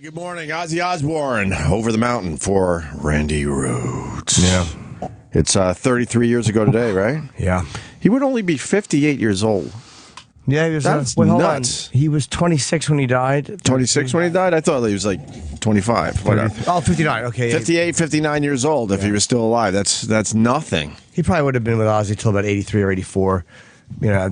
Good morning, Ozzy Osbourne, Over the Mountain for Randy Rhoads. Yeah. It's 33 years ago today, right? Yeah. He would only be 58 years old. Yeah, he was That's hold nuts. on. He was 26 when he died. 26 when he died? I thought he was like 25. Whatever. Oh, 59. Okay. 58, 59 years old if he was still alive. That's nothing. He probably would have been with Ozzy till about 83 or 84. You know,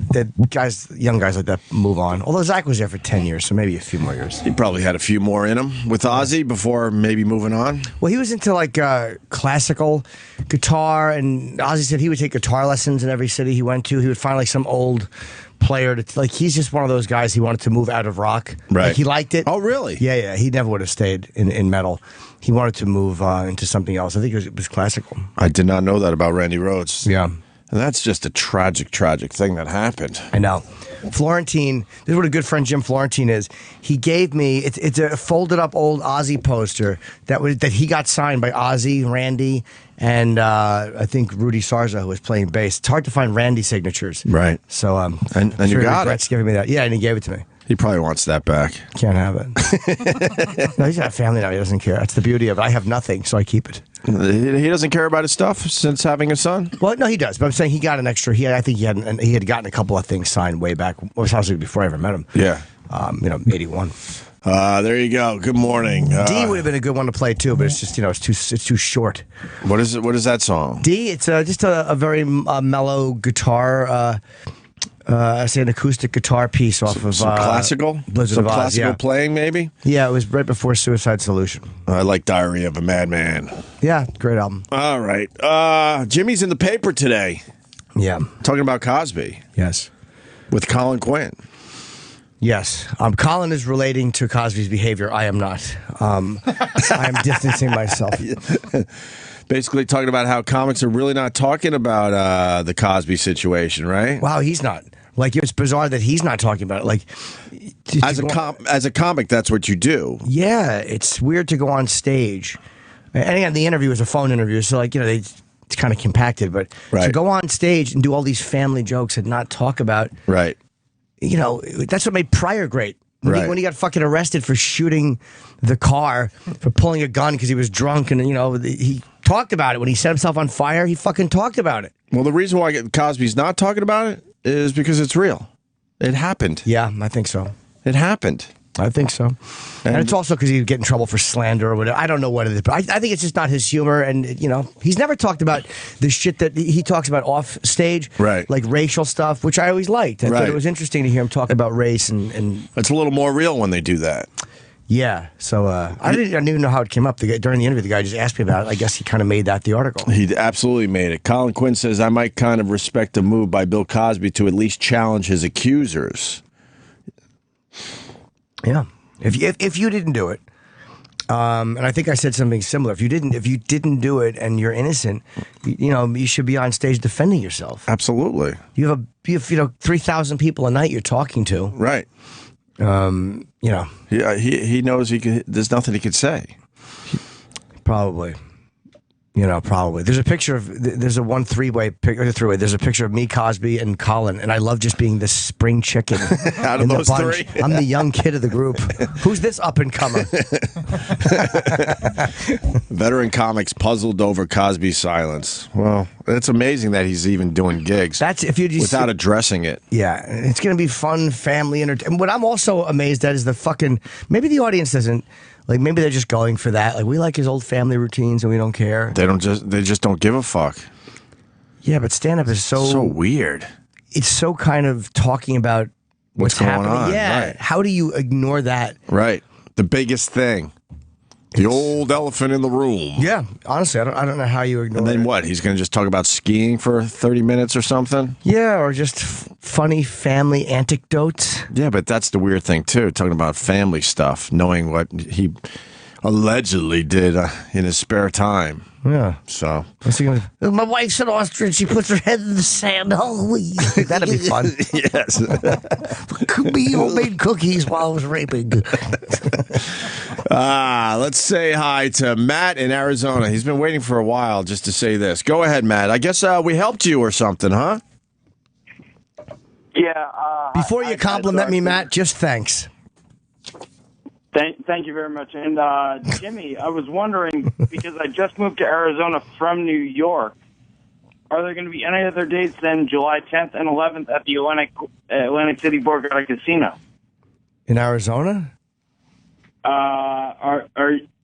young guys like that move on. Although Zach was there for 10 years, so maybe a few more years. He probably had a few more in him with Ozzy before maybe moving on. Well, he was into like classical guitar, and Ozzy said he would take guitar lessons in every city he went to. He would find like some old player to like. He's just one of those guys. He wanted to move out of rock. Right. Like he liked it. Oh, really? Yeah. He never would have stayed in metal. He wanted to move into something else. I think it was classical. I did not know that about Randy Rhoads. Yeah. And that's just a tragic thing that happened. I know. Florentine, this is what a good friend Jim Florentine is. He gave me it's a folded up old Ozzy poster that he got signed by Ozzy, Randy, and I think Rudy Sarza, who was playing bass. It's hard to find Randy signatures. Right. So and you got it. Giving me that. Yeah, and he gave it to me. He probably wants that back. Can't have it. No, he's got a family now. He doesn't care. That's the beauty of it. I have nothing, so I keep it. He doesn't care about his stuff since having a son? Well, no, he does. But I'm saying he got an extra. I think he had gotten a couple of things signed way back. Well, it was obviously before I ever met him. Yeah. 81. There you go. Good morning. D would have been a good one to play too, but it's just it's too short. What is it? What is that song? D. It's just a very mellow guitar. I say an acoustic guitar piece off of some classical, Blizzard some of Oz, classical playing, maybe. Yeah, it was right before Suicide Solution. I like Diary of a Madman. Yeah, great album. All right, Jimmy's in the paper today. Yeah, talking about Cosby. Yes, with Colin Quinn. Yes, Colin is relating to Cosby's behavior. I am not. I am distancing myself. Basically talking about how comics are really not talking about the Cosby situation, right? Wow, he's not. Like, it's bizarre that he's not talking about it. Like, as a comic, that's what you do. Yeah, it's weird to go on stage. And again, the interview was a phone interview, so like, it's kind of compacted. But to go on stage and do all these family jokes and not talk about, right? That's what made Pryor great. When he got fucking arrested for shooting the car, for pulling a gun because he was drunk, and he talked about it. When he set himself on fire, he fucking talked about it. Well, the reason why Cosby's not talking about it is because it's real. It happened. Yeah, I think so. It happened. I think so. And it's also because he'd get in trouble for slander or whatever. I don't know what it is, but I think it's just not his humor. And, he's never talked about the shit that he talks about off stage. Right. Like racial stuff, which I always liked. I thought it was interesting to hear him talk about race. And it's a little more real when they do that. Yeah. So I didn't even know how it came up. During the interview, the guy just asked me about it. I guess he kind of made that the article. He absolutely made it. Colin Quinn says, I might kind of respect a move by Bill Cosby to at least challenge his accusers. Yeah. If you didn't do it, and I think I said something similar. If you didn't do it and you're innocent, you should be on stage defending yourself. Absolutely. You have 3,000 people a night you're talking to. Right. Yeah, he knows there's nothing he could say. Probably. Probably. There's a picture of, there's a three-way, there's a picture of me, Cosby, and Colin, and I love just being this spring chicken. Out of those three? I'm the young kid of the group. Who's this up-and-comer? Veteran comics puzzled over Cosby's silence. Well, it's amazing that he's even doing gigs. That's if you just without addressing it. Yeah, it's going to be fun, family entertainment. What I'm also amazed at is maybe the audience doesn't. Like, maybe they're just going for that. Like, we like his old family routines and we don't care. They just don't give a fuck. Yeah, but stand-up is so weird. It's so kind of talking about what's going happening. on. Yeah. Right. How do you ignore that? Right. The biggest thing. The old elephant in the room. Yeah, honestly, I don't know how you ignore it. And then what? He's going to just talk about skiing for 30 minutes or something? Yeah, or just funny family anecdotes. Yeah, but that's the weird thing, too, talking about family stuff, knowing what he allegedly did in his spare time. Yeah. So. My wife's an ostrich. She puts her head in the sand. Holy. That'd be fun. Yes. Me homemade cookies while I was raping. Let's say hi to Matt in Arizona. He's been waiting for a while just to say this. Go ahead, Matt. I guess we helped you or something, huh? Yeah. Before you compliment me, Matt, just thanks. Thank you very much. And Jimmy, I was wondering, because I just moved to Arizona from New York, are there going to be any other dates than July 10th and 11th at the Atlantic City Borgata Casino? In Arizona? Are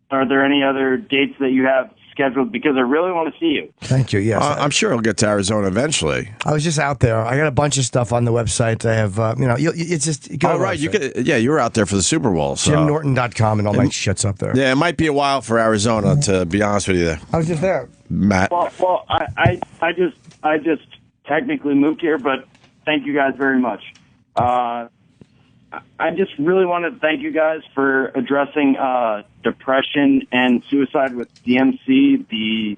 there any other dates that you have scheduled? Because I really want to see you. Thank you. Yes, I'm sure he'll get to Arizona eventually. I was just out there. I got a bunch of stuff on the website. I have, it's just. You Oh, right. You were out there for the Super Bowl. So. JimNorton.com and all my shit's up there. Yeah, it might be a while for Arizona, to be honest with you. I was just there. Matt. Well, I just technically moved here, but thank you guys very much. I just really wanted to thank you guys for addressing depression and suicide with DMC the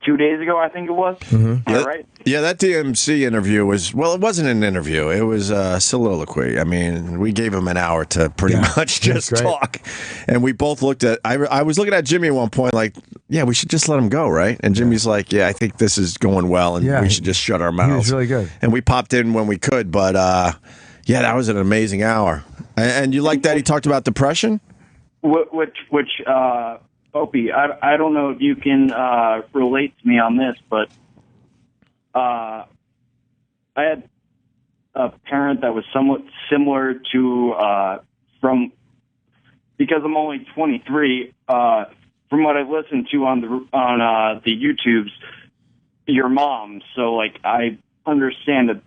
2 days ago, I think it was. Mm-hmm. Yeah, right? Yeah, that DMC interview was, well, it wasn't an interview. It was a soliloquy. I mean, we gave him an hour to pretty much just talk. And we both looked at, I was looking at Jimmy at one point like, yeah, we should just let him go, right? And Jimmy's like, yeah, I think this is going well and we should just shut our mouths. He was really good. And we popped in when we could, but yeah, that was an amazing hour. And you like that he talked about depression? Which Opie, I don't know if you can relate to me on this, but I had a parent that was somewhat similar to because I'm only 23. From what I've listened to on the YouTubes, your mom. So like I understand a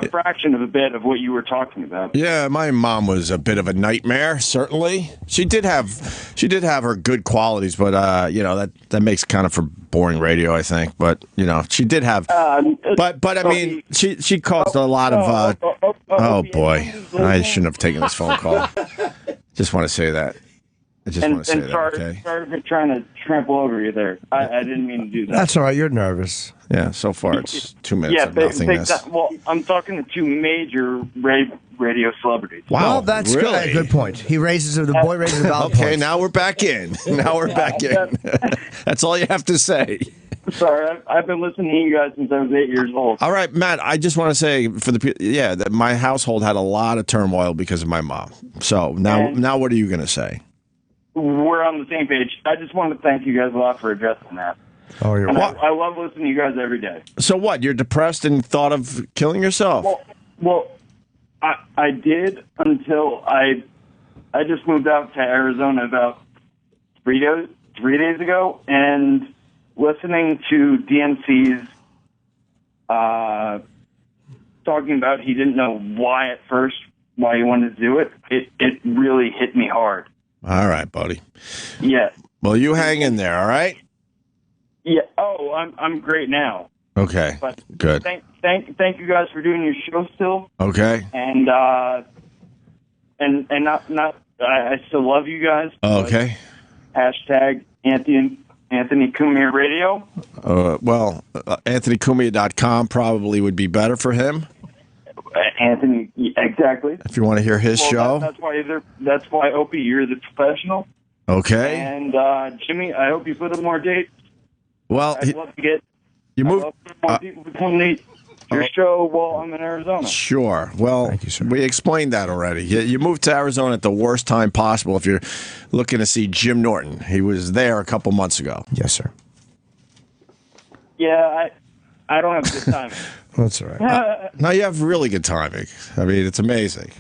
fraction of a bit of what you were talking about. Yeah, my mom was a bit of a nightmare. Certainly, she did have her good qualities, but that makes kind of for boring radio, I think. But she did have. But I mean, she caused a lot of. Oh boy, I shouldn't have taken this phone call. Just want to say that. I just want to say that. Okay. Sorry for trying to trample over you there. I didn't mean to do that. That's all right. You're nervous. Yeah. So far, it's 2 minutes of nothingness. Well, I'm talking to two major radio celebrities. Wow, well, that's really? good point. The boy raises the valid Okay, points. now we're back in. That's all you have to say. Sorry, I've been listening to you guys since I was 8 years old. All right, Matt, I just want to say that my household had a lot of turmoil because of my mom. So now what are you going to say? We're on the same page. I just want to thank you guys a lot for addressing that. Oh, you're welcome. I love listening to you guys every day. So what? You're depressed and thought of killing yourself? Well, I did until I just moved out to Arizona about 3 days ago, and listening to DMC's talking about he didn't know why at first, why he wanted to do it, it really hit me hard. All right, buddy. Yeah. Well, you hang in there, all right? Yeah. Oh, I'm great now. Okay. But good. Thank you guys for doing your show still. Okay. And not I still love you guys. Okay. Hashtag Anthony Cumia Radio. AnthonyCumia.com probably would be better for him. Anthony, exactly. If you want to hear his show. That's why Opie, you're the professional. Okay. And Jimmy, I hope you put up more dates. Well, I'd love to get. You moved. More people to come to your show while I'm in Arizona. Sure. Well, thank you, sir. We explained that already. You moved to Arizona at the worst time possible if you're looking to see Jim Norton. He was there a couple months ago. Yes, sir. Yeah, I don't have good timing. That's all right. No, you have really good timing. I mean, it's amazing.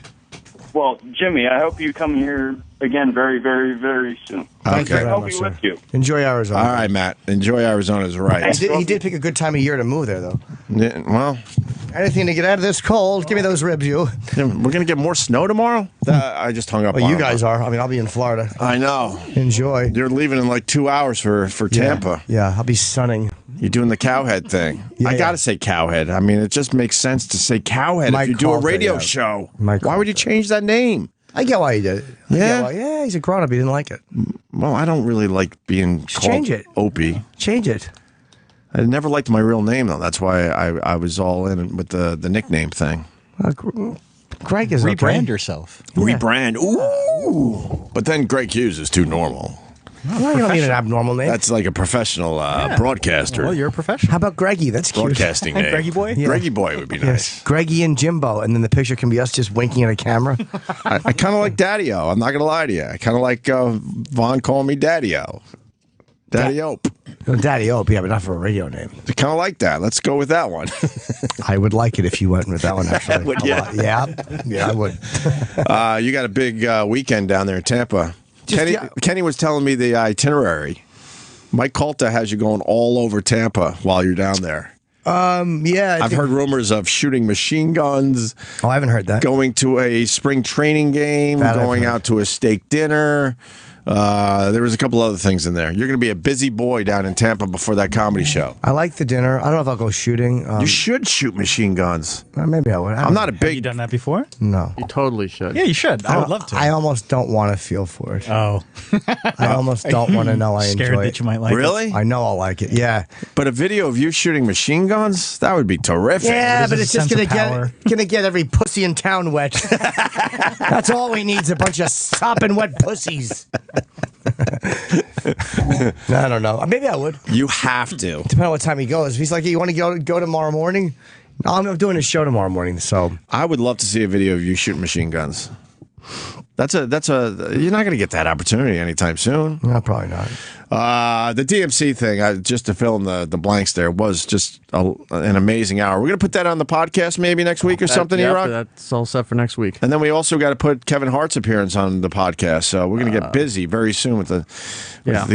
Well, Jimmy, I hope you come here again very, very, very soon. Thank you Okay. very I'll much, be sir. with you. Enjoy Arizona. All right, Matt. Enjoy Arizona's right. He did pick a good time of year to move there, though. Yeah, well, Anything to get out of this cold. Give me those ribs, you. we're going to get more snow tomorrow? I just hung up Well, on you him. guys are. I mean, I'll be in Florida. I know. Enjoy. You're leaving in like 2 hours for Tampa. Yeah, I'll be sunning. You're doing the cowhead thing. Yeah, I got to say cowhead. I mean, it just makes sense to say cowhead Mike if you do a Calta, radio yeah. show. Mike Why would you Calta. change that name? I get why he did it. Yeah? Yeah, he's a grown-up. He didn't like it. Well, I don't really like being called change it. Opie. Change it. I never liked my real name, though. That's why I was all in with the nickname thing. Greg is Rebrand okay. yourself. Rebrand. Ooh. But then Greg Hughes is too normal. Well, you don't need an abnormal name. That's like a professional broadcaster. Well, you're a professional. How about Greggy? That's cute. Broadcasting name. Greggy Boy? Yeah. Greggy Boy would be nice. Greggy and Jimbo, and then the picture can be us just winking at a camera. I kind of like Daddy-O. I'm not going to lie to you. I kind of like Vaughn calling me Daddy-O. Daddy-Ope. Well, Daddy Opie, yeah, but not for a radio name. I kind of like that. Let's go with that one. I would like it if you went with that one, actually. Would you? Yeah, I would. You got a big weekend down there in Tampa. Kenny was telling me the itinerary. Mike Calta has you going all over Tampa while you're down there. Yeah. I've heard rumors of shooting machine guns. Oh, I haven't heard that. Going to a spring training game, going out to a steak dinner. There was a couple other things in there. You're going to be a busy boy down in Tampa before that comedy show. I like the dinner. I don't know if I'll go shooting. You should shoot machine guns. Maybe I would. I'm not a Have you big... done that before? No. You totally should. Yeah, you should. I would love to. I almost don't want to feel for it. Oh. I almost don't want to know I Scared enjoy that it. you might like it. Really? I know I'll like it. Yeah. But a video of you shooting machine guns? That would be terrific. Yeah, but a it's just sense of power. gonna get every pussy in town wet. That's all we need is a bunch of sopping wet pussies. I don't know. Maybe I would. You have to. Depending on what time he goes. If he's like, hey, you want to go tomorrow morning? No, I'm doing a show tomorrow morning, so I would love to see a video of you shooting machine guns. That's a. You're not going to get that opportunity anytime soon. no, probably not. The DMC thing, just to fill in the blanks there, was just an amazing hour. We're going to put that on the podcast maybe next week or something, E-Rock? That's all set for next week. And then we also got to put Kevin Hart's appearance on the podcast. So we're going to get busy very soon with the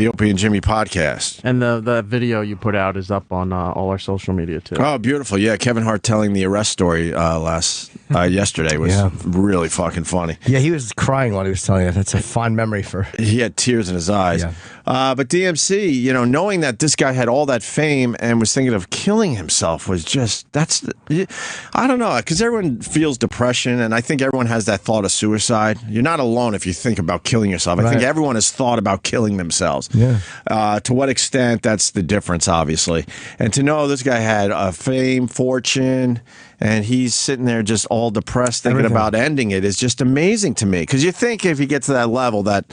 Opie and Jimmy podcast. And the video you put out is up on all our social media, too. Oh, beautiful. Yeah, Kevin Hart telling the arrest story yesterday was really fucking funny. Yeah, he was crying while he was telling it. That's a fond memory for. He had tears in his eyes. Yeah. But DMC, knowing that this guy had all that fame and was thinking of killing himself was just, I don't know, because everyone feels depression, and I think everyone has that thought of suicide. You're not alone if you think about killing yourself. I think everyone has thought about killing themselves. Yeah. To what extent, that's the difference, obviously. And to know this guy had a fame, fortune, and he's sitting there just all depressed thinking about ending it is just amazing to me. Because you think if you get to that level that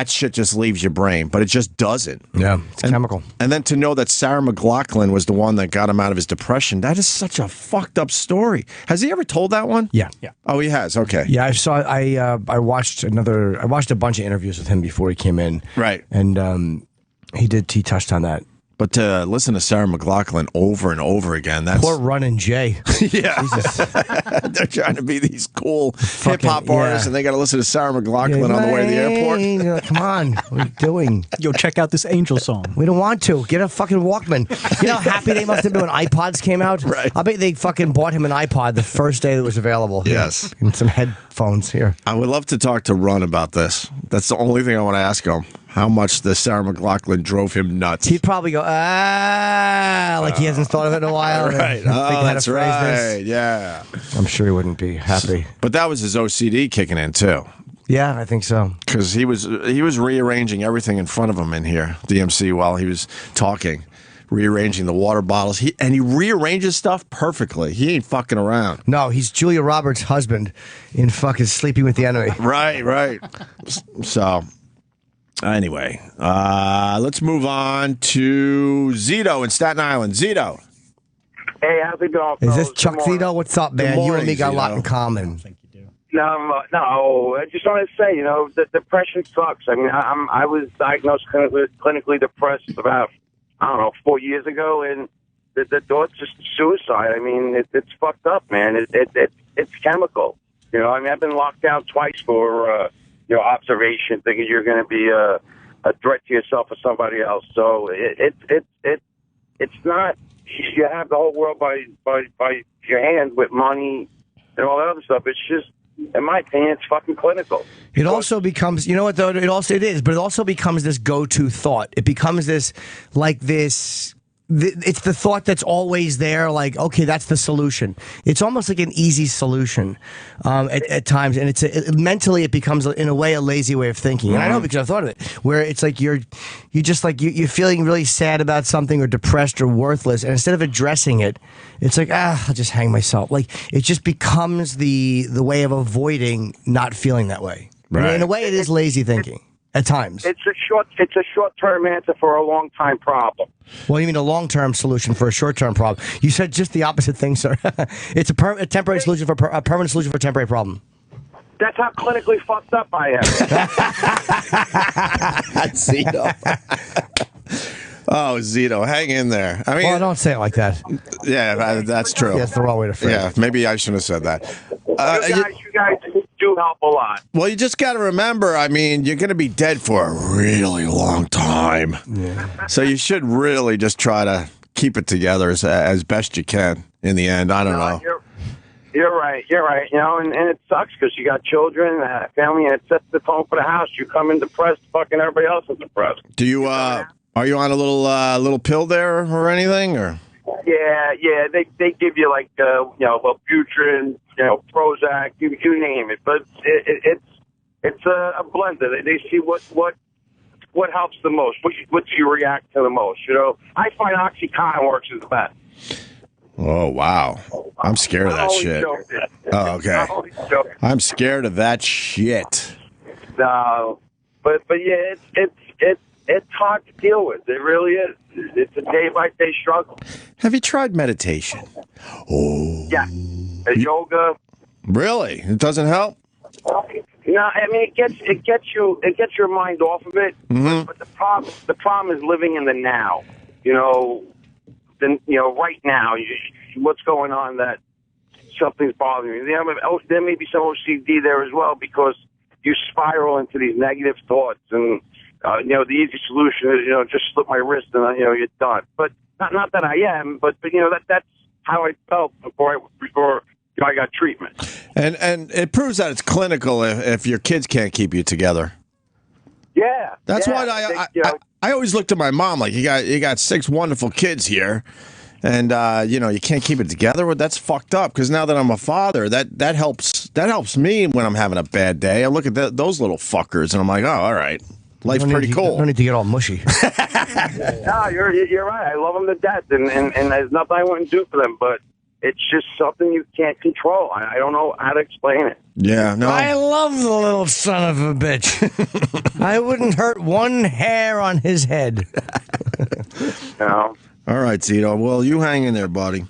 shit just leaves your brain, but it just doesn't. Yeah, it's chemical. And then to know that Sarah McLachlan was the one that got him out of his depression, that is such a fucked up story. Has he ever told that one? Yeah. Oh, he has? Okay. Yeah, I watched a bunch of interviews with him before he came in. Right. And he touched on that. But to listen to Sarah McLachlan over and over again, that's... Poor Runnin' Jay. Yeah. They're trying to be these cool hip-hop artists, and they got to listen to Sarah McLachlan on the way to the airport. You're like, come on, what are you doing? Yo, check out this Angel song. We don't want to. Get a fucking Walkman. You know how happy they must have been when iPods came out? Right. I bet they fucking bought him an iPod the first day it was available. Yes. And some headphones here. I would love to talk to Run about this. That's the only thing I want to ask him. How much the Sarah McLachlan drove him nuts. He'd probably go, like he hasn't thought of it in a while. Right. Oh, that's right. Yeah. I'm sure he wouldn't be happy. But that was his OCD kicking in, too. Yeah, I think so. Because he was rearranging everything in front of him in here, DMC, while he was talking. Rearranging the water bottles. He rearranges stuff perfectly. He ain't fucking around. No, he's Julia Roberts' husband in fucking Sleeping with the Enemy. Right. So... Anyway, let's move on to Zito in Staten Island. Zito. Hey, how's it going? Is this Chuck Zito? What's up, man? Morning, you and me got a lot Zito. in common. No, I just want to say, the depression sucks. I mean, I was diagnosed clinically depressed about, 4 years ago, and the thought's just suicide. I mean, it's fucked up, man. It's chemical. I mean, I've been locked down twice for observation, thinking you're going to be a threat to yourself or somebody else. So it's not. You have the whole world by your hand with money and all that other stuff. It's just, in my opinion, it's fucking clinical. It also becomes, you know what though? It also becomes this go-to thought. It becomes this, it's the thought that's always there, like, okay, that's the solution. It's almost like an easy solution at times, and mentally it becomes, in a way, a lazy way of thinking. And I know because I've thought of it, where it's like you're you're feeling really sad about something or depressed or worthless, and instead of addressing it, it's like, I'll just hang myself. Like, it just becomes the way of avoiding not feeling that way. Right. In a way, it is lazy thinking. At times. It's a short-term answer for a long-time problem. Well, you mean a long-term solution for a short-term problem. You said just the opposite thing, sir. It's a temporary solution for a permanent solution for a temporary problem. That's how clinically fucked up I am. Zito. Oh, Zito, hang in there. I mean, Well, don't say it like that. yeah, that's true. Yeah, that's the wrong way to phrase it. Yeah, maybe I shouldn't have said that. You guys do help a lot. Well, you just got to remember, I mean, you're going to be dead for a really long time. Yeah. So you should really just try to keep it together as best you can in the end. I don't know. You're right. You know, and it sucks because you got children, family, and it sets the tone for the house. You come in depressed, fucking everybody else is depressed. Do you, are you on a little pill there or anything, or? Yeah. They give you like Wellbutrin, Prozac, you name it. But it's a blender. They see what helps the most, what you react to the most. You know, I find OxyContin works the best. Oh wow! I'm scared of that shit. Oh, okay. I'm scared of that shit. No, but yeah, it's hard to deal with. It really is. It's a day-by-day struggle. Have you tried meditation? Oh. Yeah. Yoga. Really? It doesn't help? No, I mean it gets your mind off of it. Mm-hmm. But the problem is living in the now. Right now, what's going on that something's bothering you. There may be some OCD there as well because you spiral into these negative thoughts and. The easy solution is, just slip my wrist and, you're done. But not that I am, but that's how I felt before I got treatment. And it proves that it's clinical if your kids can't keep you together. Yeah. That's why I always looked at my mom like, you got 6 wonderful kids here. And, you can't keep it together. Well, that's fucked up because now that I'm a father, that helps me when I'm having a bad day. I look at those little fuckers and I'm like, oh, all right. Life's pretty cool. No need to get all mushy. No, you're right. I love them to death, and there's nothing I wouldn't do for them, but it's just something you can't control. I don't know how to explain it. Yeah, no. I love the little son of a bitch. I wouldn't hurt one hair on his head. No. All right, Zito. Well, you hang in there, buddy.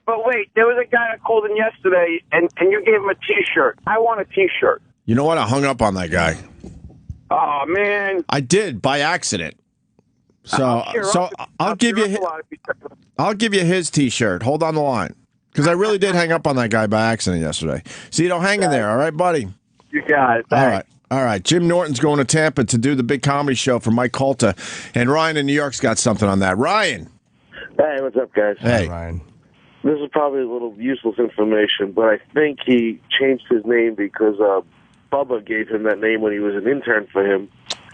But wait, there was a guy that called in yesterday, and you gave him a T-shirt. I want a T-shirt. You know what? I hung up on that guy. Oh man! I did by accident. So I'll give you his T-shirt. Hold on the line because I really did hang up on that guy by accident yesterday. Zito, hang in there, all right, buddy? You got it. Thanks. All right. Jim Norton's going to Tampa to do the big comedy show for Mike Colta, and Ryan in New York's got something on that. Ryan. Hey, what's up, guys? Hey, Ryan. This is probably a little useless information, but I think he changed his name because Bubba gave him that name when he was an intern for him,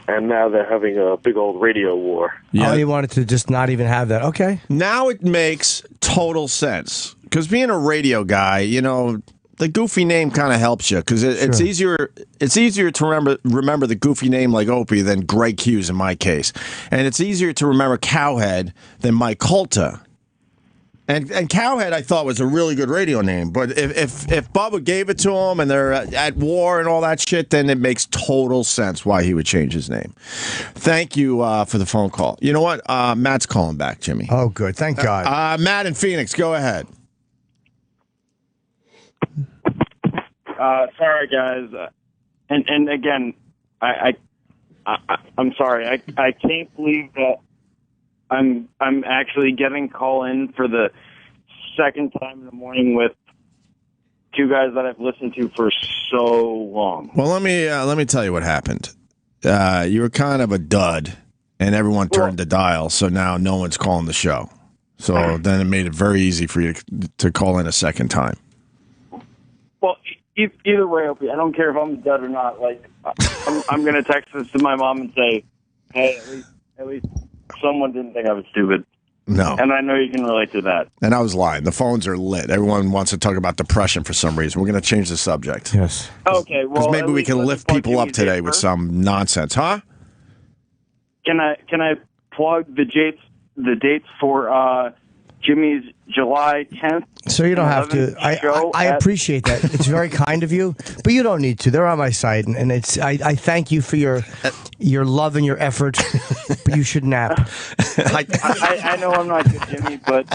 and now they're having a big old radio war. Yeah. Oh, he wanted to just not even have that. Okay. Now it makes total sense. Because being a radio guy, the goofy name kind of helps you. Because it's easier to remember the goofy name like Opie than Greg Hughes in my case. And it's easier to remember Cowhead than Mike Colta. And Cowhead, I thought, was a really good radio name. But if Bubba gave it to him and they're at war and all that shit, then it makes total sense why he would change his name. Thank you for the phone call. You know what? Matt's calling back, Jimmy. Oh, good. Thank God. Matt in Phoenix, go ahead. Sorry, guys. And again, I'm sorry. I can't believe that I'm actually getting call in for the second time in the morning with 2 guys that I've listened to for so long. Well, let me tell you what happened. You were kind of a dud, and everyone turned the dial, so now no one's calling the show. So then it made it very easy for you to call in a second time. Well, either way, Opie, I don't care if I'm a dud or not. Like, I'm going to text this to my mom and say, hey, at least someone didn't think I was stupid. No. And I know you can relate to that. And I was lying. The phones are lit. Everyone wants to talk about depression for some reason. We're going to change the subject. Yes. Okay, well, because maybe we can lift people up today with some nonsense, huh? Can I plug the dates for Jimmy's July 10th. So you don't have to. I appreciate that. It's very kind of you, but you don't need to. They're on my side, and it's. I thank you for your love and your effort, but you should nap. I know I'm not good, Jimmy, but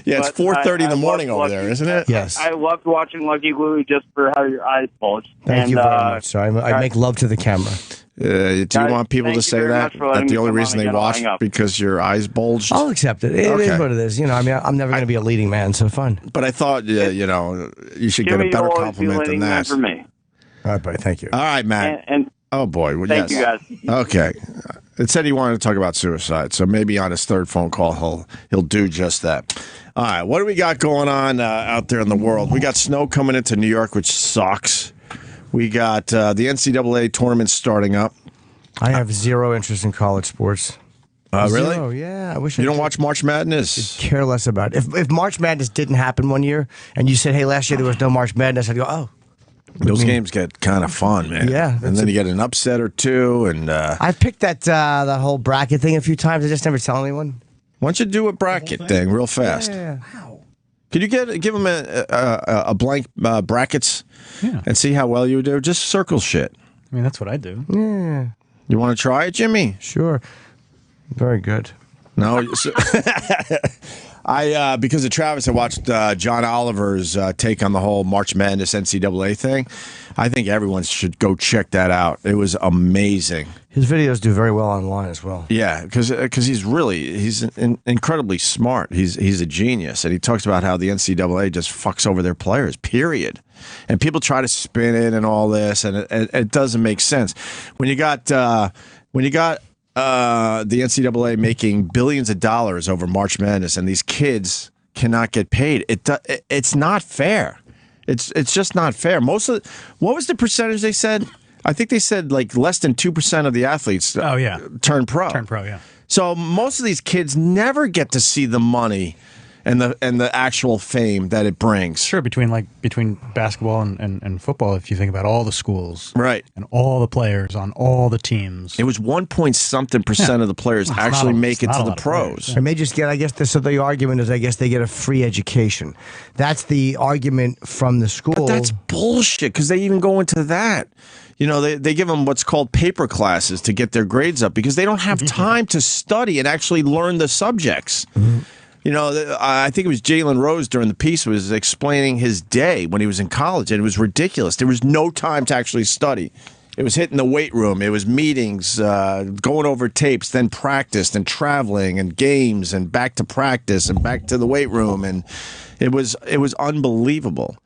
yeah, it's 4:30 in the morning over there, isn't it? Yes. I loved watching Lucky Louie just for how your eyes bulge. Thank you very much. So I make love to the camera. Do you want people to say that the only reason they watch because your eyes bulged? I'll accept it. It is what it is. You know, I mean, I'm never going to be a leading man, so fine. But I thought, you know, you should get a better compliment than that. For me. All right, buddy. Thank you. All right, Matt. And oh boy, well, thank you guys. Okay, it said he wanted to talk about suicide, so maybe on his third phone call he'll do just that. All right, what do we got going on out there in the world? We got snow coming into New York, which sucks. We got the NCAA tournament starting up. I have zero interest in college sports. Really? Zero, yeah. I wish you don't watch March Madness. Care less about it. If March Madness didn't happen one year, and you said, "Hey, last year there was no March Madness," I'd go, "Oh." Those games get kind of fun, man. Yeah, and then you get an upset or two, and I've picked that whole bracket thing a few times. I just never tell anyone. Why don't you do a bracket thing real fast? Yeah. Could you give them a blank brackets and see how well you do? Just circle shit. I mean, that's what I do. Yeah. You want to try it, Jimmy? Sure. Very good. No, I because of Travis, I watched John Oliver's take on the whole March Madness NCAA thing. I think everyone should go check that out. It was amazing. His videos do very well online as well. Yeah, because he's incredibly smart. He's a genius, and he talks about how the NCAA just fucks over their players. Period. And people try to spin it and all this, and it doesn't make sense when you got the NCAA making billions of dollars over March Madness, and these kids cannot get paid. It's not fair. It's just not fair. What was the percentage they said? I think they said like less than 2% of the athletes turn pro. Turn pro, yeah. So most of these kids never get to see the money and the actual fame that it brings. Sure, between basketball and football, if you think about all the schools, right, and all the players on all the teams, it was 1.something% of the players actually make it to the pros. And they just get, I guess, so the argument is, I guess they get a free education. That's the argument from the school. But that's bullshit because they even go into that. You know, they give them what's called paper classes to get their grades up because they don't have time to study and actually learn the subjects. Mm-hmm. You know, I think it was Jalen Rose during the piece was explaining his day when he was in college, and it was ridiculous. There was no time to actually study. It was hitting the weight room. It was meetings, going over tapes, then practice, and traveling, and games, and back to practice, and back to the weight room, and it was unbelievable.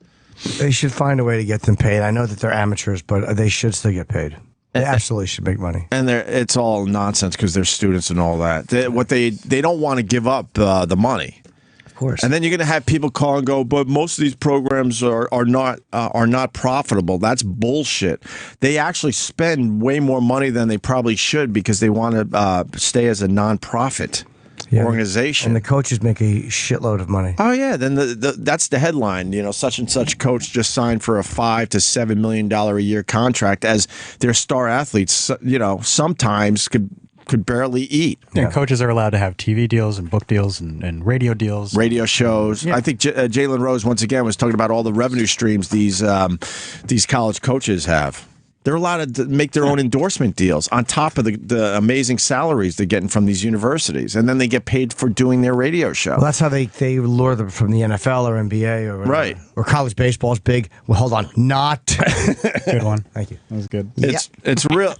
They should find a way to get them paid. I know that they're amateurs, but they should still get paid. They absolutely should make money. And it's all nonsense because they're students and all that. They don't want to give up the money. Of course. And then you're going to have people call and go, but most of these programs are not profitable. That's bullshit. They actually spend way more money than they probably should because they want to stay as a nonprofit organization. And the coaches make a shitload of money. Oh yeah, then that's the headline. You know, such and such coach just signed for a $5 to $7 million a year contract, as their star athletes, you know, sometimes could barely eat. Yeah, coaches are allowed to have TV deals and book deals and radio deals, radio shows. Yeah. I think Jalen Rose once again was talking about all the revenue streams these college coaches have. They're allowed to make their own endorsement deals on top of the amazing salaries they're getting from these universities. And then they get paid for doing their radio show. Well, that's how they lure them from the NFL or NBA or whatever. Right. Or college baseball's big. Well, hold on. Not. Good one. Thank you. That was good. It's real.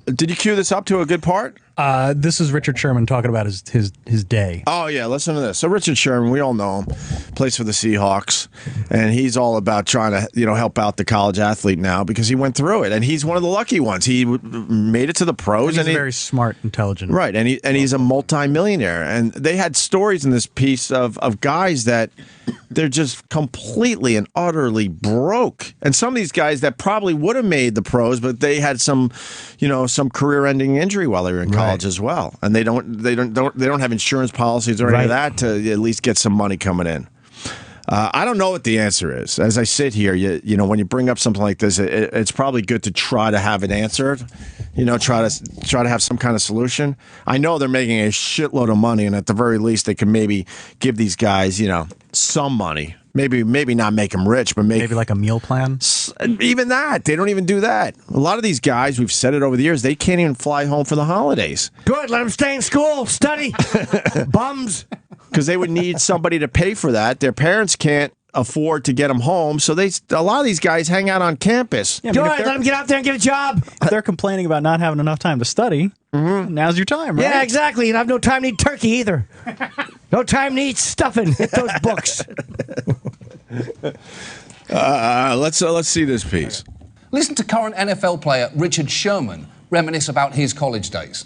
Did you cue this up to a good part? This is Richard Sherman talking about his day. Oh, yeah, listen to this. So Richard Sherman, we all know him, plays for the Seahawks, and he's all about trying to help out the college athlete now because he went through it, and he's one of the lucky ones. He made it to the pros. And he's very smart, intelligent. Right, and he's a multimillionaire. And they had stories in this piece of guys that they're just completely and utterly broke. And some of these guys that probably would have made the pros, but they had some career-ending injury while they were in college as well, and they don't have insurance policies or any of that to at least get some money coming in. I don't know what the answer is. As I sit here, you know, when you bring up something like this, it's probably good to try to have it answered. You know, try to have some kind of solution. I know they're making a shitload of money, and at the very least, they can maybe give these guys, you know, some money. Maybe not make them rich, but maybe like a meal plan. Even that, they don't even do that. A lot of these guys, we've said it over the years, they can't even fly home for the holidays. Good, let them stay in school, study, bums. Because they would need somebody to pay for that. Their parents can't afford to get them home, so a lot of these guys hang out on campus. Yeah, Good, let them get out there and get a job. If they're complaining about not having enough time to study, now's your time, right? Yeah, exactly. And I have no time to eat turkey either. No time to eat stuffing. Hit those books. Let's see this piece. Listen to current NFL player Richard Sherman reminisce about his college days.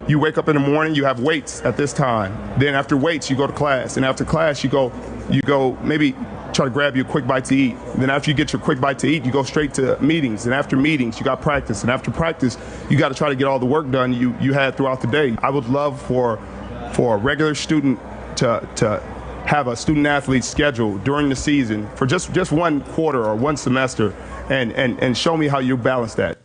You wake up in the morning, you have weights at this time. Then after weights, you go to class. And after class, you go maybe try to grab you a quick bite to eat. Then after you get your quick bite to eat, you go straight to meetings. And after meetings, you got practice. And after practice, you got to try to get all the work done you had throughout the day. I would love for a regular student to have a student athlete schedule during the season for just one quarter or one semester and show me how you balance that.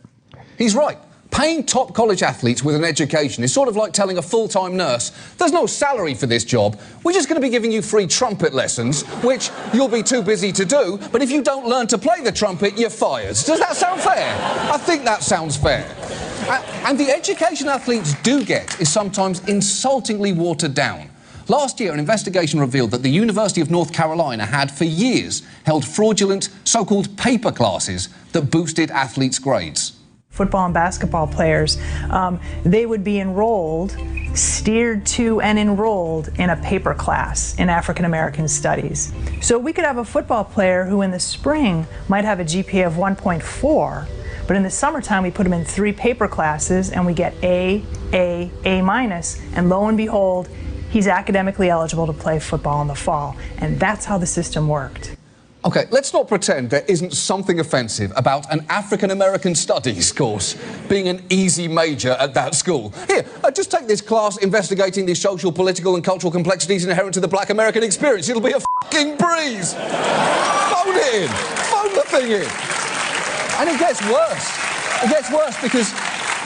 He's right. Paying top college athletes with an education is sort of like telling a full-time nurse, there's no salary for this job, we're just going to be giving you free trumpet lessons, which you'll be too busy to do, but if you don't learn to play the trumpet, you're fired. Does that sound fair? I think that sounds fair. And the education athletes do get is sometimes insultingly watered down. Last year, an investigation revealed that the University of North Carolina had, for years, held fraudulent, so-called paper classes that boosted athletes' grades. Football and basketball players, they would be enrolled, steered to and enrolled in a paper class in African American studies. So we could have a football player who in the spring might have a GPA of 1.4, but in the summertime we put him in 3 paper classes and we get A minus, and lo and behold, he's academically eligible to play football in the fall. And that's how the system worked. OK, let's not pretend there isn't something offensive about an African-American studies course being an easy major at that school. Here, just take this class investigating the social, political and cultural complexities inherent to the black American experience. It'll be a fucking breeze. Phone it in. Phone the thing in. And it gets worse. It gets worse because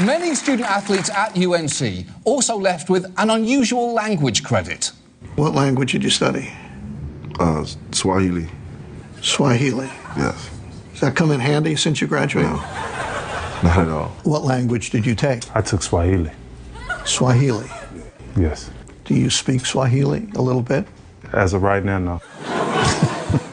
many student athletes at UNC also left with an unusual language credit. What language did you study? Swahili. Swahili? Yes. Does that come in handy since you graduated? No, not at all. What language did you take? I took Swahili. Swahili? Yes. Do you speak Swahili a little bit? As of right now, no.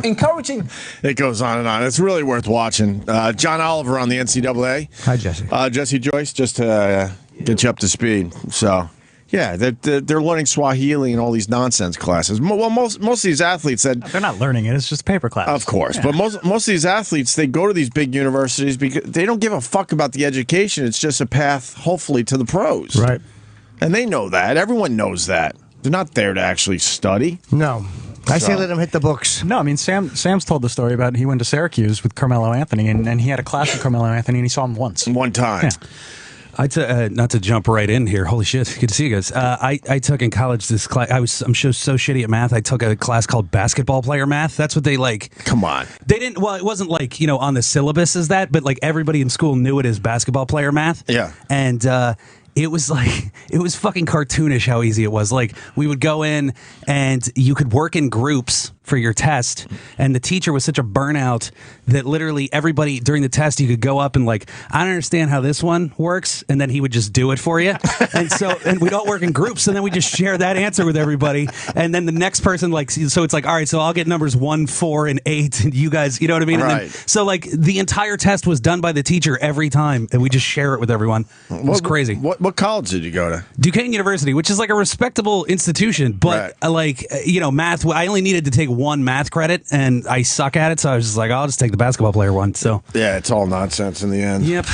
Encouraging. It goes on and on. It's really worth watching. John Oliver on the NCAA. Hi, Jesse. Jesse Joyce, just to get you up to speed. So, yeah, they're learning Swahili and all these nonsense classes. Well, most of these athletes said they're not learning it. It's just paper class. Of course, yeah. But most of these athletes, they go to these big universities because they don't give a fuck about the education. It's just a path, hopefully, to the pros. Right. And they know that. Everyone knows that. They're not there to actually study. No. I say let him hit the books. No, I mean, Sam's told the story about he went to Syracuse with Carmelo Anthony, and he had a class with Carmelo Anthony, and he saw him once. One time. Yeah. Not to jump right in here. Holy shit! Good to see you guys. I took in college this class. I'm so shitty at math. I took a class called basketball player math. That's what they like. Come on. They didn't. Well, it wasn't like on the syllabus as that, but like everybody in school knew it as basketball player math. Yeah. And it was fucking cartoonish how easy it was. Like we would go in and you could work in groups for your test, and the teacher was such a burnout that literally everybody during the test you could go up and like, I don't understand how this one works, and then he would just do it for you. and we'd all work in groups, and then we just share that answer with everybody, and then the next person so it's like, all right, so I'll get numbers 1, 4, and 8, and you guys, you know what I mean? Right. And then, so like the entire test was done by the teacher every time, and we just share it with everyone. It was crazy. What college did you go to? Duquesne University, which is like a respectable institution, but math, I only needed to take 1 math credit, and I suck at it, so I was just like, I'll just take the basketball player one. So yeah, it's all nonsense in the end. Yep.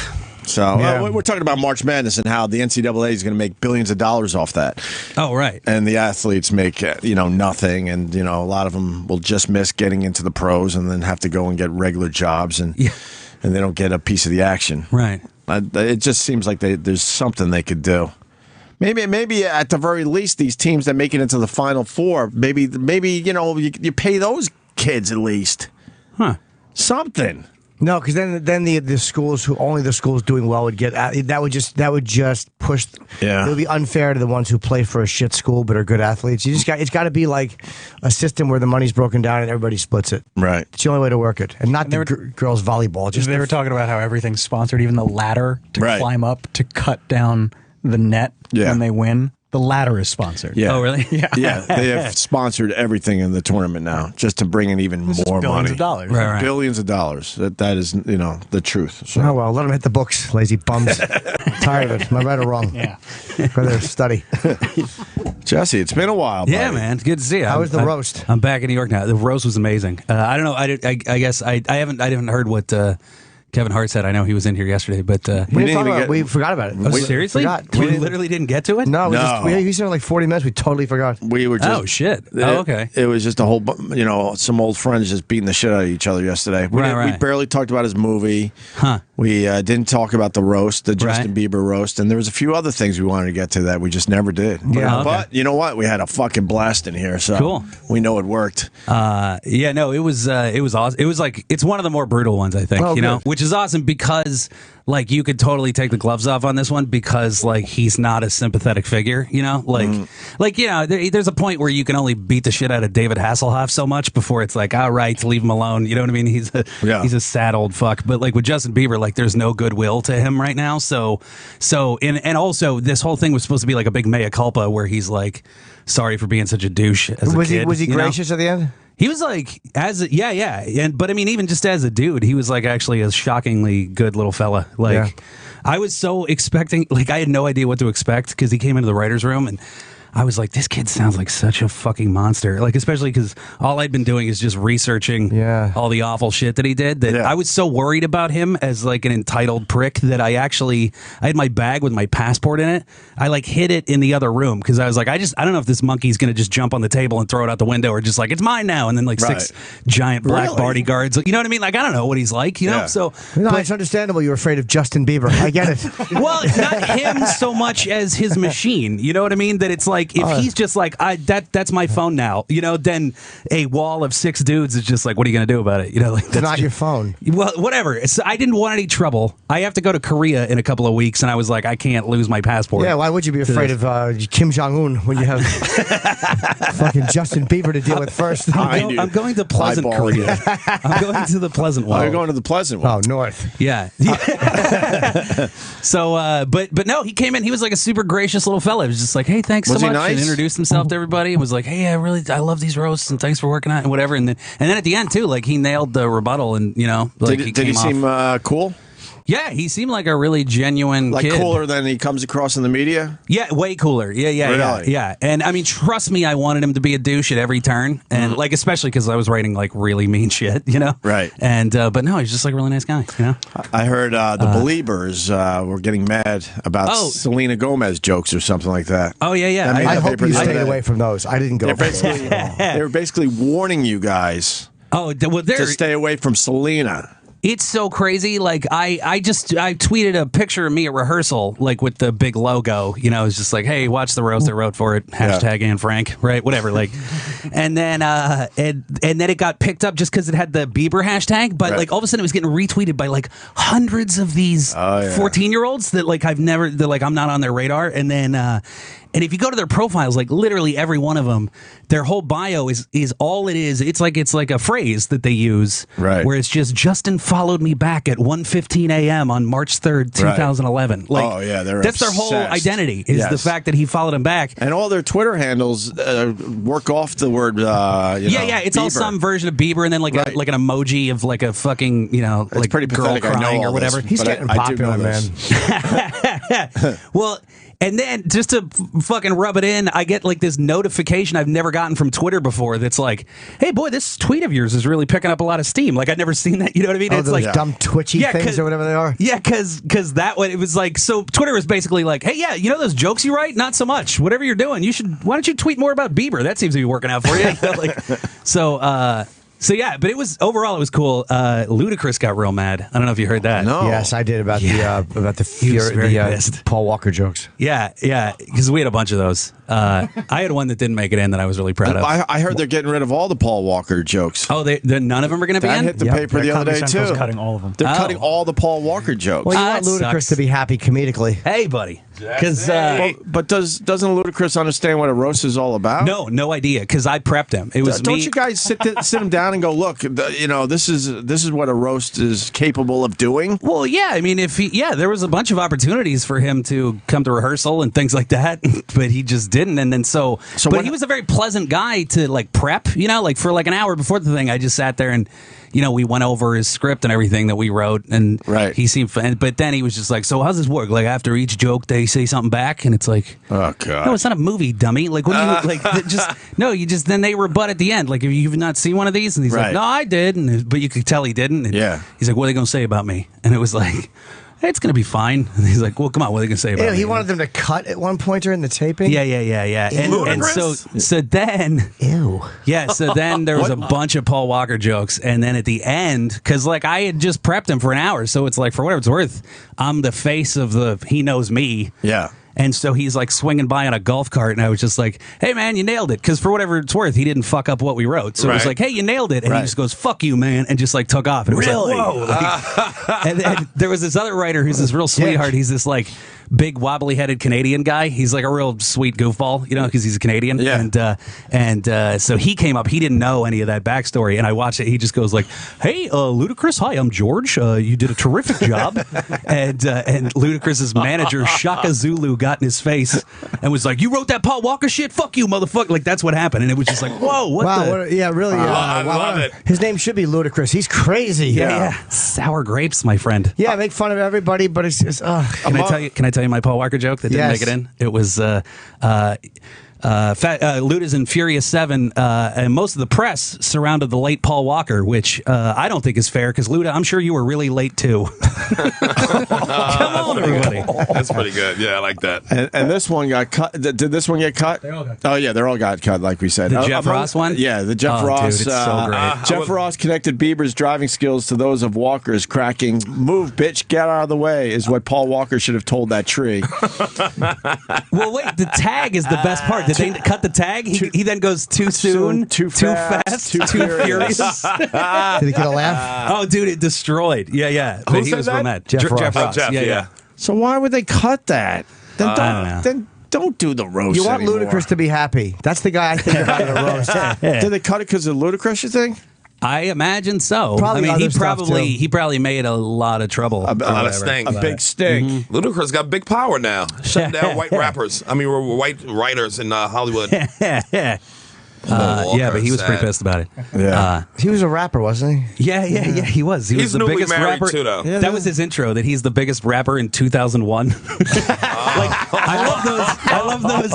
So we're talking about March Madness and how the NCAA is going to make billions of dollars off that. Oh, right. And the athletes make nothing, and a lot of them will just miss getting into the pros and then have to go and get regular jobs, and they don't get a piece of the action. Right. It just seems like there's something they could do. Maybe at the very least, these teams that make it into the Final Four, maybe you pay those kids at least. Huh. Something. No, because then the schools only the schools doing well would get that would just push. Yeah, it would be unfair to the ones who play for a shit school but are good athletes. It's got to be like a system where the money's broken down and everybody splits it. Right, it's the only way to work it, and not the girls volleyball. Just they were talking about how everything's sponsored, even the ladder to climb up to cut down the net when they win. The ladder is sponsored. Yeah. Oh, really? Yeah. Yeah, they have sponsored everything in the tournament now, just to bring in even more billions money. of dollars. Right. Billions of dollars. That is, the truth. So. Oh well, let them hit the books, lazy bums. Tired of it. Am I right or wrong? Yeah. Go there, study. Jesse, it's been a while. Yeah, buddy. man. Good to see you. How was the roast? I'm back in New York now. The roast was amazing. I don't know. I guess I haven't heard what Kevin Hart said. I know he was in here yesterday, but we forgot about it. Oh, seriously? We literally didn't get to it? No, we spent like 40 minutes. We totally forgot. We were just. Oh shit! Okay. It was just a whole, some old friends just beating the shit out of each other yesterday. We barely talked about his movie. Huh. We didn't talk about the roast, the Justin Bieber roast, and there was a few other things we wanted to get to that we just never did. Yeah. But you know what? We had a fucking blast in here, so cool. We know it worked. Yeah, no, it was awesome. It was like it's one of the more brutal ones, I think. Which is awesome because like you could totally take the gloves off on this one because like he's not a sympathetic figure, there's a point where you can only beat the shit out of David Hasselhoff so much before it's like, all right, leave him alone. You know what I mean? He's a sad old fuck. But like with Justin Bieber, like there's no goodwill to him right now. And also this whole thing was supposed to be like a big mea culpa where he's like sorry for being such a douche as a kid. Was he gracious at the end? He was like, but I mean, even just as a dude, he was like actually a shockingly good little fella. Like, I was so expecting, like, I had no idea what to expect because he came into the writer's room and I was like, this kid sounds like such a fucking monster. Like, especially because all I'd been doing is just researching all the awful shit that he did. That I was so worried about him as like an entitled prick that I had my bag with my passport in it. I like hid it in the other room because I was like, I don't know if this monkey's going to just jump on the table and throw it out the window or just like, it's mine now. And then like 6 giant black bodyguards. You know what I mean? Like, I don't know what he's like, you know? So, but it's understandable you're afraid of Justin Bieber. I get it. Well, not him so much as his machine. You know what I mean? That it's like, if he's just like, that's my phone now, then a wall of 6 dudes is just like, what are you going to do about it? Like, that's not your phone. Well, whatever. I didn't want any trouble. I have to go to Korea in a couple of weeks, and I was like, I can't lose my passport. Yeah, why would you be afraid of Kim Jong-un when you have fucking Justin Bieber to deal with first? I'm going to pleasant Korea. I'm going to the pleasant one. Oh, you're going to the pleasant one. Oh, north. Yeah. So, but no, he came in. He was like a super gracious little fella. He was just like, hey, thanks so much. Nice? And introduced himself to everybody and was like, hey, I love these roasts and thanks for working on it and whatever. And then at the end too, like he nailed the rebuttal and like did he seem cool? Yeah, he seemed like a really genuine kid. Cooler than he comes across in the media? Yeah, way cooler. Yeah. Really? Yeah. And I mean, trust me, I wanted him to be a douche at every turn. And like, especially because I was writing like really mean shit, Right. And, but no, he's just like a really nice guy, I heard the Beliebers were getting mad about Selena Gomez jokes or something like that. Oh, yeah. I hope you stayed away from those. I didn't go. They were basically warning you guys to stay away from Selena. It's so crazy. Like I tweeted a picture of me at rehearsal, like with the big logo. It's just like, hey, watch the roast I wrote for it. Hashtag Anne Frank, right? Whatever. Like, and then it got picked up just because it had the Bieber hashtag. But like all of a sudden, it was getting retweeted by like hundreds of these 14-year-olds that like I'm not on their radar. And then. And if you go to their profiles, like literally every one of them, their whole bio is all it is. It's like a phrase that they use, right? Where it's just Justin followed me back at 1:15 a.m. on March 3rd, 2011. Right. Like, that's their whole identity is the fact that he followed him back. And all their Twitter handles work off the word. It's Bieber. all some version of Bieber, and then like like an emoji of like a fucking it's like pretty girl pathetic. crying or whatever. He's getting popular, man. Well. And then just to fucking rub it in, I get like this notification I've never gotten from Twitter before that's like, hey, boy, this tweet of yours is really picking up a lot of steam. Like, I'd never seen that. You know what I mean? It's like dumb twitchy things or whatever they are. Yeah, because that one, it was like, so Twitter was basically like, hey, yeah, those jokes you write? Not so much. Whatever you're doing, why don't you tweet more about Bieber? That seems to be working out for you. So yeah, but it was cool. Ludacris got real mad. I don't know if you heard that. No. Yes, I did about the He was very pissed. Paul Walker jokes. Yeah, because we had a bunch of those. I had one that didn't make it in that I was really proud of. I heard they're getting rid of all the Paul Walker jokes. Oh, none of them are going to be in? That hit the paper the other day, too. Cutting all of them. They're cutting all the Paul Walker jokes. Well, you want Ludacris to be happy comedically. Hey, buddy. Because, but doesn't Ludacris understand what a roast is all about? No idea. Because I prepped him. It was Don't me. you guys sit him down and go, look, this is what a roast is capable of doing? Well, yeah. I mean, there was a bunch of opportunities for him to come to rehearsal and things like that, but he just didn't. And then but he was a very pleasant guy to like prep. For like an hour before the thing, I just sat there and. We went over his script and everything that we wrote, and he seemed fun. But then he was just like, so how's this work? Like, after each joke, they say something back? And it's like, oh, God. No, it's not a movie, dummy. Like, what do you, then they rebut at the end. Like, have you not seen one of these? And he's like, no, I did. But you could tell he didn't. And he's like, what are they going to say about me? And it was like, it's going to be fine. And he's like, well, come on, what are they going to say about me? He wanted them to cut at one point during the taping? Yeah. And so then... Ew. Yeah, so then there was a bunch of Paul Walker jokes. And then at the end, because like I had just prepped him for an hour, so it's like, for whatever it's worth, I'm the face of he knows me. Yeah. And so he's like swinging by on a golf cart, and I was just like, hey, man, you nailed it. Because for whatever it's worth, he didn't fuck up what we wrote. So it was like, hey, you nailed it. And he just goes, fuck you, man, and just like took off. And it was like, whoa. Like, and then there was this other writer who's this real sweetheart. He's this like big wobbly-headed Canadian guy. He's like a real sweet goofball, because he's a Canadian. Yeah. And so he came up. He didn't know any of that backstory. And I watched it. He just goes like, hey, Ludacris, hi, I'm George. You did a terrific job. and Ludacris's manager, Shaka Zulu, got in his face and was like, you wrote that Paul Walker shit? Fuck you, motherfucker. Like, that's what happened. And it was just like, whoa, what the? Yeah, really. I love it. His name should be Ludacris. He's crazy. Yeah. Sour grapes, my friend. Yeah, make fun of everybody, but it's just, Can I tell you my Paul Walker joke that didn't make it in? It was Luda's in Furious 7, and most of the press surrounded the late Paul Walker, which I don't think is fair, because Luda, I'm sure you were really late too. Come on, everybody. That's pretty good. Yeah, I like that. And this one got cut. Did this one get cut? They all got cut. Oh, yeah, they all got cut, like we said. The Jeff Ross one? Yeah, the Jeff Ross. Dude, it's so great. Jeff Ross connected Bieber's driving skills to those of Walker's, cracking, move, bitch, get out of the way, is what Paul Walker should have told that tree. Well, wait, the tag is the best part. Did they cut the tag? He then goes too soon, too fast, too furious. Did he get a laugh? Oh, dude, it destroyed. Yeah. Who He said was that? from that. Jeff Ross. Ross. Jeff, yeah. So why would they cut that? Then don't do the roast You want anymore. Ludacris to be happy. That's the guy I think about in a roast. Did they cut it because of Ludacris, you think? I imagine so. Probably I mean, other he probably made a lot of trouble. A lot of stink. A big stink. Ludacris got big power now. Shutting down white rappers. I mean, white writers in Hollywood. Yeah, but he was pretty pissed about it. Yeah. He was a rapper, wasn't he? Yeah, he was. He was He's the newly biggest married rapper. too, though. That was his intro. That he's the biggest rapper in 2001. I love those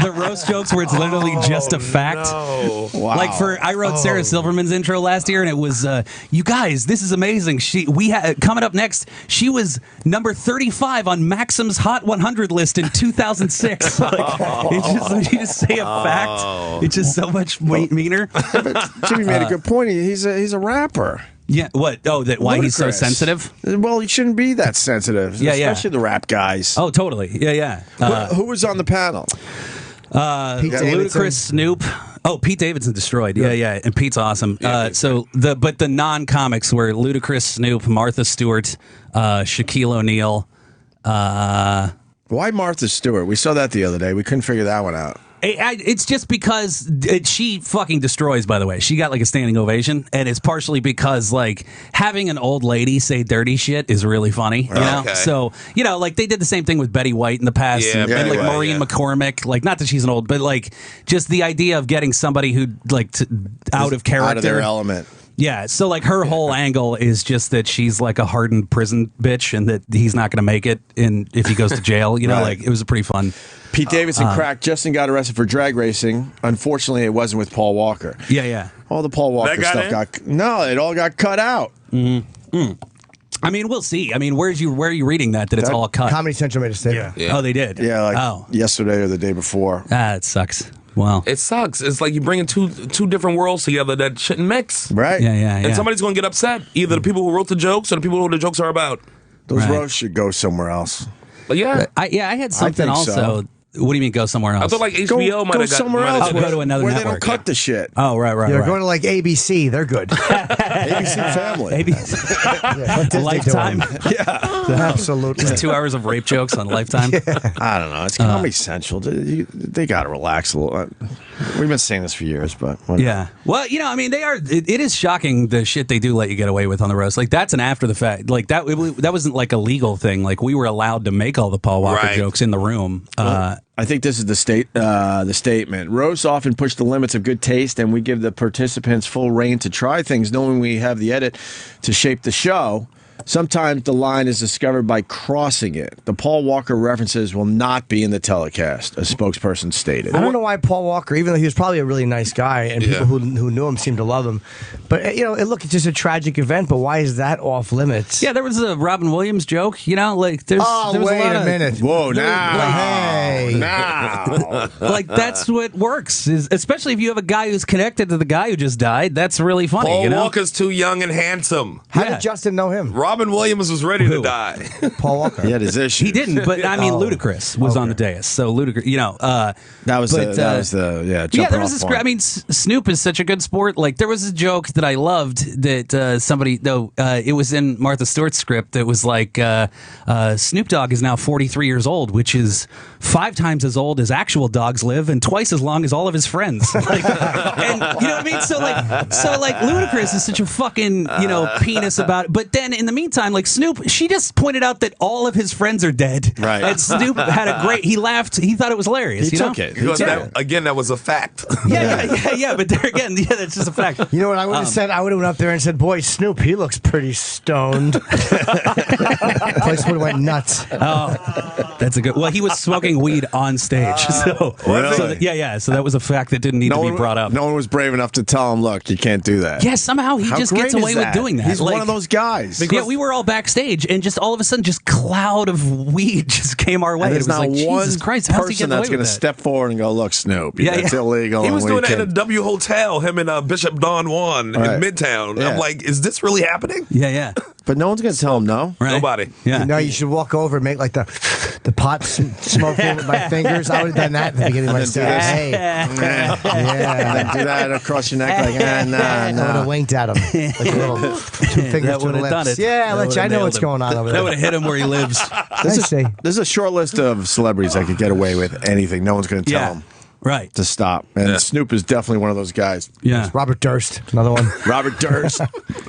the roast jokes where it's literally just a fact. No. Wow. Like I wrote Sarah Silverman's intro last year, and it was you guys, this is amazing. We had coming up next. She was number 35 on Maxim's Hot 100 list in 2006. You just say a fact. It's just so much meaner. Jimmy made a good point. He's a rapper. Yeah. What? Oh, why he's so Ludacris. sensitive? Well, he shouldn't be that sensitive. Especially the rap guys. Oh, totally. Yeah. Who was on the panel? Ludacris, Snoop. Oh, Pete Davidson destroyed. Yeah. And Pete's awesome. But the non-comics were Ludacris, Snoop, Martha Stewart, Shaquille O'Neal. Why Martha Stewart? We saw that the other day. We couldn't figure that one out. It's just because she fucking destroys, by the way. She got like a standing ovation, and it's partially because like having an old lady say dirty shit is really funny, you know? Okay. So, like they did the same thing with Betty White in the past, Yeah, and Betty like White, Maureen McCormick, like not that she's an old, but like just the idea of getting somebody who like out of character. Out of their element. Yeah, so like her whole angle is just that she's like a hardened prison bitch, and that he's not going to make it if he goes to jail. Right. Like it was a pretty fun. Pete Davidson cracked. Justin got arrested for drag racing. Unfortunately, it wasn't with Paul Walker. Yeah. All the Paul Walker stuff it all got cut out. Mm-hmm. I mean, we'll see. I mean, where are you reading that it's all cut? Comedy Central made a statement. Yeah. Oh, they did? Yeah, yesterday or the day before. It sucks. Wow. It sucks. It's like you bringing two different worlds together that shouldn't mix. Right. Yeah. And somebody's going to get upset. Either the people who wrote the jokes or the people who the jokes are about. Those roasts should go somewhere else. But yeah. I had something also. So. What do you mean go somewhere else? I thought like HBO might go have got somewhere might have else got- go to another where network. they don't cut the shit. Oh, right. You're going to like ABC. They're good. ABC Family. ABC. Lifetime. Yeah, absolutely. Just 2 hours of rape jokes on Lifetime. I don't know. It's Comedy Central. They got to relax a little. We've been saying this for years, but whatever. Yeah. Well, I mean, they are. It is shocking the shit they do let you get away with on the roast. Like that's an after the fact. Like that wasn't like a legal thing. Like we were allowed to make all the Paul Walker jokes in the room. I think this is the statement. Roasts often push the limits of good taste, and we give the participants full reign to try things, knowing we have the edit to shape the show. Sometimes the line is discovered by crossing it. The Paul Walker references will not be in the telecast, a spokesperson stated. I don't know why Paul Walker, even though he was probably a really nice guy and people who knew him seemed to love him, but look, it's just a tragic event. But why is that off limits? Yeah, there was a Robin Williams joke. Like there was wait a lot a minute. Whoa, now, now. Like that's what works, especially if you have a guy who's connected to the guy who just died. That's really funny. Paul you know? Walker's too young and handsome. How did Justin know him? Robin Williams was ready to die. Paul Walker. He had his issues. He didn't, but I mean, Ludacris was on the dais. So Ludacris, that was the yeah. There was this. I mean, Snoop is such a good sport. Like there was a joke that I loved that somebody it was in Martha Stewart's script. That was like Snoop Dogg is now 43 years old, which is 5 times as old as actual dogs live, and twice as long as all of his friends. Like, and you know what I mean? So like Ludacris is such a fucking penis about it. But then in the meantime, like Snoop, she just pointed out that all of his friends are dead. Right. And Snoop had a great. He laughed. He thought it was hilarious. He took it. Because that was a fact. Yeah. But there again, that's just a fact. You know what I would have said? I would have went up there and said, "Boy, Snoop, he looks pretty stoned." Place would have went nuts. Oh, that's a good. Well, he was smoking weed on stage, so that was a fact that didn't need to be brought up. No one was brave enough to tell him, "Look, you can't do that." Yeah, somehow he just gets away with doing that. He's one of those guys. Yeah, we were all backstage, and just all of a sudden, just cloud of weed just came our way. And there's it was not like, one Jesus Christ, how's he person getting away that's going to with that? step forward and go, "Look, Snoop, that's illegal." He was doing that in a weekend." W Hotel, him and Bishop Don Juan in Midtown. Yeah. I'm like, is this really happening? Yeah. But no one's going to tell him no. Right. Nobody. Yeah. No, you should walk over and make like the pot smoking with my fingers. I would have done that at the beginning of my set. Hey. And then do that across your neck like, I would have winked at him. Like a little 2 fingers That to would the have done lips. it. Yeah, I know what's going on over there. That would have hit him where he lives. This is a short list of celebrities that could get away with anything. No one's going to tell them. Right. To stop. And Snoop is definitely one of those guys. Yeah. Robert Durst, another one. Robert Durst.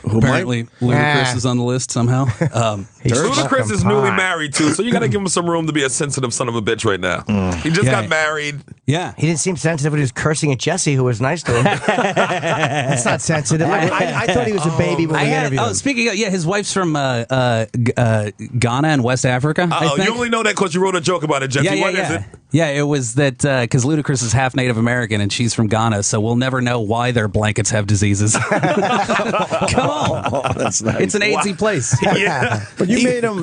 Who Apparently, Ludacris is on the list somehow. Ludacris is newly married, too, so you got to give him some room to be a sensitive son of a bitch right now. He just got married. Yeah. He didn't seem sensitive when he was cursing at Jesse, who was nice to him. That's not sensitive. I thought he was a baby when we interviewed him. Speaking of, his wife's from Ghana and West Africa. Oh, you only know that because you wrote a joke about it, Jesse. What is it? Yeah, it was that because Ludacris is half Native American and she's from Ghana, so we'll never know why their blankets have diseases. Come on, that's nice. It's an AIDS place. Yeah, but you made him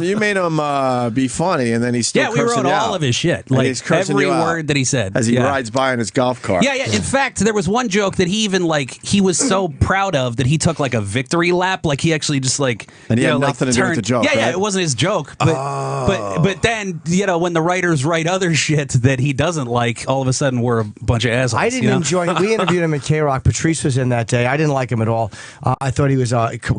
be funny, and then he's still we wrote all of his shit, like every word that he said as he rides by in his golf cart. Yeah. In fact, there was one joke that he even he was so proud of that he took like a victory lap, like he actually just and he had nothing to do with the joke. Yeah, it wasn't his joke, but then when the writers write other shit that he doesn't like, all of a sudden we're a bunch of assholes. I didn't enjoy him. We interviewed him at K-Rock. Patrice was in that day. I didn't like him at all. I thought he was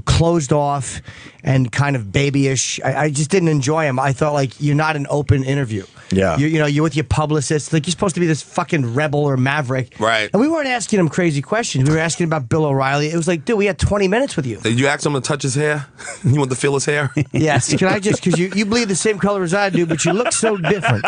closed off and kind of babyish. I just didn't enjoy him. I thought you're not an open interview. Yeah. You're with your publicist. You're supposed to be this fucking rebel or maverick. Right. And we weren't asking him crazy questions. We were asking about Bill O'Reilly. It was like, dude, we had 20 minutes with you. Did you ask him to touch his hair? You want to feel his hair? Yes. Can I just, because you bleed the same color as I do, but you look so different.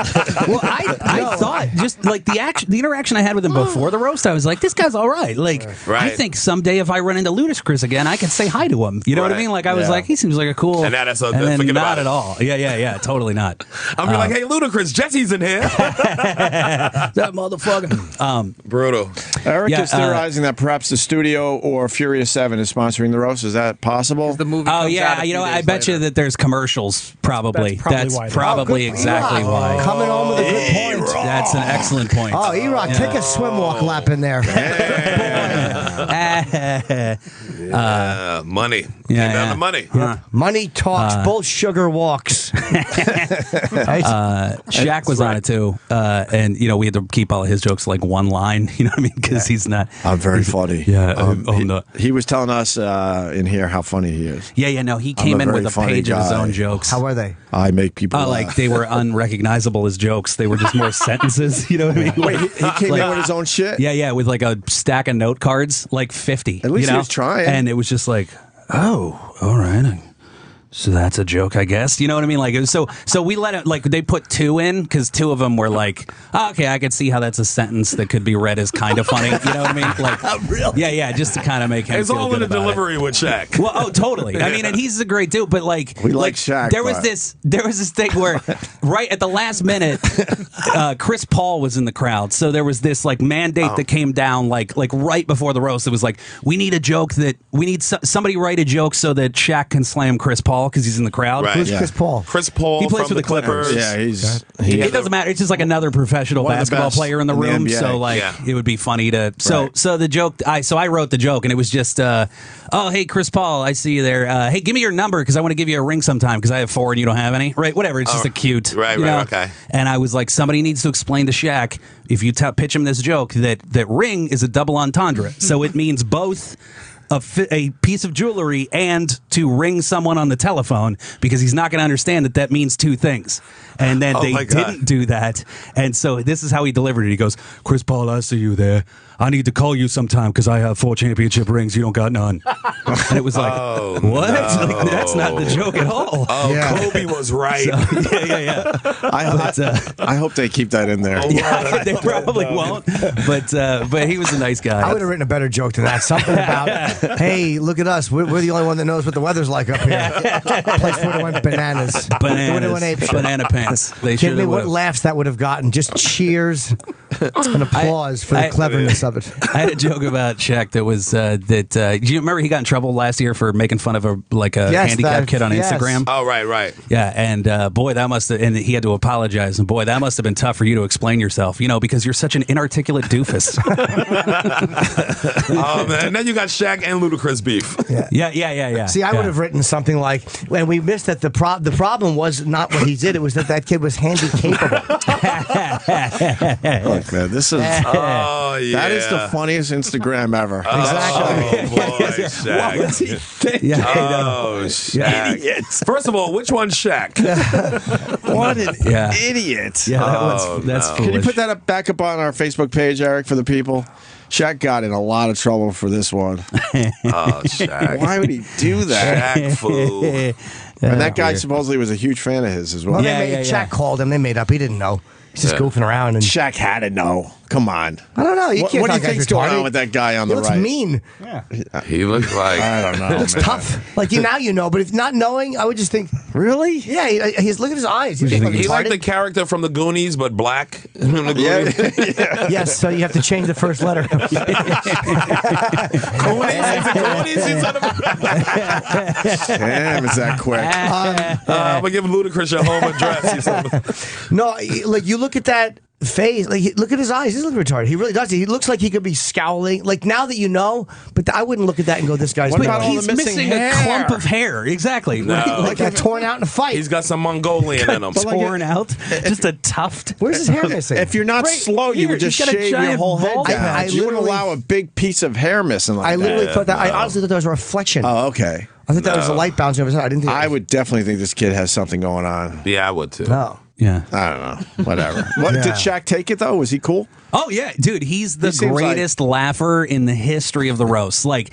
Well, I thought just the interaction I had with him before the roast, I was like, this guy's all right. I think someday if I run into Ludacris again, I could say hi to him. You know what I mean? I was like, he seems like a cool. And that's forget not at all. Yeah, totally not. I'm like, hey, Ludacris, Jesse's in here. That motherfucker. Brutal. Eric is theorizing that perhaps the studio or Furious 7 is sponsoring the roast. Is that possible? The movie. I bet you that there's commercials. Probably. That's probably exactly why. Coming home with a good point. That's an excellent point. Oh, E-Rock, take a swim walk lap in there. Money. Yeah, Keep the money. Yeah. Money talks, bull sugar walks. Shaq was on it too, and we had to keep all of his jokes like one line. You know what I mean? Because he's not. I'm very funny. Yeah, he was telling us in here how funny he is. Yeah. No, he came in with a page of his own jokes. How were they? I make people laugh. Like they were unrecognizable as jokes. They were just more sentences. You know what I mean? Wait, he came in with his own shit. Yeah, with like a stack of note cards, like 50. At least he was trying. And it was just like, oh, all right. So that's a joke, I guess. You know what I mean? Like, so we let it, like, they put 2 in because 2 of them were like, oh, okay, I could see how that's a sentence that could be read as kind of funny. You know what I mean? Like, really? Yeah, just to kind of make him It's feel all good in the about delivery with Shaq. Well, oh, totally. I mean, and he's a great dude, but like, we like Shaq. There was this thing where, right at the last minute, Chris Paul was in the crowd, so there was this like mandate that came down like right before the roast. It was like, we need somebody write a joke so that Shaq can slam Chris Paul because he's in the crowd. Right. Who's Chris Paul? Chris Paul. He plays from for the Clippers. Yeah, It doesn't matter. It's just like another professional One of the basketball best player in the in the room. NBA. So like, it would be funny to. So the joke. I wrote the joke, and it was just, oh hey Chris Paul, I see you there. Hey, give me your number because I want to give you a ring sometime because I have 4 and you don't have any. Right, whatever. It's just a cute. Right, you know? okay. And I was like, somebody needs to explain to Shaq if you pitch him this joke that ring is a double entendre, so it means both. A piece of jewelry and to ring someone on the telephone because he's not going to understand that means 2 things. And then they didn't do that. And so this is how he delivered it. He goes, Chris Paul, I see you there. I need to call you sometime because I have 4 championship rings. You don't got none. And it was like, what? No. Like, that's not the joke at all. Oh, yeah. Kobe was right. So, yeah. I hope they keep that in there. Yeah, they probably won't. But he was a nice guy. I would have written a better joke than that. Something about, hey, look at us. We're the only one that knows what the weather's like up here. Place would have went bananas. Banana pants. They Kid should me have. what laughs that would have gotten. Just cheers and applause for the cleverness of it. I had a joke about Shaq that was do you remember he got in trouble last year for making fun of a handicapped kid on Instagram? Oh, right. Yeah, and boy, that must have, and he had to apologize, and boy, that must have been tough for you to explain yourself, because you're such an inarticulate doofus. Oh man, now you got Shaq and Ludacris beef. Yeah. See, I would have written something like, when we missed that the problem was not what he did, it was that kid was handy capable. Look, man, this is that is the funniest Instagram ever. Exactly. Oh boy, Shaq. What was he thinking? Shaq. Idiots. First of all, which one's Shaq? What an idiot. Yeah, that's foolish. Can you put that back up on our Facebook page, Eric, for the people? Shaq got in a lot of trouble for this one. Shaq. Why would he do that? Shaq fool. And that guy supposedly was a huge fan of his as well. Shaq called him. They made up. He didn't know. He's just goofing around. And Shaq had to know. Come on. I don't know. What do you think's going on with that guy on the right? He looks mean. Yeah. He looks like, I don't know. He looks tough. Like now you know, but if not knowing, I would just think, really? Yeah. He's look at his eyes. He's he like the character from the Goonies, but black. Yes. So you have to change the first letter. Goonies. Damn, is that quick? I'm gonna give Ludacris your home address. No, like you look at that face, like look at his eyes. He doesn't look retarded. He really does. He looks like he could be scowling. Like now that you know, but I wouldn't look at that and go, "This guy's." What about all he's the missing missing hair? a clump of hair. Exactly. No. Like got torn out in a fight. He's got some Mongolian in him. Torn out. Just a tuft. Where's his hair missing? If you're not slow, you would just he's got a shave your giant whole head bald down. I You wouldn't allow a big piece of hair missing like I literally that. thought that. I honestly thought that was a reflection. Oh, okay. I thought that was the light bouncing over his head. I didn't think. I would definitely think this kid has something going on. Yeah, I would too. No. Yeah. I don't know. Whatever. Did Shaq take it though? Was he cool? Oh yeah, dude, he's the seems greatest laugher in the history of the roast. Like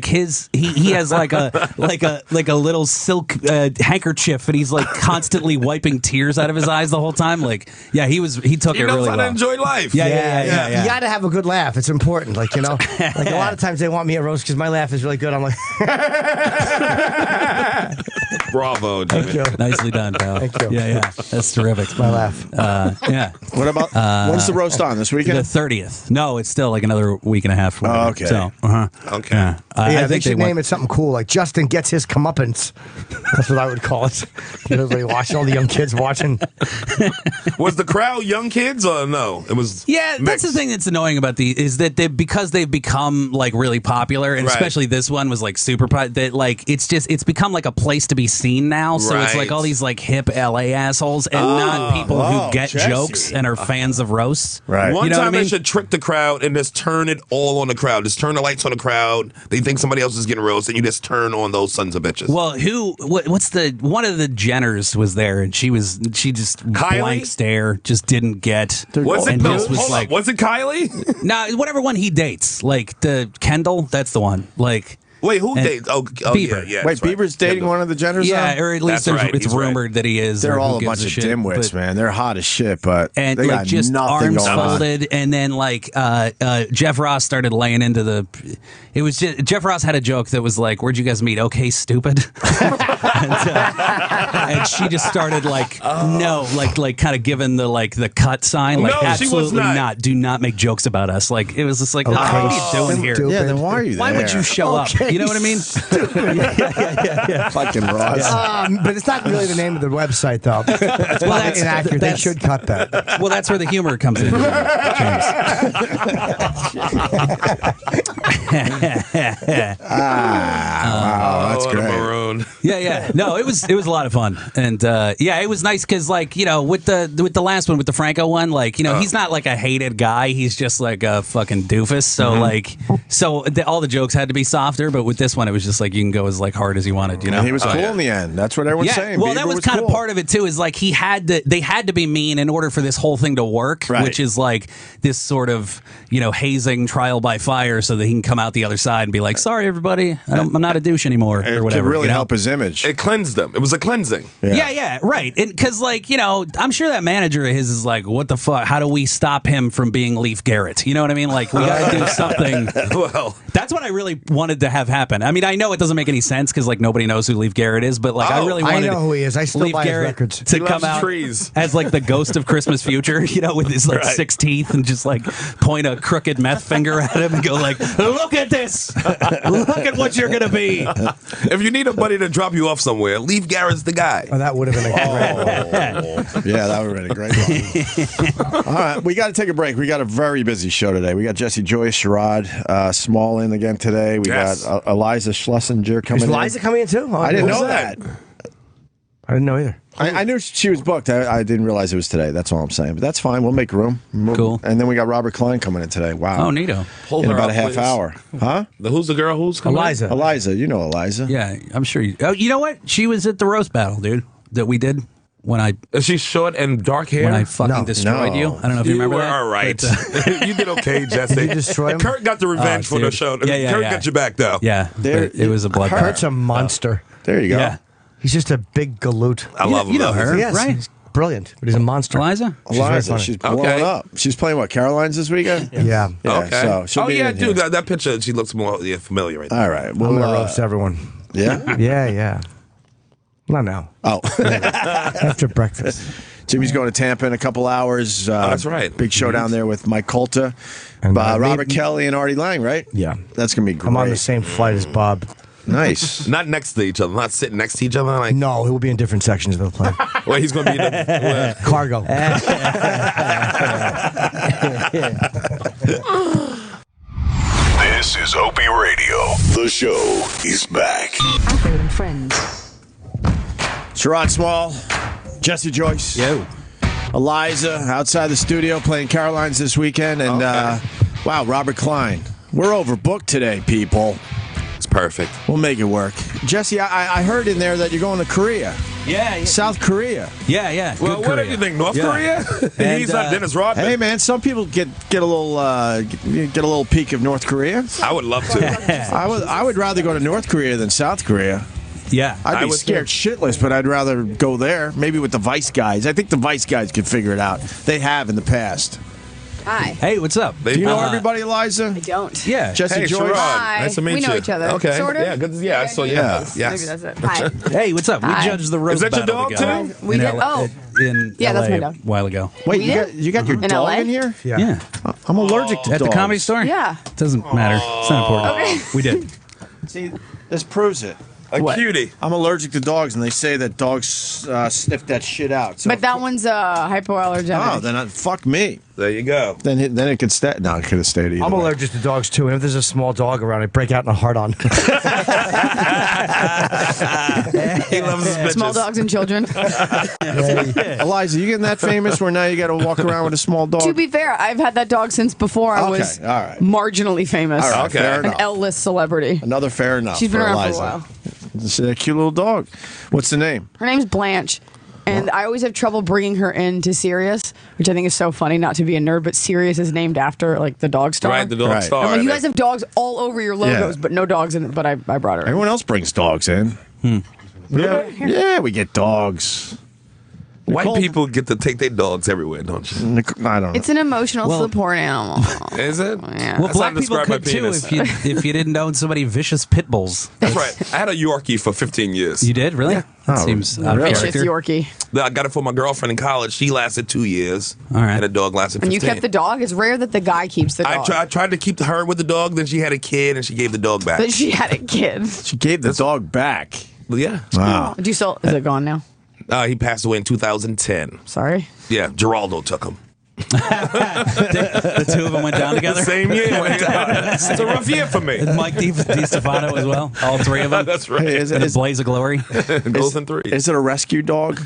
his he has like a little silk handkerchief, and he's like constantly wiping tears out of his eyes the whole time. Like, yeah, he took He it knows really how well. to enjoy life. Yeah. You got to have a good laugh. It's important. Like a lot of times they want me at roast because my laugh is really good. I'm like, Bravo, Jimmy. thank you. Nicely done, pal. Thank you. Yeah, that's terrific. terrific. My laugh. Yeah. What about when's the roast on this weekend? The 30th. No, it's still like another week and a half. Oh, okay. So, Okay. Yeah. Yeah, I they think should went- name it something cool, like Justin gets his comeuppance. That's what I would call it. Everybody watching, all the young kids watching. Was the crowd young kids or no? It was. Yeah, that's the thing that's annoying about these is that because they've become like really popular, and Right. especially this one was like super popular. That like it's become like a place to be seen now. So it's like Right. all these like hip LA assholes and not people who get Jesse. jokes and are fans of roasts. Right. One You know time what I mean? they should trick the crowd and just turn it all on the crowd. Just turn the lights on the crowd. They think somebody else is getting roasted, and you just turn on those sons of bitches. Well, what's the one of the Jenners was there, and she just Kylie? blank stare, just didn't get. Was it? and No, just was hold like, up. Was it Kylie? nah, whatever one he dates, like the Kendall, that's the one. Like, Wait, who and dates? Oh, Bieber. Yeah, Wait, that's right. Bieber's dating one of the Jenners? yeah, now? or at least That's right, it's he's right. rumored that he is. They're or all who a gives bunch of shit, dimwits, but- man. They're hot as shit, but And they like got just nothing arms going on. folded, and then like Jeff Ross started laying into the. It was just Jeff Ross had a joke that was like, "Where'd you guys meet? Okay, stupid." and she just started like, no, like kind of giving the cut sign, like No, she was absolutely not. not. Do not make jokes about us. Like it was just like, what are you doing here? Stupid. Yeah, then why are you there? Why would you show up? You know what I mean? Yeah. Fucking Ross. But it's not really the name of the website, though. It's Well, probably inaccurate. They should cut that. Well, that's where the humor comes in, James. Wow, that's Oh, great. the maroon. Yeah. No, it was a lot of fun, and yeah, it was nice because like with the last one with the Franco one, like he's not like a hated guy. He's just like a fucking doofus. So all the jokes had to be softer, but with this one, it was just like you can go as like hard as you wanted. And he was cool in the end. That's what everyone's saying. Well, Bieber that was kind of cool. part of it too. Is like they had to be mean in order for this whole thing to work, Right. which is like this sort of hazing trial by fire, so that he can come out the other side and be like, "Sorry, everybody, I'm not a douche anymore," It or whatever. could really help his image. It cleansed them. It was a cleansing. Yeah, right. Because, like, I'm sure that manager of his is like, what the fuck? How do we stop him from being Leif Garrett? You know what I mean? Like, we got to do something. Well, that's what I really wanted to have happen. I mean, I know it doesn't make any sense because, like, nobody knows who Leif Garrett is, but, like, I really wanted I know who he is. I still Leif buy his Garrett records. to He come loves out trees. as, like, the ghost of Christmas Future, with his, like, Right. 6 teeth and just, like, point a crooked meth finger at him and go, like, look at this. Look at what you're going to be. If you need a buddy to drop you off somewhere, Leif Garrett's the guy. Oh, that would have been a great Yeah, that would have been a great one. All right, we got to take a break. We got a very busy show today. We got Jesse, Joyce, Sherrod Small in again today. We Yes. got Iliza Shlesinger coming Is in. Liza coming in too? Oh, I didn't who's know that. I didn't know either. I knew she was booked. I didn't realize it was today. That's all I'm saying. But that's fine. We'll make room. Cool. And then we got Robert Kline coming in today. Wow. Oh, neato. Hold In her about up, a half please. hour. Huh? Who's the girl? Who's coming? Iliza. Iliza. You know Iliza. Yeah, I'm sure you. Oh, you know what? She was at the roast battle, dude, that we did when I Is she short and dark hair? when I fucking destroyed you. I don't know if you remember were that. all right. but, You did okay, Jesse. you destroy him? Kurt got the revenge for the dude. show. Yeah, Kurt yeah. got you back though. yeah, There- but it was a bloodbath. Kurt's a monster. There you go. Yeah, He's just a big galoot. I love him. you know though. her, Yes, right? he's brilliant, but he's a monster. Eliza. She's very Iliza. funny. She's blowing Okay. up. She's playing what? Caroline's this weekend? Yeah. Yeah, Okay. so she'll be in dude, here. that picture. She looks more familiar right now. All right. I'm going to Well, roast everyone. yeah? Yeah. Not now. Oh. After breakfast. Jimmy's going to Tampa in a couple hours. that's right. Big show down there with Mike Colta, And, Robert me- Kelly, and Artie Lang, right? Yeah. That's going to be great. I'm on the same flight as Bob. Nice. Not next to each other. Not sitting next to each other. Like, No, he will be in different sections of the plane. well, he's going to be in the. Cargo. This is Opie Radio. The show is back. Apple and Friends. Sherrod Small, Jesse Joyce. Yo. Iliza outside the studio playing Caroline's this weekend. And, wow, Robert Kline. We're overbooked today, people. It's perfect. We'll make it work. Jesse, I heard in there that you're going to Korea. Yeah. South Korea. Yeah. Well, Good what do Korea. you think? North Yeah. Korea? And, He's not Dennis Rodman. Hey, man, some people get a little peek of North Korea. I would love to. I would rather go to North Korea than South Korea. Yeah. I'd I be would scared shitless, but I'd rather go there. Maybe with the Vice guys. I think the Vice guys could figure it out. They have in the past. Hi. Hey, what's up? Do you know everybody, Iliza? I don't. Yeah. Jesse Joyce. Hi. Nice to meet We know you. each other. Okay. Sort of. Yeah, good. Yeah, so yes. Maybe that's it. Hi. Hey, what's up? Hi. We judged the roast Is that your battle dog, together. too? We in did. LA, Oh. in Yeah, LA that's my dog. a while ago. Wait, We you did? got your In dog LA? in here? Yeah. I'm allergic to At dogs. the Comedy Store? Yeah. Doesn't matter. It's not important. Okay. We did. See, this proves it. A cutie. I'm allergic to dogs, and they say that dogs sniff that shit out. So But that one's hypoallergenic. oh, then fuck me. There you go. Then it could stay. No, it could have stayed either I'm way. allergic to dogs too, and if there's a small dog around, I break out in a heart-on. He loves his bitches. Small dogs and children. Iliza, you getting that famous where now you got to walk around with a small dog? To be fair, I've had that dog since before I Okay, was all right. marginally famous. All right, fair An enough. L-list celebrity. Another fair enough. She's been for around Iliza. for a while. She's a cute little dog. What's the name? Her name's Blanche. And I always have trouble bringing her into Sirius, which I think is so funny, not to be a nerd, but Sirius is named after like the dog star. Right, the dog star. I'm like, you guys have dogs all over your logos, but no dogs in it. But I brought her. Everyone else brings dogs in. Yeah, we get dogs. White people get to take their dogs everywhere, don't you? I don't know. It's an emotional support animal. Is it? Yeah. Well, black people could too if you didn't own so many vicious pit bulls. That's right. I had a Yorkie for 15 years. You did? Really? That seems out of Vicious character. Yorkie. I got it for my girlfriend in college. She lasted 2 years. All right. And the dog lasted 15. And you kept the dog? It's rare that the guy keeps the dog. I tried to keep her with the dog, then she had a kid, and she gave the dog back. But she had a kid. She gave the dog back. Well, yeah. Wow. Do you still? Is it gone now? He passed away in 2010. Sorry. Yeah, Geraldo took him. The two of them went down together? The same year. Went down. It's a rough year for me. And Mike DiStefano as well? All three of them? That's right. Hey, In a blaze of glory? Goes in three. Is it a rescue dog?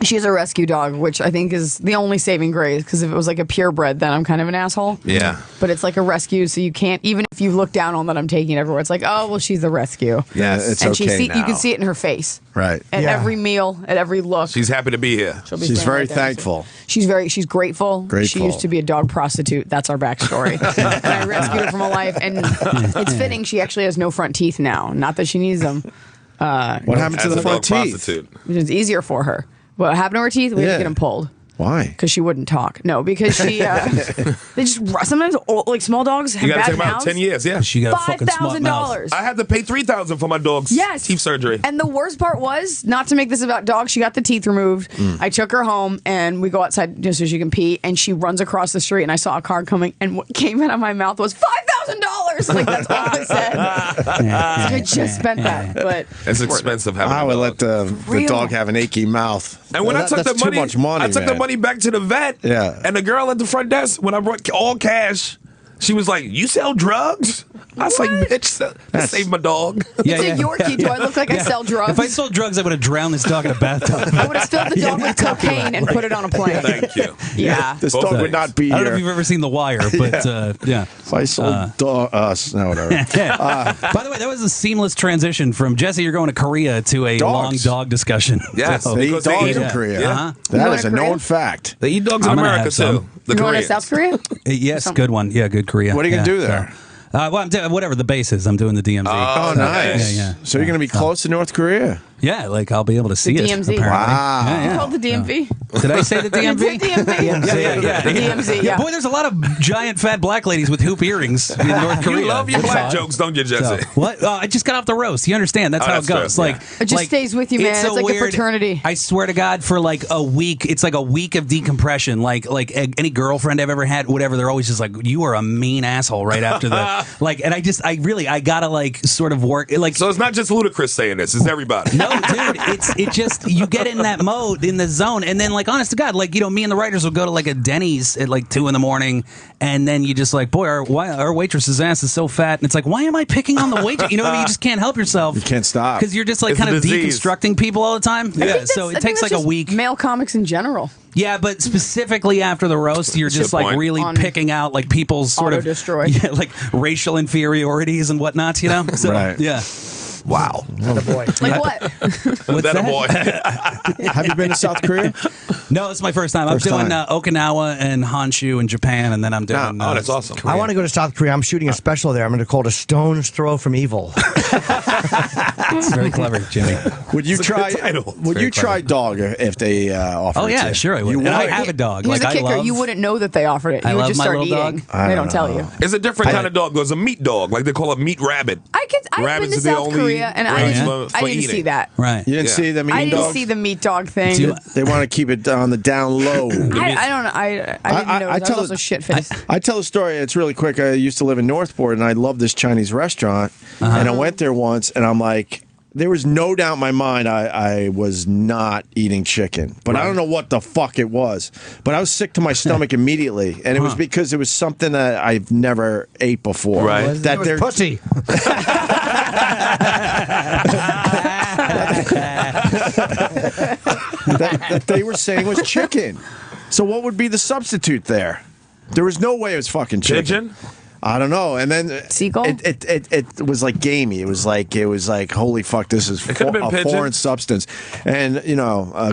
She's a rescue dog, which I think is the only saving grace, because if it was like a purebred, then I'm kind of an asshole. Yeah. But it's like a rescue, so you can't, even if you look down on that I'm taking it everywhere, it's like, oh, well, she's the rescue. Yeah, it's and okay now. You can see it in her face. Right. At every meal, at every look. She's happy to be here. She'll be She's staying very right there. thankful. She's grateful. Grateful. She used to be a dog prostitute. That's our backstory. And I rescued her from a life, and it's fitting she actually has no front teeth now. Not that she needs them. What happened to the front teeth? Prostitute. It's easier for her. What happened to her teeth? We had to get them pulled. Why? Because she wouldn't talk. No, because she. They just sometimes like small dogs have You got to bad take them out mouths. 10 years, yeah. She got a fucking smart mouth. $5,000. I had to pay $3,000 for my dog's teeth surgery. And the worst part was, not to make this about dogs, she got the teeth removed. I took her home, and we go outside just so she can pee, and she runs across the street, and I saw a car coming, and what came out of my mouth was $5,000. Like, that's all I said. I just spent that, but It's expensive having I a would dog. let the dog have an achy mouth. And when I took that's the money, too much money, I took the man. money back to the vet. Yeah. And the girl at the front desk, when I brought all cash, she was like, "You sell drugs?" I was like, "Bitch, that saved my dog." Yeah, it's a Yorkie. Do I look like I sell drugs? If I sold drugs, I would have drowned this dog in a bathtub. I would have filled the dog with cocaine and put it on a plane. Thank you. Yeah. This dog would not be I don't know here. if you've ever seen The Wire, but yeah. If I sold dog, no, whatever. By the way, that was a seamless transition from Jesse. You're going to Korea to a Dogs. long dog discussion. Yes, They eat because they dogs eat in them. Korea. Yeah. That going is to a Korea? known fact. They eat dogs in I'm gonna America have some. too. The You going to Koreans. South Korea? Yes, good one. Yeah, good Korea. What are you gonna Yeah, do there? so. Well, I'm doing whatever the base is. I'm doing the DMZ. Oh, nice. Yeah. So you're going to be close to North Korea? Yeah, like I'll be able to see it. DMZ. Apparently. Wow. Yeah, You yeah. called the DMV? Did I say the DMV? You said DMV. Yeah. The DMZ, yeah. Boy, there's a lot of giant fat black ladies with hoop earrings in North Korea. You love your That's black odd. jokes, don't you, So, Jesse? what? I just got off the roast. You understand? That's Oh, how that's it goes. fair, Like yeah. It just stays with you, man. It's like a fraternity. I swear to God, for like a week, it's like a week of decompression. Like any girlfriend I've ever had, whatever, they're always just like, "You are a mean asshole." Right after the I gotta like sort of work like. So it's not just Ludacris saying this; it's everybody. No, dude, it just you get in that mode, in the zone, and then like honest to God, like me and the writers will go to like a Denny's at like 2 a.m, and then you just like, boy, our waitress's ass is so fat, and it's like, why am I picking on the waitress? You know what I mean? You just can't help yourself. You can't stop because you're just like It's kind a of disease. deconstructing people all the time. Yeah, so I it think takes that's like a just week. Male comics in general. Yeah, but specifically after the roast, you're just Good like point. really On picking out like people's sort of auto-destroy. yeah, like racial inferiorities and whatnot. You know, so, Right. Yeah. Wow. Boy. Like what? What's that a boy? Have you been to South Korea? No, it's my first time. I'm doing Okinawa and Honshu in Japan, and then I'm doing. that's awesome. I want to go to South Korea. I'm shooting a special there. I'm going to call it a stone's throw from evil. It's very clever, Jimmy. Would you try? Would you try dog if they offer? Oh it yeah, to you? sure I would. And I have a dog. Here's Like the kicker: I love. you wouldn't know that they offered it. You I would love just my start little eating. dog. They don't tell you. It's a different kind of dog. There's a meat dog, like they call it meat rabbit. I've been Rabbits to are the South only Korea, and I rabbits didn't for see eating. that. Right. You didn't see the meat I didn't dog? see the meat dog thing. They want to keep it on the down low. I don't know. I didn't know. I was also shit faced. I tell a story. It's really quick. I used to live in Northport, and I loved this Chinese restaurant. And I went there once, and I'm like, there was no doubt in my mind I was not eating chicken. But I don't know what the fuck it was. But I was sick to my stomach immediately. And it was because it was something that I've never ate before. Right. That It was pussy. that they were saying was chicken. So what would be the substitute there? There was no way it was fucking chicken. Pigeon? I don't know. And then seagull. It was like gamey. It was like holy fuck, this is a foreign substance. And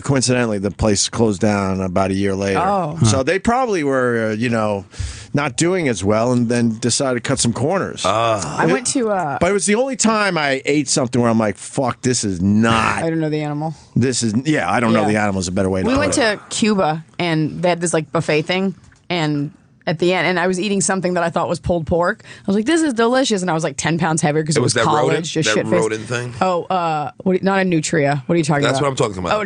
coincidentally, the place closed down about a year later. Oh. So they probably were not doing as well, and then decided to cut some corners. I went to. But it was the only time I ate something where I'm like, fuck, this is not. I don't know the animal. This is I don't know the animal is a better way to put it. We went to Cuba, and they had this like buffet thing, and at the end, and I was eating something that I thought was pulled pork. I was like, "This is delicious," and I was like 10 pounds heavier because it was that college, rodent? just That shit faced. rodent thing? Oh, not a nutria. What are you talking about? That's what I'm talking about. Oh,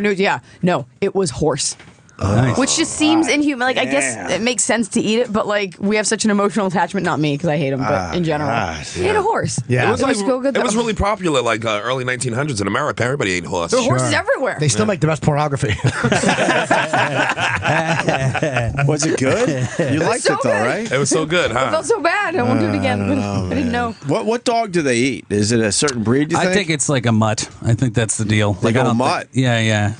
no, it was horse. Nice. Which just seems inhuman. Like, I guess it makes sense to eat it, but like we have such an emotional attachment. Not me, because I hate them, but in general, I ate a horse. Yeah, It was, like, so good. it was really popular, like early 1900s in America. Everybody ate horse. There were horses everywhere. They still make the best pornography. Was it good? You liked so it though, good. right? It was so good, I huh? felt so bad. I won't do it again. But I didn't know. What dog do they eat? Is it a certain breed? Do you I think it's like a mutt. I think that's the deal. They Like go I don't mutt? Think, yeah.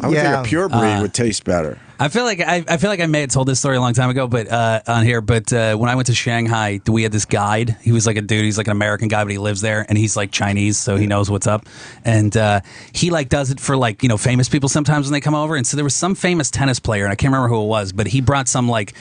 I would think a pure breed would taste better. I feel like I may have told this story a long time ago, but on here. But when I went to Shanghai, we had this guide. He was like a dude. He's like an American guy, but he lives there, and he's like Chinese, so he knows what's up. And he like does it for like famous people sometimes when they come over. And so there was some famous tennis player, and I can't remember who it was, but he brought some like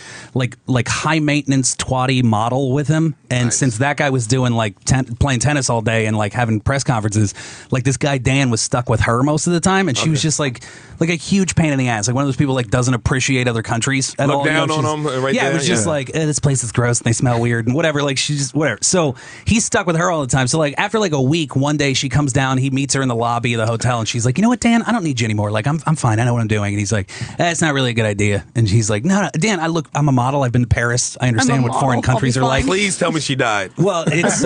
high maintenance twatty model with him. And since that guy was doing like playing tennis all day and like having press conferences, like this guy Dan was stuck with her most of the time, and she was just like a huge pain in the ass, like one of those people like doesn't appreciate other countries at all. Look down on them right yeah, there. it was just like this place is gross and they smell weird and whatever. Like she's just whatever. So he's stuck with her all the time. So like after like a week, one day she comes down, he meets her in the lobby of the hotel, and she's like, you know what, Dan, I don't need you anymore. Like I'm fine. I know what I'm doing. And he's like, it's not really a good idea. And she's like, no, Dan, I'm a model. I've been to Paris. I understand what foreign countries are like. Please tell me she died. Well, it's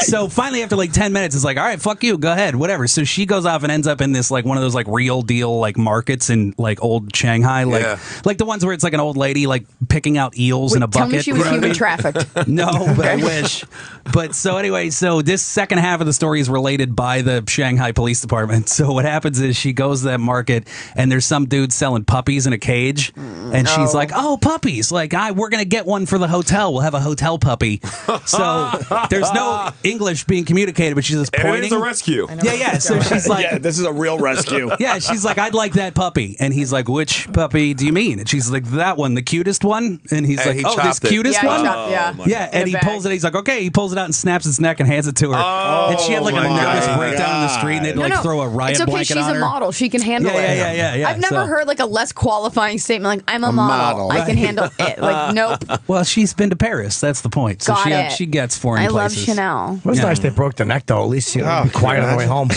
so finally after like 10 minutes, it's like, all right, fuck you, go ahead, whatever. So she goes off and ends up in this like one of those like real deal like markets in like old Shanghai, like the ones where it's like an old lady like picking out eels in a bucket. Tell me she was human trafficked. No, but I wish. But so anyway, so this second half of the story is related by the Shanghai Police Department. So what happens is she goes to that market and there's some dude selling puppies in a cage, and she's like, "Oh, puppies! Like, we're gonna get one for the hotel. We'll have a hotel puppy." So there's no English being communicated, but she's just pointing. It is a rescue. Yeah. So she's like, yeah, this is a real rescue. Yeah, she's like, "I'd like that puppy," and he's like, "Which puppy do you mean?" And she's like, "That one, the cutest one." And he's like, "Oh, this cutest one." Yeah, and he pulls it. He's like, "Okay." He pulls it out and snaps his neck and hands it to her. And she had like a nervous breakdown in the street, and they'd like throw a riot blanket on her. She's a model. She can handle it. Yeah. I've never heard like a less qualifying statement like, "I'm a model. I can handle it." Like, nope. Well, she's been to Paris. That's the point. So she gets foreign places. I love Chanel. It was nice they broke the neck, though. At least be quiet on the way home.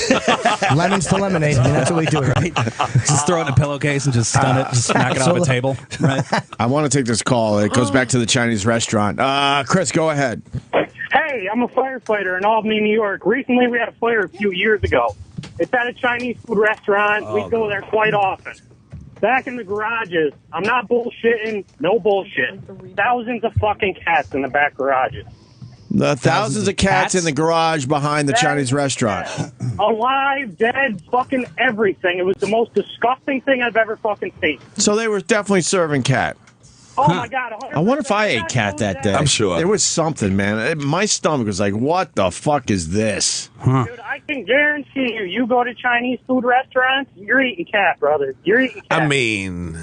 Lemons to lemonade. I mean, that's what we do, right? Just throw it in a pillowcase and just stun it. Just smack it off a table. Right. I want to take this call. It goes back to the Chinese restaurant. Chris, go ahead. Hey, I'm a firefighter in Albany, New York. Recently, we had a fire a few years ago. It's at a Chinese food restaurant. We go there quite often. Back in the garages, I'm not bullshitting, no bullshit. Thousands of fucking cats in the back garages. The thousands of cats in the garage behind the Chinese restaurant. Alive, dead, fucking everything. It was the most disgusting thing I've ever fucking seen. So they were definitely serving cat. Oh my God! I wonder if I ate cat that day. I'm sure. There was something, man. My stomach was like, what the fuck is this? Huh. Dude, I can guarantee you, you go to Chinese food restaurants, you're eating cat, brother. You're eating cat. I mean,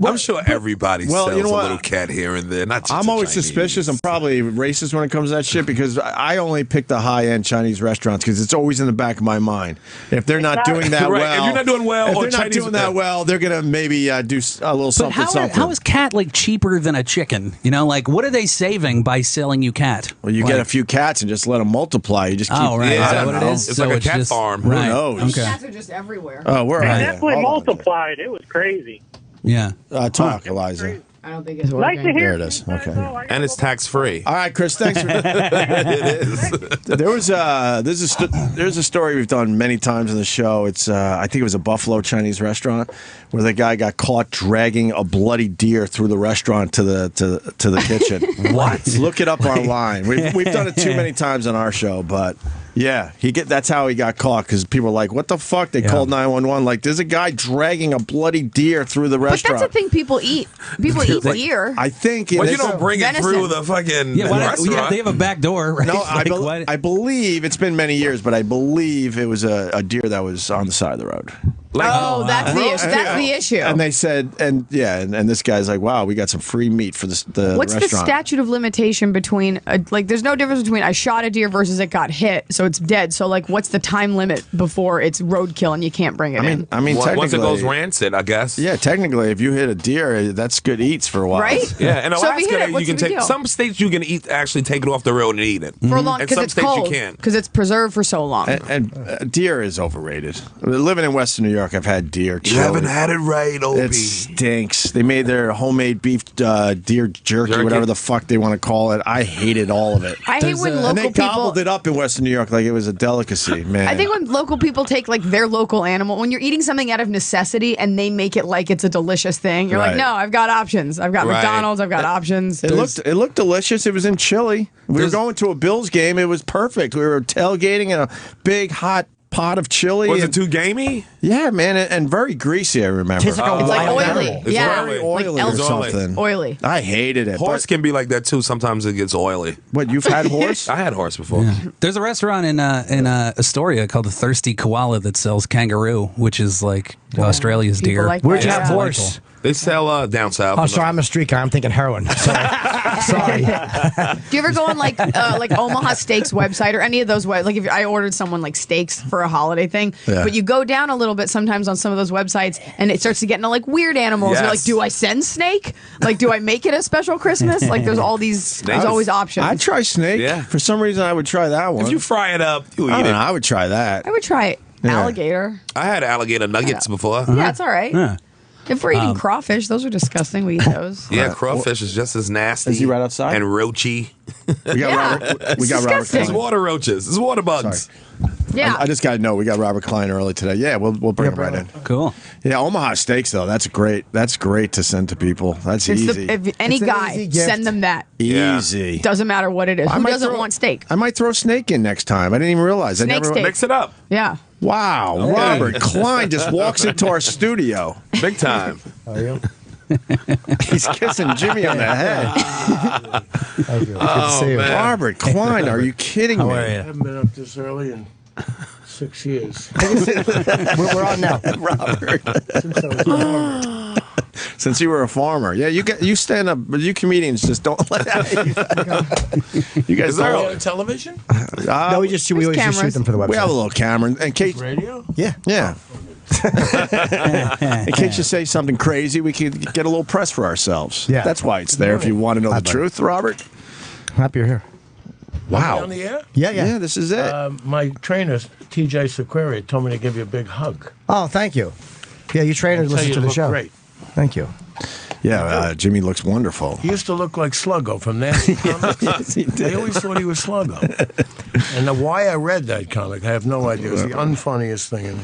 I'm sure everybody sells a little cat here and there. Not just I'm always Chinese. suspicious. I'm probably racist when it comes to that shit because I only pick the high-end Chinese restaurants because it's always in the back of my mind. If they're not doing that Right, well, if you're not doing well, if or they're not Chinese- doing that well, they're gonna maybe do a little But something. how is cat like cheaper than a chicken? You know, like what are they saving by selling you cat? Well, you get a few cats and just let them multiply. You just keep. Oh, right. Is that what it is? It's So like a it's cat just- farm. Right. Who knows? Okay. Cats are just everywhere. Oh, we're They on. definitely multiplied. It was crazy. Yeah. Talk, Iliza. I don't think it's Nice working. to hear. There it is. Okay. And it's tax free. All right, Chris. Thanks for It is. there's a story we've done many times in the show. It's I think it was a Buffalo Chinese restaurant where the guy got caught dragging a bloody deer through the restaurant to the kitchen. What? Look it up online. We've done it too many times on our show, but yeah, that's how he got caught because people were like, "What the fuck?" They called 911. Like, there's a guy dragging a bloody deer through the But restaurant. that's the thing people eat. People eat deer. I think. But you don't bring it through the fucking restaurant. They have a back door, right? No, Like, I believe it's been many years, but I believe it was a deer that was on the side of the road. That's the issue. That's the issue. And they said, and this guy's like, "Wow, we got some free meat for the What's restaurant." the statute of limitation between there's no difference between I shot a deer versus it got hit, so it's dead. So like, what's the time limit before it's roadkill and you can't bring it in? I mean, once it goes rancid, I guess. Yeah, technically, if you hit a deer, that's good eats for a while, Right? Yeah, in So if you hit Alaska, it, what's you can the big take deal? some states you can actually take it off the road and eat it. For long And because some it's states cold you can't. because it's preserved for so long. And deer is overrated. Living in Western New York, I've had deer. You haven't had it right, Opie. It stinks. They made their homemade beef deer jerky, whatever the fuck they want to call it. I hated all of it. I hate when and local they people. gobbled it up in Western New York like it was a delicacy, man. I think when local people take like their local animal, when you're eating something out of necessity and they make it like it's a delicious thing, you're like, Right. no, I've got options. I've got Right. McDonald's. I've got options. It looked delicious. It was in Chile. We were going to a Bills game. It was perfect. We were tailgating in a big hot pot of chili. Was it too gamey? Yeah, man, and very greasy. I remember. Tastes like it's like oily. It's Yeah, oily. like oily or elk- something. Oily. I hated it. Horse can be like that too. Sometimes it gets oily. What, you've had horse? I had horse before. There's a restaurant in Astoria called the Thirsty Koala that sells kangaroo, which is like Australia's People deer. like Where'd you that. have Yeah. horse? They sell down south. Oh, sorry, I'm a street guy. I'm thinking heroin. Sorry. Do you ever go on like Omaha Steaks website or any of those like if I ordered someone like steaks for a holiday thing, Yeah. but you go down a little bit sometimes on some of those websites and it starts to get into like weird animals. You're like, Yes. do I send snake? Like, do I make it a special Christmas? Like, there's all these. There's always options. I'd try snake. Yeah. For some reason, I would try that one. If you fry it up, you I eat don't it. know, I would try that. I would try Yeah. alligator. I had alligator nuggets before. Yeah, it's all right. Yeah. If we're eating crawfish, those are disgusting. We eat those. Yeah, crawfish is just as nasty. Is he right outside? And roachy. We got Yeah. Robert. We got It's Robert. disgusting. It's Klein. water roaches. It's water bugs. Yeah. I just got to know we got Robert Kline early today. Yeah, we'll bring him right in. Cool. Yeah, Omaha Steaks though. That's great. That's great to send to people. That's It's easy. if any It's an guy, easy gift. send them that. Yeah. Easy. Doesn't matter what it is. I Who might doesn't throw- want steak? I might throw snake in next time. I didn't even realize. Snake I never. steak. Mix it up. Yeah. Wow, Robert Kline just walks into our studio. Big time. Are you? He's kissing Jimmy on the head. Thank you. Good to see you. Robert Kline, are you kidding How me? are I you? haven't been up this early in 6 years. We're on now. Robert. Since I was a farmer. Since you were a farmer, yeah, you stand up, but you comedians just don't let you guys Is there don't. On television? No, we always just shoot them for the website. We have a little camera in case. Radio? Yeah. Yeah. In case you say something crazy, we can get a little press for ourselves. Yeah. That's why it's there. If you want to know the buddy. truth, Robert. Happy you're here. Wow. On the air? Yeah. This is it. My trainer, TJ Sequeira, told me to give you a big hug. Oh, thank you. Yeah, you trainers Tell listen you to the look show. Great. Thank you. Yeah, Jimmy looks wonderful. He used to look like Sluggo from Nasty Comics. Yes, he did. I always thought he was Sluggo. And why I read that comic, I have no idea. It was the unfunniest thing in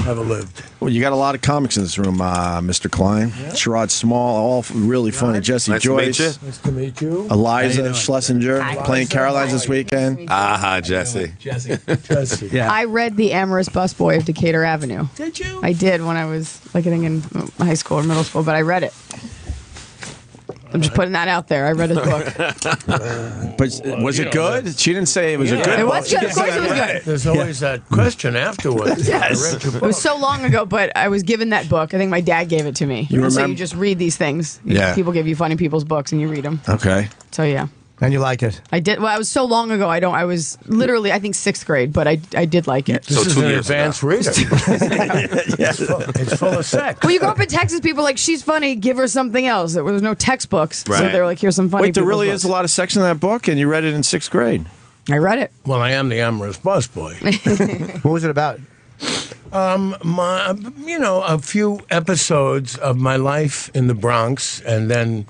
ever lived. Well, you got a lot of comics in this room, Mr. Klein. Sherrod Small, all really funny. Jesse Nice to meet Joyce. you. Nice to meet you. Iliza Shlesinger playing Caroline's this weekend. Aha, Jesse. Jesse. Yeah. I read The Amorous Busboy of Decatur Avenue. Did you? I did when I was like I think in high school or middle school, but I read it. I'm just putting that out there. I read his book. But was it good? She didn't say it was a good It book. was good. Of course it was good. There's always that question afterwards. Yes. It was so long ago, but I was given that book. I think my dad gave it to me. You So remember? you just read these things. Yeah. People give you funny people's books and you read them. Okay. So yeah. And you liked it? I did. Well, I was so long ago. I was literally, I think, 6th grade, but I did like it. This is an advanced reader. It's full of sex. Well, you go up in Texas, people are like, she's funny, give her something else. There was no textbooks. So Right. they were like, here's some funny Wait, there people's really books. is a lot of sex in that book, and you read it in 6th grade. I read it. Well, I am the amorous busboy. What was it about? A few episodes of my life in the Bronx, and then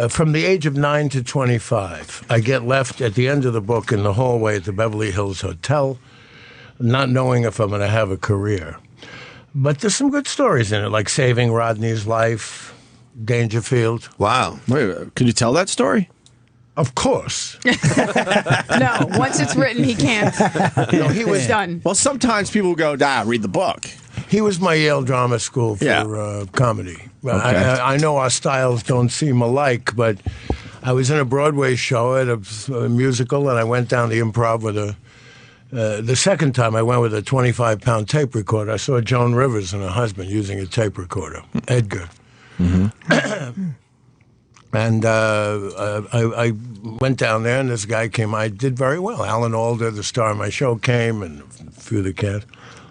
from the age of 9 to 25, I get left at the end of the book in the hallway at the Beverly Hills Hotel, not knowing if I'm going to have a career. But there's some good stories in it, like saving Rodney's life, Dangerfield. Wow. Wait, could you tell that story? Of course. No, once it's written, he can't. No, he was done. Well, sometimes people go, read the book. He was my Yale Drama School for comedy. I know our styles don't seem alike, but I was in a Broadway show at a musical, and I went down the Improv with the second time I went with a 25-pound tape recorder. I saw Joan Rivers and her husband using a tape recorder, Edgar. Mm-hmm. And I went down there, and this guy came. I did very well. Alan Alda, the star of my show, came, and a few of the cast.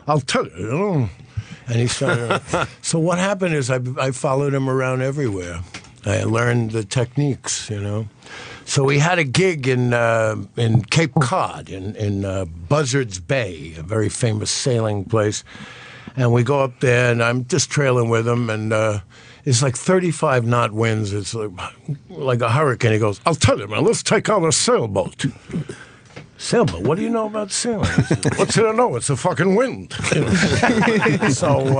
I'll tell you, And he started. So what happened is I followed him around everywhere. I learned the techniques, So we had a gig in Cape Cod, in Buzzards Bay, a very famous sailing place. And we go up there, and I'm just trailing with him, and it's like 35 knot winds. It's like a hurricane. He goes, I'll tell you, man, let's take out a sailboat. Sailboat? What do you know about sailing? What's there to know? It's a fucking wind. So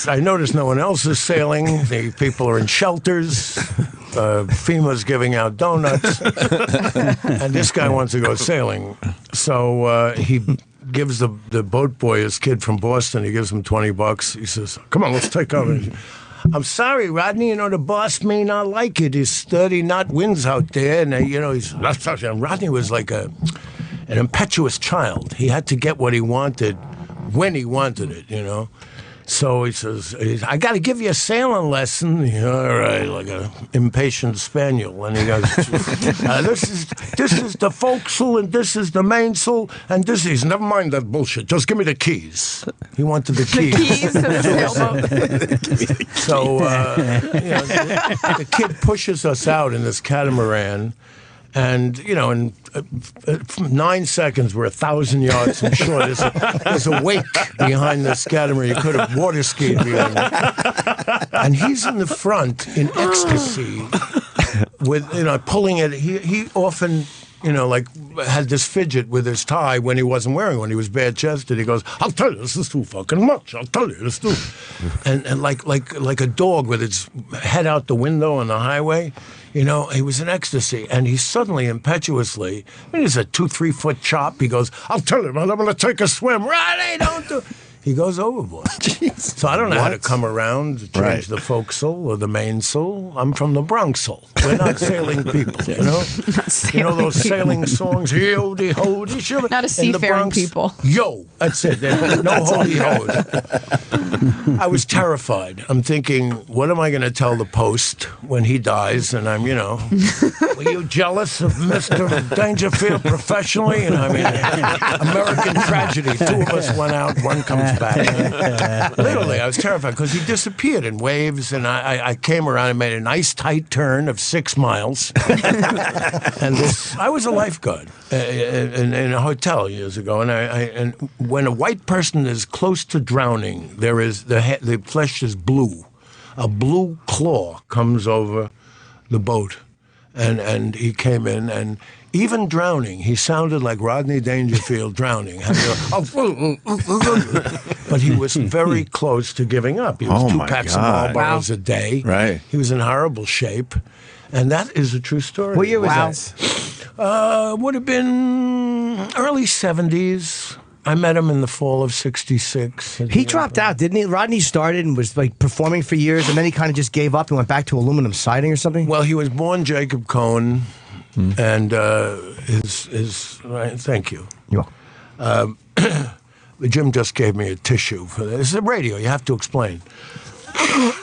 I notice no one else is sailing. The people are in shelters. FEMA's giving out donuts. And this guy wants to go sailing. So he gives the boat boy, his kid from Boston, he gives him $20. He says, come on, let's take over. I'm sorry, Rodney, the boss may not like it. There's 30 knot winds out there. And, and Rodney was like an impetuous child. He had to get what he wanted when he wanted it, So he says, I got to give you a sailing lesson. All right, like an impatient spaniel. And he goes, this is the forecastle, and this is the mainsail, and this is, never mind that bullshit. Just give me the keys. He wanted the keys. The keys to the sailboat. So the kid pushes us out in this catamaran. And, in 9 seconds, we're 1,000 yards from shore. There's a wake behind the catamaran. You could have water skied behind it. And he's in the front in ecstasy with, pulling it. He often, had this fidget with his tie when he wasn't wearing one. He was bare-chested. He goes, I'll tell you, this is too fucking much. I'll tell you, this is too. And like a dog with its head out the window on the highway. He was in ecstasy, and he suddenly, impetuously, he's a 2-3 foot chop. He goes, I'll tell you, man, I'm going to take a swim. Rodney, don't do. He goes overboard. So I don't know how to come around to change the forecastle or the mainsail. I'm from the Bronxel. We're not sailing people, those sailing songs, yo-de, ho-de, shiver. Not a seafaring people. Yo, that's it. No ho-de, ho-de. I was terrified. I'm thinking, what am I going to tell the Post when he dies? And I'm, were you jealous of Mr. Dangerfield professionally? And American tragedy. 2 of us went out, one comes back. Literally, I was terrified because he disappeared in waves, and I came around and made a nice tight turn of 6 miles. And I was a lifeguard in a hotel years ago, and when a white person is close to drowning, the flesh is blue. A blue claw comes over the boat, and he came in, and even drowning, he sounded like Rodney Dangerfield drowning. But he was very close to giving up. He was 2 packs of Marlboros a day. Right. He was in horrible shape. And that is a true story. What year was that? Would have been early 70s. I met him in the fall of '66. He dropped out, didn't he? Rodney started and was like performing for years, and then he kind of just gave up and went back to aluminum siding or something. Well, he was born Jacob Cohen, and his right, thank you. You're welcome. Jim just gave me a tissue for this. This is a radio. You have to explain.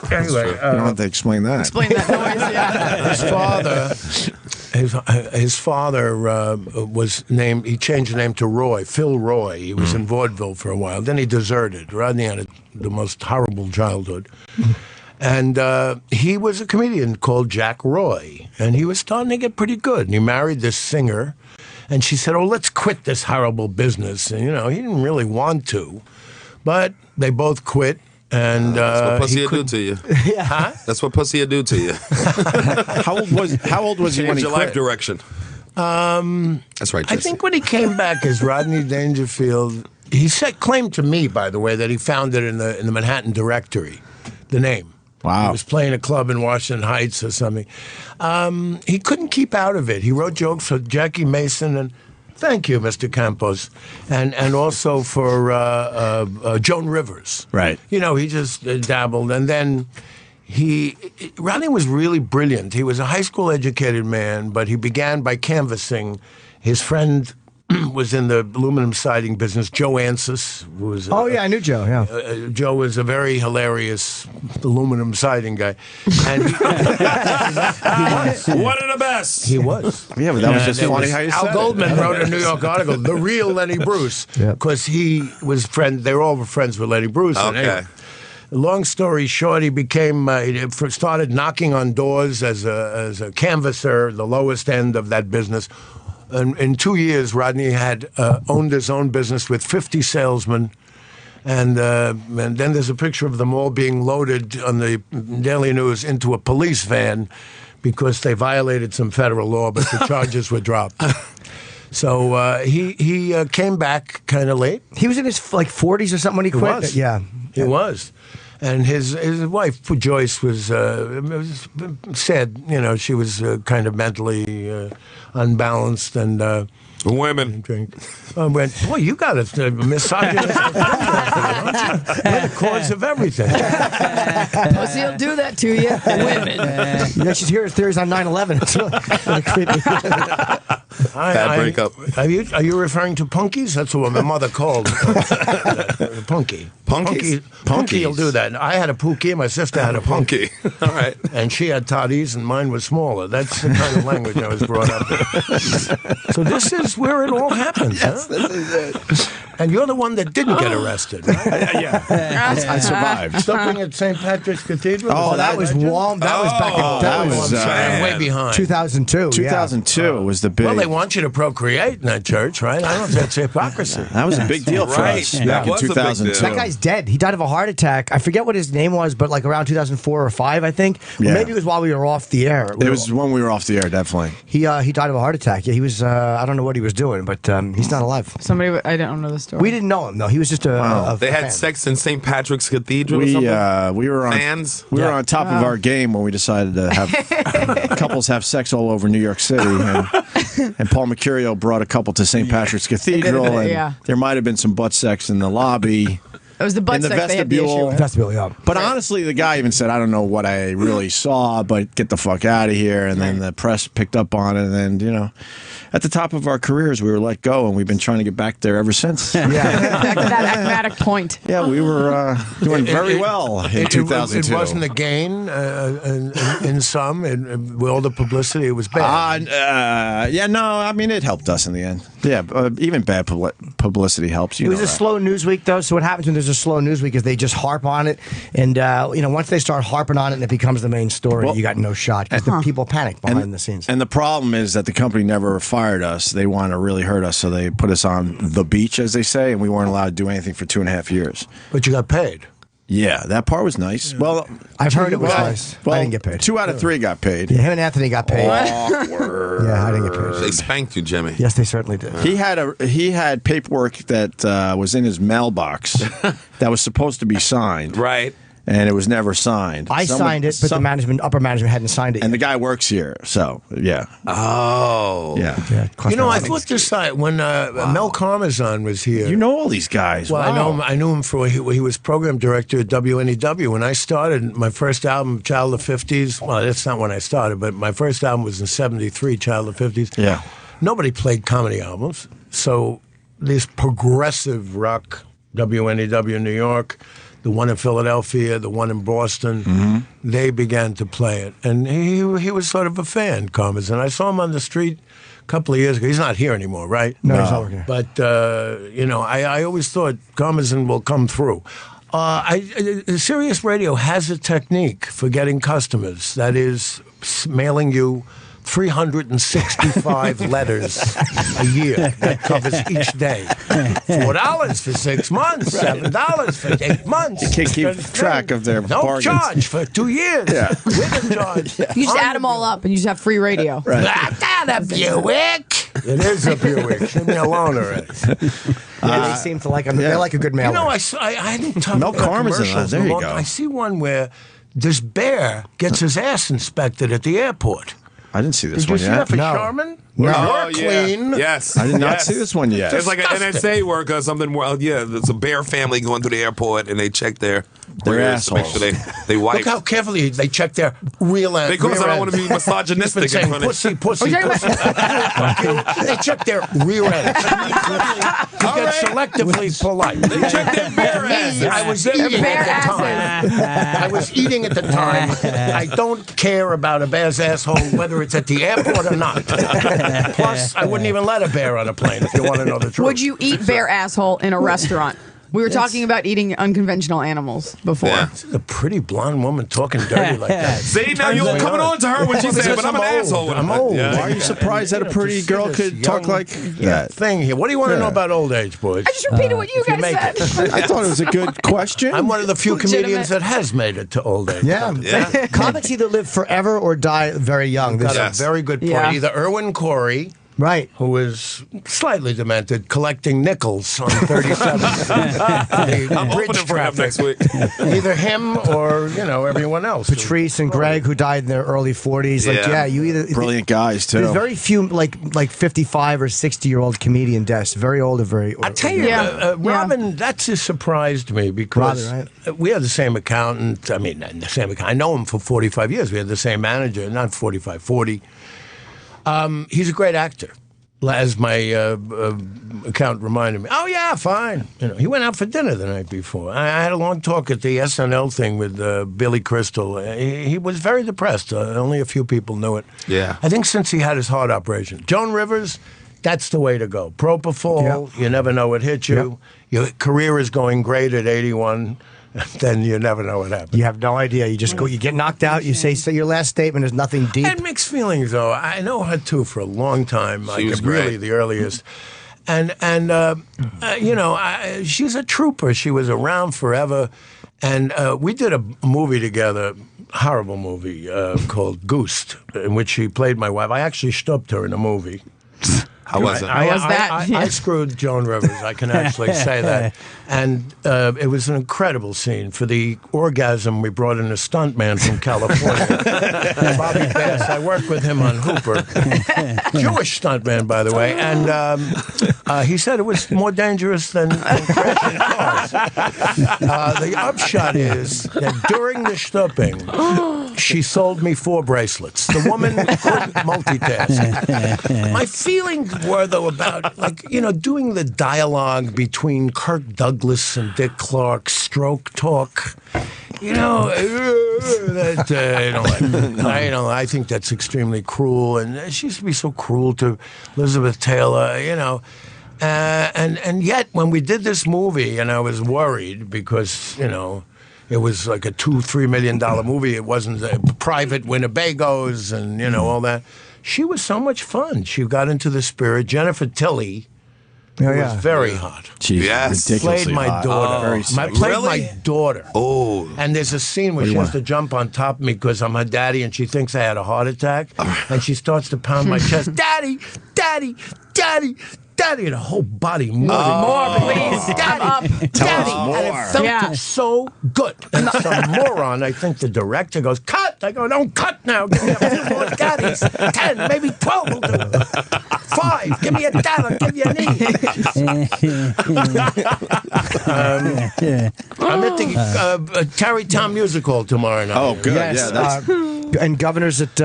Anyway, you don't have to explain that. Explain that noise. Yeah. His father was named. He changed the name to Roy, Phil Roy. He was in vaudeville for a while. Then he deserted. Rodney had the most horrible childhood, and he was a comedian called Jack Roy, and he was starting to get pretty good. And he married this singer, and she said, "Oh, let's quit this horrible business." And he didn't really want to, but they both quit. And that's what pussy will do to you. Yeah. Huh? That's what pussy will do to you. How old was he when he your quit? life direction. That's right, Jesse. I think when he came back as Rodney Dangerfield, he claimed to me, by the way, that he found it in the Manhattan Directory, the name. Wow. He was playing a club in Washington Heights or something. He couldn't keep out of it. He wrote jokes for Jackie Mason and. Thank you, Mr. Campos, and also for Joan Rivers. Right. He just dabbled, and then Rodney was really brilliant. He was a high school educated man, but he began by canvassing. His friend was in the aluminum siding business, Joe Ansis, who was I knew Joe. Yeah, Joe was a very hilarious aluminum siding guy, and he was one of the best. He was. Yeah, but that was just funny how you said Al Goldman wrote a New York article, "The Real Lenny Bruce," because he was they were all friends with Lenny Bruce. Okay. And anyway, long story short, he became he started knocking on doors as a canvasser, the lowest end of that business. And in 2 years, Rodney had owned his own business with 50 salesmen. And then there's a picture of them all being loaded on the Daily News into a police van because they violated some federal law, but the charges were dropped. So he came back kind of late. he was in his 40s or something when he quit. was. Yeah, He was. And his wife, Joyce, was said, she was kind of mentally unbalanced and... Women. Went, boy, you got a misogynist don't you? You're the cause of everything. Pussy will do that to you. Women. You should hear his theories on 9/11. It's really creepy. Bad breakup. Are you referring to punkies? That's what my mother called punky. Punky will do that. I had a pookie, my sister had a punky. All right. And she had toddies, and mine was smaller. That's the kind of language I was brought up in. So this is where it all happens, Yes, huh? this is it. And you're the one that didn't get arrested, right? Yeah. I survived. Something at St. Patrick's Cathedral? Oh, that was warm. That was back in that was I'm way behind. 2002. 2002 was the big. Well, they want you to procreate in that church, right? I don't think that's hypocrisy. That was a big deal for us back in 2002. That guy's dead. He died of a heart attack. I forget what his name was, but like around 2004 or 5, I think. Yeah. Or maybe it was while we were off the air. It was when we were off the air, definitely. He died of a heart attack. Yeah, he was. I don't know what he was doing, but he's not alive. I don't know the story. We didn't know him though. He was just a They had fan. sex in St. Patrick's Cathedral or something? We were on Fans? We were on top of our game when we decided to have couples have sex all over New York City, and Paul Mercurio brought a couple to St. Patrick's Cathedral, and there might have been some butt sex in the lobby. It was the butt in the sex they had the issue vestibule. with. Vestibule, yeah. But honestly, the guy even said, "I don't know what I really saw, but get the fuck out of here." And then the press picked up on it, and then at the top of our careers, we were let go, and we've been trying to get back there ever since. Yeah, Back to that acmatic point. Yeah, we were doing very well in 2002. It wasn't a gain in some. With all the publicity, it was bad. I mean, it helped us in the end. Yeah, even bad publicity helps. It was a slow news week, though. So what happens when there's a slow news week is they just harp on it, and once they start harping on it and it becomes the main story, you got no shot because the people panic behind the scenes. And the problem is that the company never fired us. They want to really hurt us, so they put us on the beach, as they say, and we weren't allowed to do anything for 2.5 years. But you got paid. Yeah, that part was nice. Well, I've heard it was nice. Well, I didn't get paid. 2 out of 3 got paid. Yeah, him and Anthony got paid. Awkward. Yeah, I didn't get paid. They spanked you, Jimmy. Yes, they certainly did. He had paperwork that was in his mailbox that was supposed to be signed. Right. and it was never signed. I signed it, but the upper management hadn't signed it and yet. the guy works here, so yeah. Oh. Yeah. You know, I thought this when Mel Karmazin was here. You know all these guys. Well, Wow. I knew him for he was program director at WNEW. When I started, my first album, Child of the 50s. Well, that's not when I started, but my first album was in '73, Child of the 50s. Yeah. Nobody played comedy albums, so this progressive rock, WNEW in New York, the one in Philadelphia, the one in Boston, they began to play it. And he was sort of a fan, Karmazin. I saw him on the street a couple of years ago. He's not here anymore, right? No, he's not working. But, I always thought Karmazin will come through. Sirius Radio has a technique for getting customers. That is mailing you 365 letters a year. That covers each day. $4 for 6 months, $7 for 8 months. You can't keep track of their no bargains. charge for 2 years. Yeah. With a charge. You just add them all up and you just have free radio. That a Buick. It is a Buick. Leave me alone already. They seem to like them. They like a good mailer. You know, I hadn't talked Mel about Karmazin, commercials there in a you long go. time. I see one where this bear gets his ass inspected at the airport. I didn't see this Did you one see yet. that for No. Sharman? No. You're clean. Yes. I did not see this one yet. It's like an Disgusting. NSA worker or something. Well, yeah, there's a bear family going through the airport and they check their rears to make sure they wipe. Look how carefully they check their real end. Because I don't want to be He's been misogynistic in saying front of pussy, pussy. They check their rear end. To get selectively polite. They check their bear asses. I was eating at the time. I was eating at the time. I don't care about a bear's asshole, whether it's at the airport or not. Plus, I wouldn't even let a bear on a plane if you want to know the truth. Would you eat bear asshole in a restaurant? We were talking about eating unconventional animals before. Yeah. This is a pretty blonde woman talking dirty like that. See, now you're coming on to her when she said, but I'm an asshole. I'm old. Yeah. Why are you surprised that a pretty girl could talk like that? Thing here. What do you want to know about old age, boys? I just repeated what you guys said. I thought it was a good question. I'm one of the few Legitimate. comedians that has made it to old age. Yeah. Comics either live forever or die very young. Got Yes. a very good point. Yeah. Either Irwin Corey, Right. who is slightly demented, collecting nickels on 37th. I'm bridge opening for him traffic. next week. Either him or, everyone else. Patrice and Greg, who died in their early 40s. Like, Yeah. you either. Brilliant guys too. There's very few, like 55 or 60-year-old comedian deaths. Very old or very. I tell you, Yeah. Robin, that just surprised me because Robin, we had the same accountant. I mean, the same accountant. I know him for 45 years. We had the same manager, not 45, 40. He's a great actor, as my accountant reminded me. Oh, yeah, fine. He went out for dinner the night before. I had a long talk at the SNL thing with Billy Crystal. He was very depressed. Only a few people knew it. Yeah. I think since he had his heart operation. Joan Rivers, that's the way to go. Propofol, you never know what hit you. Your career is going great at 81. Then you never know what happens. You have no idea. You just go. You get knocked out. You say your last statement is nothing deep. I had mixed feelings, though. I know her, too, for a long time. She was really great. the earliest. And she's a trooper. She was around forever. And we did a movie together, horrible movie, called Goose, in which she played my wife. I actually stooped her in a movie. How was it? I screwed Joan Rivers. I can actually say that. And it was an incredible scene. For the orgasm, we brought in a stuntman from California, Bobby Bass. I worked with him on Hooper. Jewish stuntman, by the way. And he said it was more dangerous than crashing cars. The upshot is that during the stooping, she sold me 4 bracelets. The woman couldn't multitask. My feelings were, though, about, doing the dialogue between Kirk Douglas and Dick Clark, stroke talk. I think that's extremely cruel. And she used to be so cruel to Elizabeth Taylor, And yet, when we did this movie, and I was worried because, it was like a $2-3 million movie. It wasn't private Winnebagos and, all that. She was so much fun. She got into the spirit. Jennifer Tilly was very hot. She's ridiculously played my hot. daughter. Played my daughter. Oh. And there's a scene where she has to jump on top of me because I'm her daddy and she thinks I had a heart attack. And she starts to pound my chest. Daddy, daddy, daddy, Daddy, the whole body moving. More, please. Daddy, I'm up. Daddy. more. And it felt so good. And some moron, I think the director goes, cut. I go, don't cut now. Give me a few more daddies. 10, maybe 12 will do. 5, give me a dad, I'll give you an E. I'm at the Tarrytown Music Hall tomorrow night. Oh, good. Yes, Yeah, that's... and Governors at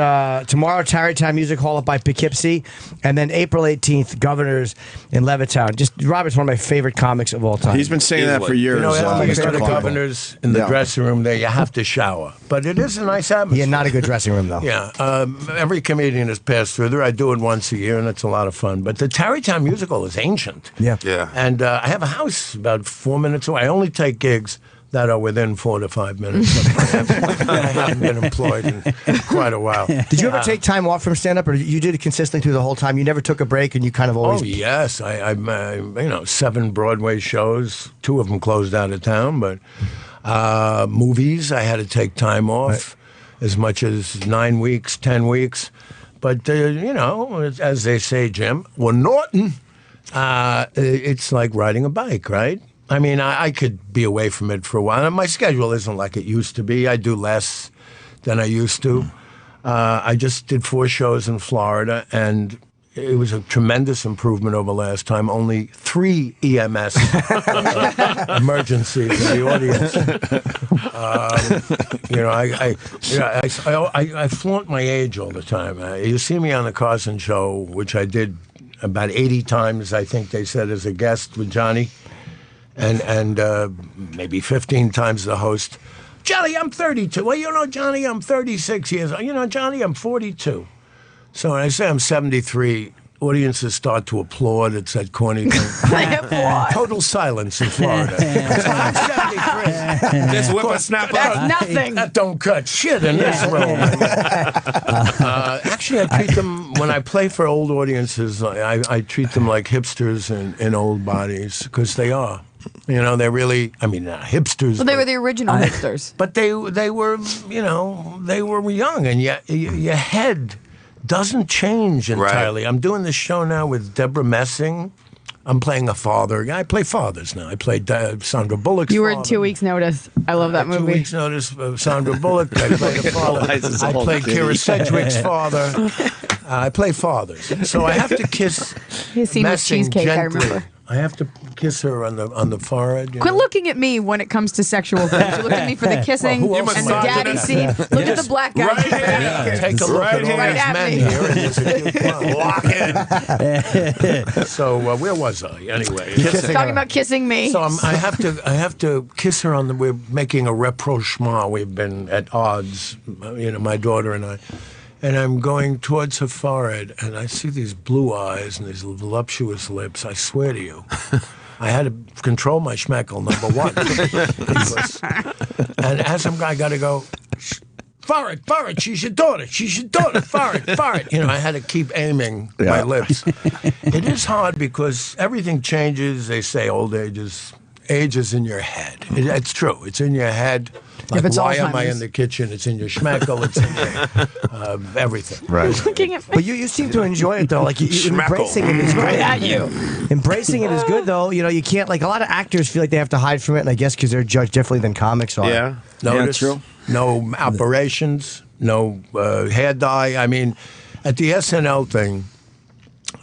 tomorrow, Tarrytown Music Hall up by Poughkeepsie, and then April 18th, Governors in Levittown. Just Robert's one of my favorite comics of all time. He's been saying that for years. You know, after you go to Mr. Governors in the dressing room there, you have to shower. But it is a nice atmosphere. Yeah, not a good dressing room, though. Yeah. Every comedian has passed through there. I do it once a year, and it's a lot of fun. But the Tarrytown Musical is ancient. Yeah. Yeah. And I have a house about 4 minutes away. I only take gigs that are within 4 to 5 minutes. I haven't been employed in quite a while. Did you ever take time off from stand-up, or you did it consistently through the whole time? You never took a break, and you kind of always... Oh, yes. I 7 Broadway shows. 2 of them closed out of town. But movies, I had to take time off as much as 9 weeks, 10 weeks. But, as they say, Jim, well, Norton, it's like riding a bike, right? I mean, I could be away from it for a while. And my schedule isn't like it used to be. I do less than I used to. I just did 4 shows in Florida, and it was a tremendous improvement over last time. Only 3 EMS emergencies in the audience. I flaunt my age all the time. You see me on the Carson Show, which I did about 80 times, I think they said, as a guest with Johnny. And maybe 15 times the host. Johnny, I'm 32. Well, Johnny, I'm 36 years old. Johnny, I'm 42. So when I say I'm 73, audiences start to applaud. It's that corny thing. Total silence in Florida. I'm 73. This whippersnapper. That's nothing. That don't cut shit in this room. Actually, I treat them, when I play for old audiences, I treat them like hipsters in old bodies, because they are. They're really, not hipsters. Well, they were the original hipsters. But they were, they were young, and yet your head doesn't change entirely. Right. I'm doing this show now with Deborah Messing. I'm playing a father. I play fathers now. I played Sandra Bullock's You were father. 2 weeks' notice. I love that movie. 2 weeks' notice of Sandra Bullock. I played a father. I played Kira Sedgwick's father. I play fathers. So I have to kiss His scene with Messing cheesecake, gently. I remember. I have to kiss her on the forehead. Quit looking at me when it comes to sexual things. You look at me for the kissing Well, who else and am the I daddy gonna- scene. Look at the black guy. Right here. Take a look Right at all here. these Right men at me. here. And there's a cute Lock in. So where was I anyway? Talking about kissing me. So I have to kiss her on the. We're making a rapprochement. We've been at odds, my daughter and I. And I'm going towards her forehead, and I see these blue eyes and these voluptuous lips. I swear to you. I had to control my schmeckle, number one. And as I got to go, forehead, she's your daughter, forehead. I had to keep aiming my lips. It is hard because everything changes. They say old age is in your head. It's true. It's in your head. Like, why am I in the kitchen? It's in your schmeckle. It's in your everything. Right. But you seem to enjoy it, though. Like, embracing it is great. At you. Embracing it is good, though. You can't, like, a lot of actors feel like they have to hide from it, and I guess because they're judged differently than comics are. Yeah. Notice, true. No operations, no hair dye. I mean, at the SNL thing,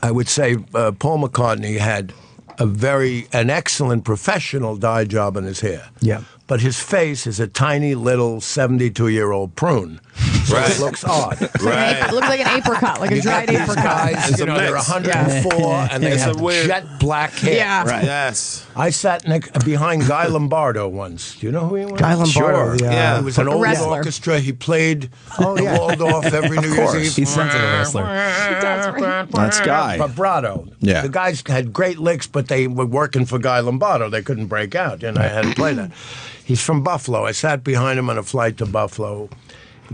I would say Paul McCartney had an excellent professional dye job in his hair. Yeah. But his face is a tiny little 72-year-old prune. So it looks odd. It looks like an apricot, like a dried apricot. Guys, they're 104 and they have jet black hair. Yeah. Right. Yes. I sat behind Guy Lombardo once. Do you know who he was? Guy Lombardo, Sure. yeah. He was an old wrestler. orchestra. He played the Waldorf every New Year's Eve. He sounds like a wrestler. That's Guy. Vibrato. Yeah. The guys had great licks, but they were working for Guy Lombardo. They couldn't break out, and I had to play that. He's from Buffalo. I sat behind him on a flight to Buffalo.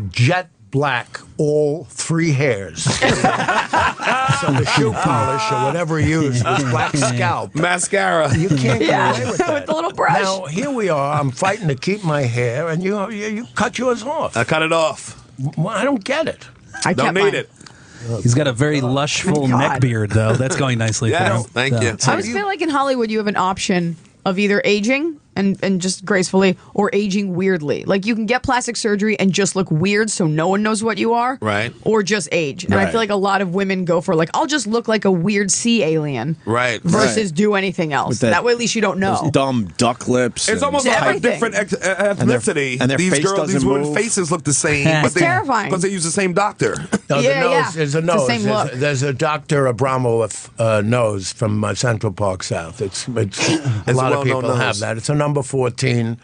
Jet black, all 3 hairs. So the shoe polish or whatever he used was black scalp. Mascara. You can't get away with that. With the little brush. Now, here we are. I'm fighting to keep my hair, and you cut yours off. I cut it off. Well, I don't get it. I Don't kept need mine. it. He's got a very lush, full neck beard, though. That's going nicely for him. Thank you. I just feel like in Hollywood you have an option of either aging and just gracefully or aging weirdly. Like you can get plastic surgery and just look weird so no one knows what you are. Right. Or just age. And I feel like a lot of women go for like, I'll just look like a weird sea alien. Right. Versus do anything else. That way at least you don't know. Those dumb duck lips. It's almost like a different ethnicity. And their these face girls, these doesn't women's move. faces look the same. It's terrifying. Because they use the same doctor. No, Yeah, the nose, yeah. There's a It's the nose. same look. There's a Dr. Abramowitz nose from Central Park South. It's a lot of people well-known have nose. that. It's a number 14.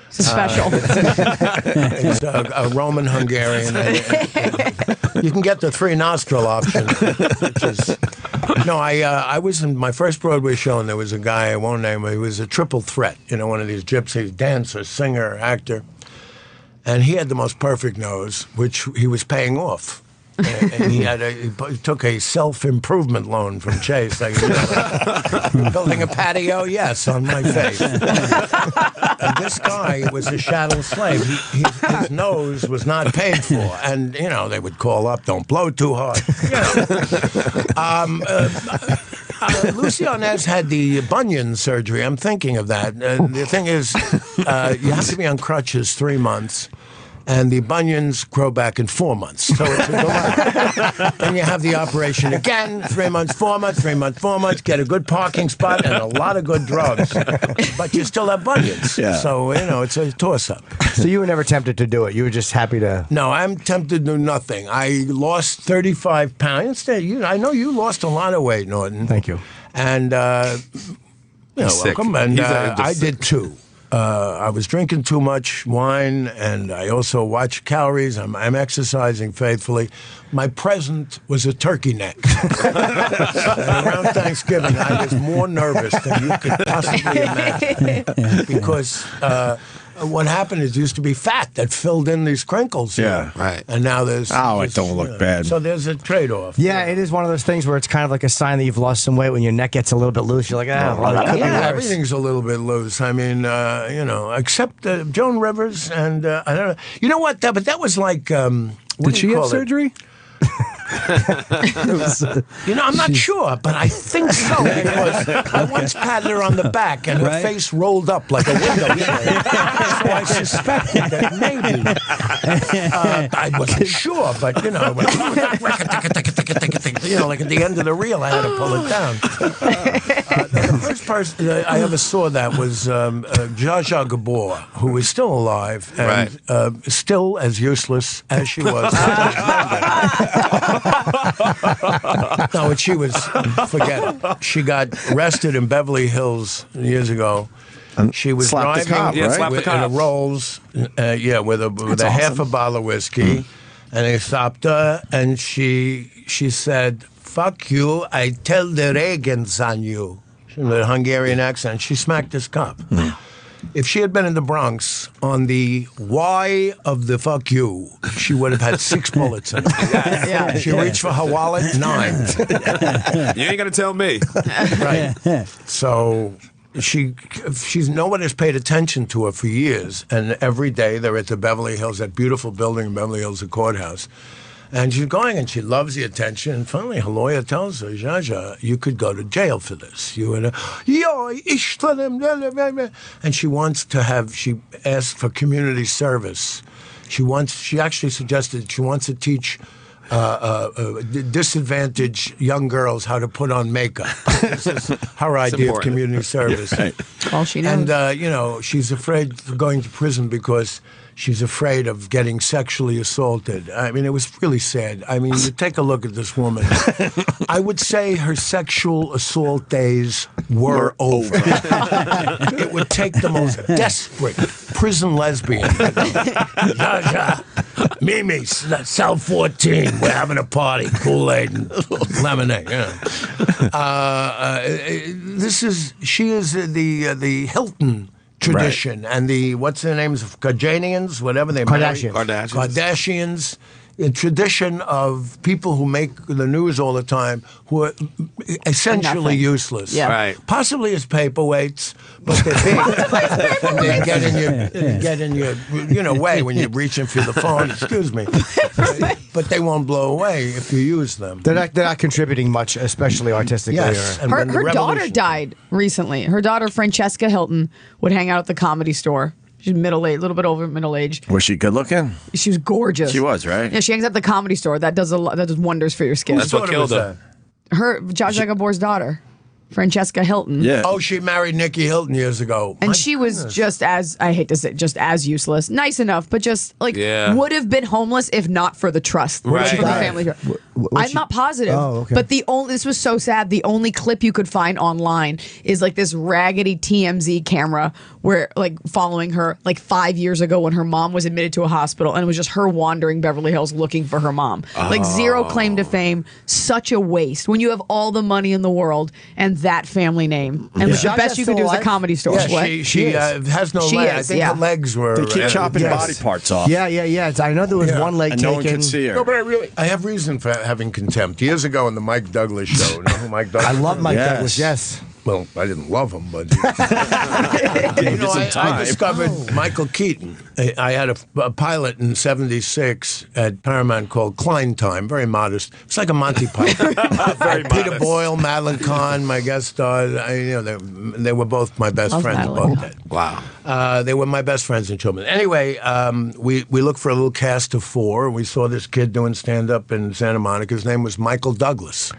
It's special. It's a Roman Hungarian. You can get the 3 nostril option, which is. No, I was in my first Broadway show, and there was a guy, I won't name him, he was a triple threat, one of these gypsies, dancer, singer, actor. And he had the most perfect nose, which he was paying off. And he took a self-improvement loan from Chase. Like, building a patio, yes, on my face. And this guy was a chattel slave. His nose was not paid for. And, they would call up, don't blow too hard. Lucy Arnaz had the bunion surgery. I'm thinking of that. The thing is, you have to be on crutches 3 months. And the bunions grow back in 4 months. So it's a delay. Then you have the operation again, 3 months, 4 months, 3 months, 4 months, get a good parking spot and a lot of good drugs. But you still have bunions. Yeah. So, it's a toss-up. So you were never tempted to do it? You were just happy to... No, I'm tempted to do nothing. I lost 35 pounds. I know you lost a lot of weight, Norton. Thank you. And, welcome. And I did too. I was drinking too much wine, and I also watch calories. I'm exercising faithfully. My present was a turkey neck. And around Thanksgiving, I was more nervous than you could possibly imagine. Because what happened is, used to be fat that filled in these crinkles. Yeah, right. And now there's... it don't look bad. So there's a trade-off. Yeah, it is one of those things where it's kind of like a sign that you've lost some weight. When your neck gets a little bit loose, you're like, it could be worse. Everything's a little bit loose. I mean, except Joan Rivers and I don't know. You know what? But that was like. Did she have surgery? I'm not sure, but I think so, because I once patted her on the back and her face rolled up like a window shade. So I suspected that maybe. I wasn't sure, but it went, like at the end of the reel, I had to pull it down. The first person I ever saw that was Zsa Zsa Gabor, who is still alive and still as useless as she was. No, and she was, forget it. She got arrested in Beverly Hills years ago. She was driving in a Rolls, with a half a bottle of whiskey, and they stopped her, and she said, "Fuck you, I tell the Reagans on you." With a Hungarian accent. She smacked this cop. If she had been in the Bronx on the why of the fuck you, she would have had 6 bullets in her. She reached for her wallet, 9. You ain't gonna tell me. Right. So no one has paid attention to her for years, and every day they're at the Beverly Hills, that beautiful building in Beverly Hills, the courthouse. And she's going, and she loves the attention. And finally, her lawyer tells her, "Zsa Zsa, you could go to jail for this. You would, and she wants to have. She asked for community service. She actually suggested she wants to teach disadvantaged young girls how to put on makeup. This is her idea of community service. All she knows. And she's afraid of going to prison because she's afraid of getting sexually assaulted. I mean, it was really sad. I mean, you take a look at this woman. I would say her sexual assault days were over. It would take the most desperate prison lesbian. Zsa Zsa, Mimi, cell 14. We're having a party. Kool-Aid and lemonade. She is the Hilton tradition, and the what's their names of Kardashians, whatever they Kardashians. Kardashians a tradition of people who make the news all the time who are essentially useless. Yeah. Right. Possibly as paperweights, but they're big. And they get in your way when you're reaching for the phone. Excuse me. But they won't blow away if you use them. They're not contributing much, especially artistically. Yes. And when the Her daughter revolution- died recently. Her daughter, Francesca Hilton, would hang out at the Comedy Store. She's middle-aged, a little bit over middle-aged. Was she good looking? She was gorgeous. She was, right? Yeah, she hangs at the Comedy Store. That does that does wonders for your skin. That's what killed her. Her, Zsa Zsa Gabor's daughter, Francesca Hilton. Yeah. Oh, she married Nikki Hilton years ago. And she was just as, I hate to say, just as useless. Nice enough, but just like would have been homeless if not for the trust. Right. For the family. I'm not positive. Oh, okay. But this was so sad. The only clip you could find online is like this raggedy TMZ camera where like following her like 5 years ago when her mom was admitted to a hospital, and it was just her wandering Beverly Hills looking for her mom. Like zero claim to fame. Such a waste when you have all the money in the world and that family name. And the best you could do is a Comedy Store. Yeah, What? she has no She legs. I is, think her legs were. They keep chopping body parts off. Yeah. I know there was one leg And taken. no one could see her. No, but I have reason for having contempt. Years ago on the Mike Douglas show, you know who Mike Douglas? I love Mike Yes. Douglas. Yes. Well, I didn't love him, but I discovered Michael Keaton. I had a pilot in '76 at Paramount called Klein Time, very modest. It's like a Monty Python. Peter Boyle, Madeline Kahn, my guest stars. They were both my best friends. Both dead. Wow. They were my best friends in Children. Anyway, we looked for a little cast of 4, and we saw this kid doing stand-up in Santa Monica. His name was Michael Douglas.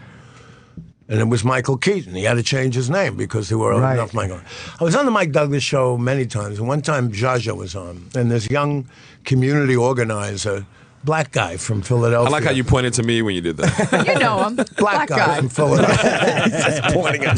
And it was Michael Keaton. He had to change his name because there were enough Michael. I was on the Mike Douglas show many times, and one time Zsa Zsa was on, and this young community organizer, black guy from Philadelphia. I like how you pointed to me when you did that. You know him. Black guy from Philadelphia. He's just pointing at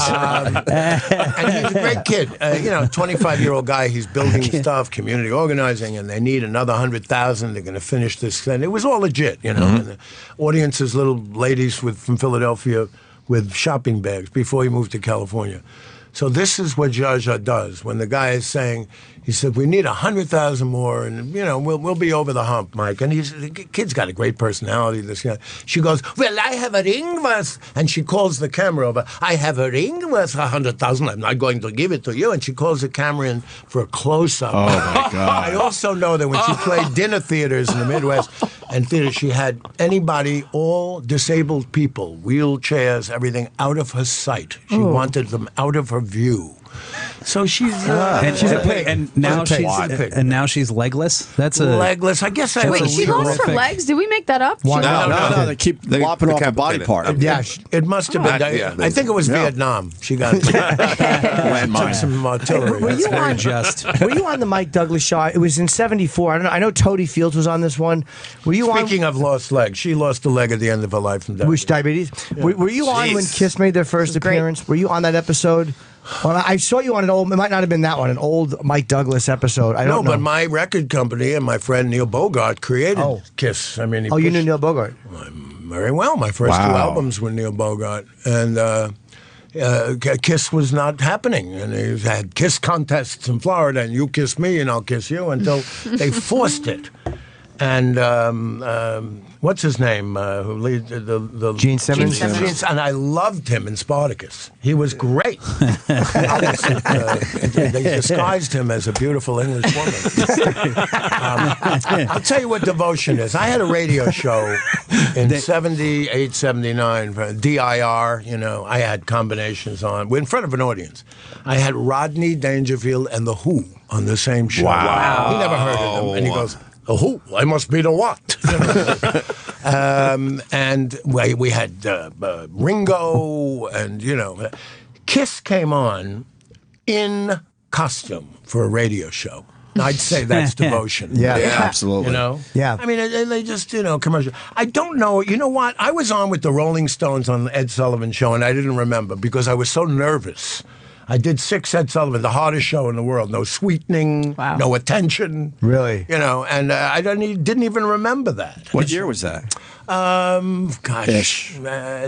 And he's a great kid. 25-year-old guy. He's building stuff, community organizing, and they need another 100,000. They're going to finish this. And it was all legit, And the audiences, little ladies from Philadelphia with shopping bags before he moved to California. So this is what Zsa Zsa does. When the guy is saying, he said, we need 100,000 more, and we'll be over the hump, Mike. And the kid's got a great personality. She goes, well, I have a ring worth, and she calls the camera over. I have a ring worth 100,000. I'm not going to give it to you. And she calls the camera in for a close-up. Oh my God! I also know that when she played dinner theaters in the Midwest and theaters, she had anybody, all disabled people, wheelchairs, everything out of her sight. She wanted them out of her view. So she's a pig. And now she's legless. That's a legless. I guess I. Wait, she lost her legs? Did we make that up? No. They keep lopping off a body part. Yeah, it must have been. I think it was Vietnam. She got took some artillery. Were you on the Mike Douglas show? It was in '74. I don't know. I know Toady Fields was on this one. Were you Speaking of lost legs, she lost a leg at the end of her life from diabetes. Yeah. Were you on when Kiss made their first appearance? Were you on that episode? Well, I saw you on it might not have been that one, an old Mike Douglas episode. I don't know. But my record company and my friend Neil Bogart created Kiss. I mean, you knew Neil Bogart? Very well. My first 2 albums were Neil Bogart. And Kiss was not happening. And he had Kiss contests in Florida, and you kiss me and I'll kiss you, until they forced it. And what's his name? Who leads the Gene Simmons. And I loved him in Spartacus. He was great. They disguised him as a beautiful English woman. I'll tell you what devotion is. I had a radio show in 78, 79, for DIR. I had combinations on. We're in front of an audience. I had Rodney Dangerfield and The Who on the same show. Wow. He never heard of them. And he goes, the who? I must be the what? And we had Ringo, and Kiss came on in costume for a radio show. I'd say that's devotion. Yeah, absolutely. Yeah. I mean, they just, commercial. I don't know. You know what? I was on with the Rolling Stones on the Ed Sullivan Show, and I didn't remember because I was so nervous. I did 6 Ed Sullivan, the hardest show in the world. No sweetening, no attention. Really? And I didn't even remember that. What year was that?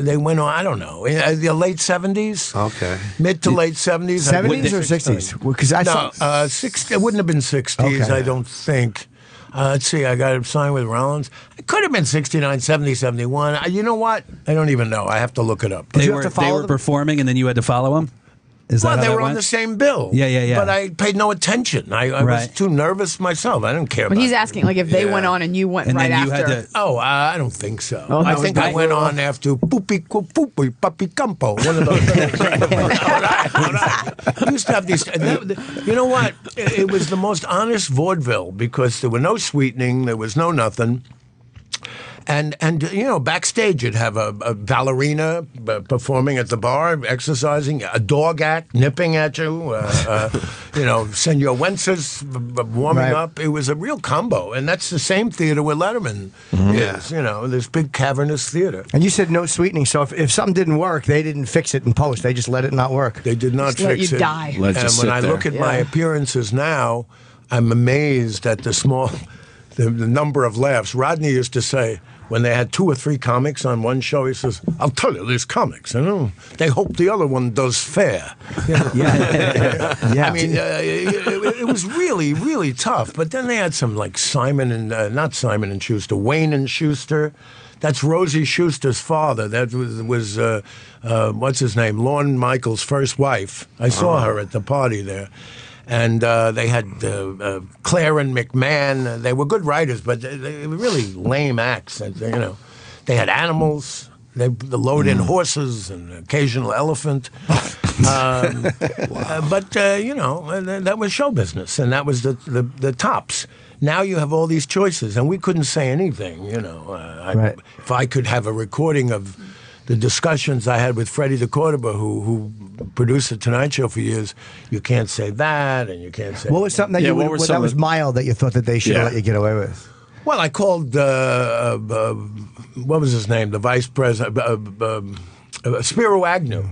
They went on, I don't know, in the late 70s. Okay. Mid to late 70s. 70s or 60s? Because I saw... 60, it wouldn't have been 60s, I don't think. Let's see, I got it signed with Rollins. It could have been 69, 70, 71. You know what? I don't even know. I have to look it up. They were performing, and then you had to follow them? Is that well, how they that were on went? the same bill. Yeah. But I paid no attention. I was too nervous myself. I didn't care But about he's asking, like, if they went on and you went right after. I don't think so. Oh, I think I went on after Poopy Poopy Papi Campo. One of those things. I used to have these. You know what? It was the most honest vaudeville because there were no sweetening. There was no nothing. And you know, backstage you'd have a ballerina performing at the bar, exercising, a dog act nipping at you, you know, Senor Wences warming up. It was a real combo, and that's the same theater where Letterman is. You know, this big cavernous theater. And you said no sweetening, so if something didn't work, they didn't fix it in post. They just let it not work. They did not Just let fix you it. die. And when I look at my appearances now, I'm amazed at the number of laughs. Rodney used to say, when they had 2 or 3 comics on one show, he says, I'll tell you, these comics, you know, they hope the other one does fair. You know? I mean, it was really, really tough. But then they had some like Simon and, not Simon and Schuster, Wayne and Schuster. That's Rosie Schuster's father. That was what's his name, Lorne Michaels' first wife. I saw her at the party there. And they had Claire and McMahon. They were good writers, but they were really lame acts. You know, they had animals. They load in horses and occasional elephant. But you know, that was show business, and that was the tops. Now you have all these choices, and we couldn't say anything. You know, if I could have a recording of the discussions I had with Freddie the Cordoba, who produced the Tonight Show for years, you can't say that, and you can't say. What was something that that was mild that you thought that they should let you get away with? Well, I called what was his name, the vice president, Spiro Agnew.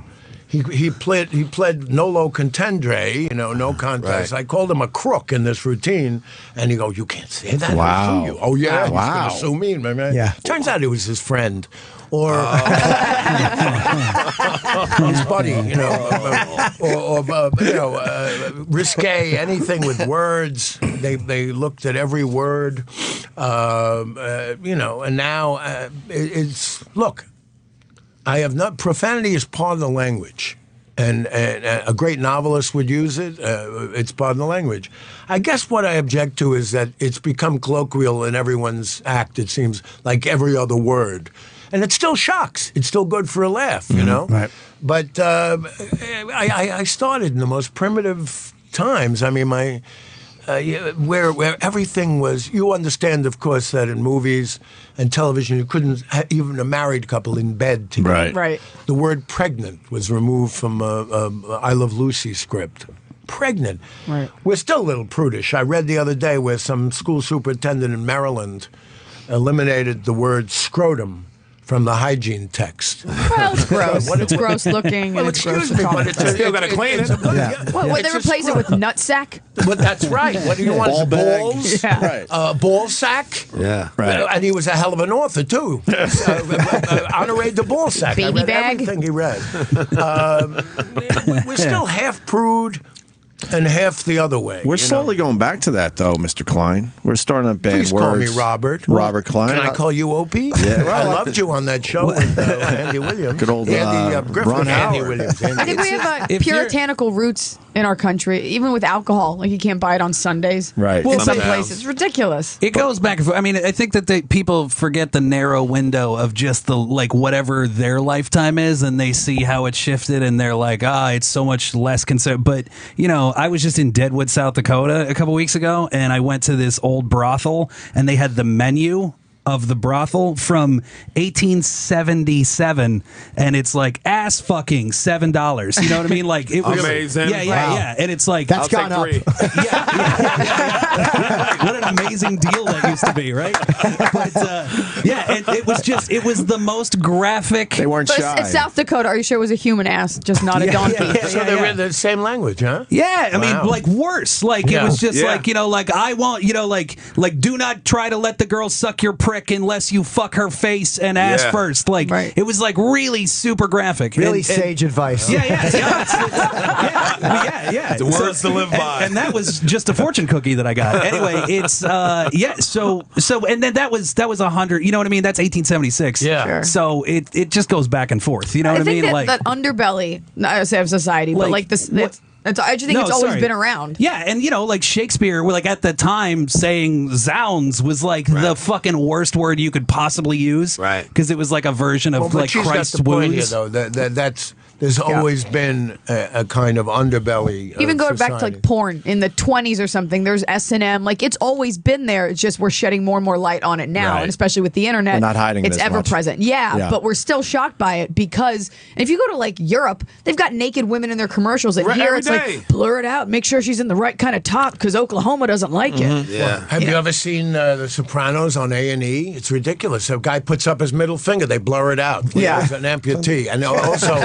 He pled nolo contendere, you know, no contest. I called him a crook in this routine, and he goes, "You can't say that. I'll sue you." Oh yeah, he's going to sue me, man. Yeah. Turns out it was his friend. Or his buddy, you know, or you know, risque, anything with words. They looked at every word, you know, and now it's look. I have not. Profanity is part of the language, and a great novelist would use it. It's part of the language. I guess what I object to is that it's become colloquial in everyone's act. It seems like every other word. And it still shocks. It's still good for a laugh, you know? Right. But I started in the most primitive times. I mean, where everything was, you understand, of course, that in movies and television, you couldn't even a married couple in bed together. Right. The word pregnant was removed from I Love Lucy script. Pregnant. Right. We're still a little prudish. I read the other day where some school superintendent in Maryland eliminated the word scrotum from the hygiene text. Well, it's gross. It's gross looking. Well, and it's gross excuse me, to but talk it's still got to clean it. What, they replace it with nutsack? But that's right. What do you want? Ball Balls? Right. Ball sack? Yeah. Right. And he was a hell of an author, too. Honoré de Ball sack. Baby I read bag? everything he read. We're still half prude and half the other way. We're slowly going back to that, though, Mr. Klein. We're starting to ban Please words. call me Robert. Robert Kline. Can I call you Opie? Yeah. I loved you on that show with Andy Williams. Good old Andy Griffith. Ron Andy Howard. Williams. I think we have puritanical roots in our country, even with alcohol. Like, you can't buy it on Sundays. Right. In some places. It's ridiculous. It goes back and forth. I mean, I think that people forget the narrow window of just the, like, whatever their lifetime is, and they see how it shifted, and they're like, it's so much less concerned. But, you know, I was just in Deadwood, South Dakota a couple weeks ago, and I went to this old brothel, and they had the menu of the brothel from 1877, and it's like ass fucking $7. You know what I mean? Like, it was amazing. Yeah. And it's like that's gone up. What an amazing deal that used to be, right? But and it was the most graphic. They weren't shy. It's South Dakota. Are you sure it was a human ass, just not a donkey? So they read the same language, huh? Yeah, I mean, like worse. Like it was just like, you know, like I want, you know, like do not try to let the girl suck your prick. prick unless you fuck her face and ass first. Like it was like really super graphic. Really sage advice. Yeah. The words to live by. And that was just a fortune cookie that I got. Anyway, it's So and then that was 100. You know what I mean? That's 1876. Yeah. Sure. So it just goes back and forth. You know what I mean? Think that underbelly, I would say of society, but like this. I just think it's always been around. Yeah, and like Shakespeare, like at the time, saying "zounds" was like the fucking worst word you could possibly use, right? Because it was like a version of like Christ's wounds. Though there's always been a kind of underbelly. Even going back to like porn in the 20s or something, there's S&M. Like it's always been there. It's just we're shedding more and more light on it now, and especially with the internet, we're not hiding it's it as ever much. present. Yeah, but we're still shocked by it because if you go to like Europe, they've got naked women in their commercials, and here it's like blur it out, make sure she's in the right kind of top because Oklahoma doesn't like it. Yeah. Have you ever seen The Sopranos on A&E? It's ridiculous. A guy puts up his middle finger, they blur it out. Yeah, he's an amputee, and also.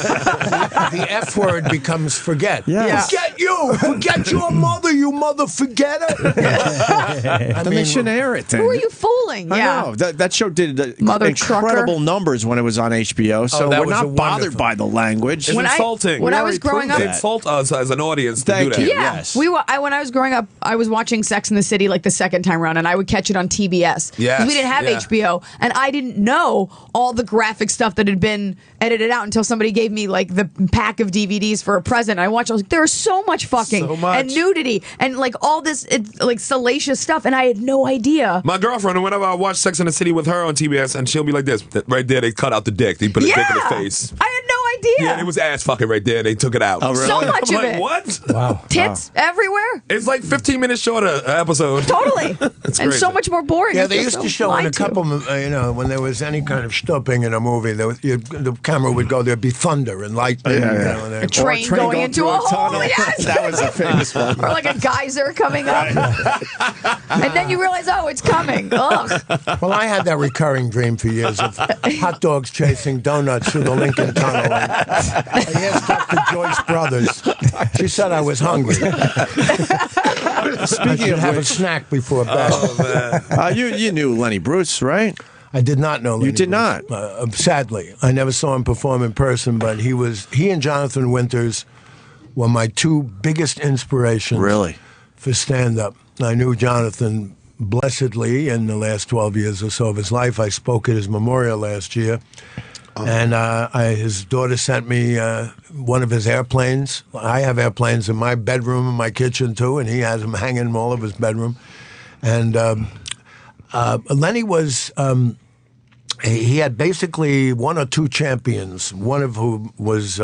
The F word becomes forget. Yes. Forget you! Forget your mother, you mother forgetter! The missionary thing. Who are you fooling? I know. That show did incredible trucker. numbers when it was on HBO, so we're not bothered by the language. It's insulting. When I was growing up, they insult us as an audience to do that. Yeah, Yes. when I was growing up, I was watching Sex in the City like the second time around, and I would catch it on TBS. Yes. We didn't have HBO, and I didn't know all the graphic stuff that had been edited out until somebody gave me like the pack of DVDs for a present. I watched. I was like, there's so much fucking and nudity and like all this like salacious stuff, and I had no idea. My girlfriend, whenever I watch Sex and the City with her on TBS, and she'll be like this, right there, they cut out the dick. They put a dick in the face. I had no idea. Yeah, it was ass fucking right there. They took it out. Oh, really? So much I'm of like, it. What? Wow. Tits everywhere. It's like 15 minutes shorter episode. Totally. It's and crazy. so much more boring. Yeah, I they feel used so to show in a lied to. couple, when there was any kind of stupping in a movie, the camera would go, there'd be thunder and lightning. A train going into a hole. Yes. That was a famous one. Or like a geyser coming up. And then you realize, oh, it's coming. Ugh. Well, I had that recurring dream for years of hot dogs chasing donuts through the Lincoln Tunnel. And I asked Dr. Joyce Brothers. She said I was hungry. Speaking of have a snack before bed. You knew Lenny Bruce, right? I did not know Lenny You did Bruce. not? Sadly. I never saw him perform in person, but he and Jonathan Winters were my two biggest inspirations for stand-up. I knew Jonathan blessedly in the last 12 years or so of his life. I spoke at his memorial last year. And his daughter sent me one of his airplanes. I have airplanes in my bedroom and my kitchen, too, and he has them hanging in all of his bedroom. And Lenny was... he had basically one or two champions, one of whom was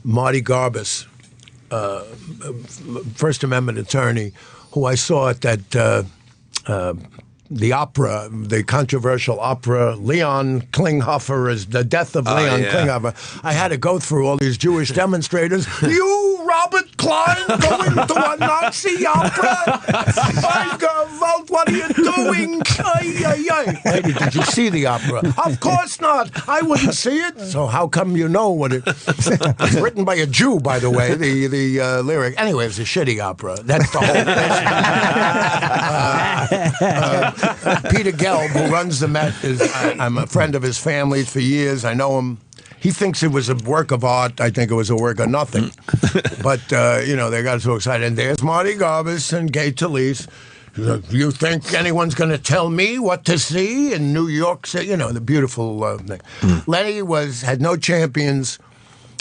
Marty Garbus, First Amendment attorney, who I saw at that... the opera, the controversial opera, Leon Klinghoffer is the death of Leon Klinghoffer. I had to go through all these Jewish demonstrators. You, Robert Kline, going to a Nazi opera? Vote, what are you doing? Lady, did you see the opera? Of course not. I wouldn't see it. So how come you know what it... It's written by a Jew, by the way, the lyric. Anyway, it's a shitty opera. That's the whole thing. Peter Gelb, who runs the Met, I'm a friend of his family for years. I know him. He thinks it was a work of art. I think it was a work of nothing. But, they got so excited. And there's Marty Garbus and Gay Talese. You think anyone's going to tell me what to see in New York City? The beautiful thing. Lenny had no champions.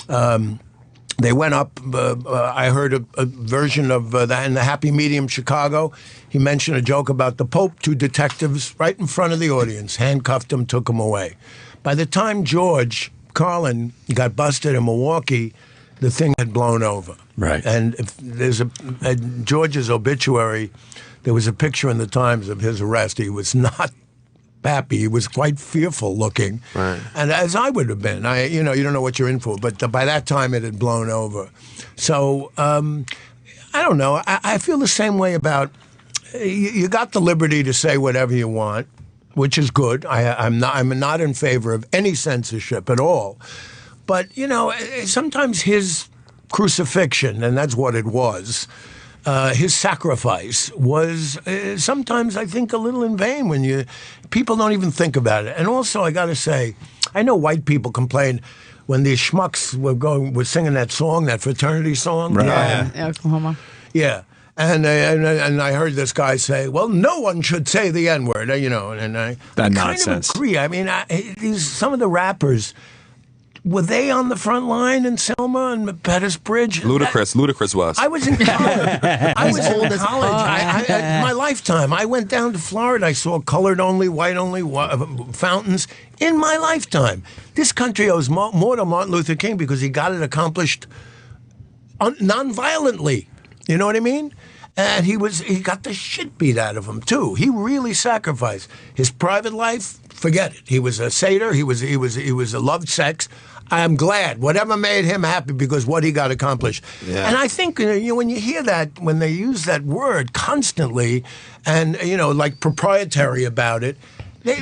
They went up. I heard a version of that in the Happy Medium Chicago. He mentioned a joke about the Pope. Two detectives right in front of the audience handcuffed him, took him away. By the time George Carlin got busted in Milwaukee, the thing had blown over. Right. And if there's George's obituary, there was a picture in the Times of his arrest. He was not happy. He was quite fearful looking. Right. And as I would have been, you don't know what you're in for, but by that time it had blown over. So, I don't know. I feel the same way about, you got the liberty to say whatever you want, which is good. I'm not in favor of any censorship at all. But, sometimes his crucifixion, and that's what it was, his sacrifice was sometimes, I think, a little in vain when people don't even think about it. And also, I got to say, I know white people complain when these schmucks were singing that song, that fraternity song. Right. Yeah, Oklahoma. Yeah. And I heard this guy say, "Well, no one should say the N-word," and I kind nonsense. of agree. I mean, some of the rappers. Were they on the front line in Selma and Pettus Bridge? Ludacris was. I was in college. My lifetime. I went down to Florida. I saw colored only, white only fountains in my lifetime. This country owes more to Martin Luther King because he got it accomplished non-violently. You know what I mean? And he got the shit beat out of him too. He really sacrificed his private life. Forget it. He was a satyr. He was loved sex. I'm glad whatever made him happy because what he got accomplished. Yeah. And I think when you hear that, when they use that word constantly, and like proprietary about it,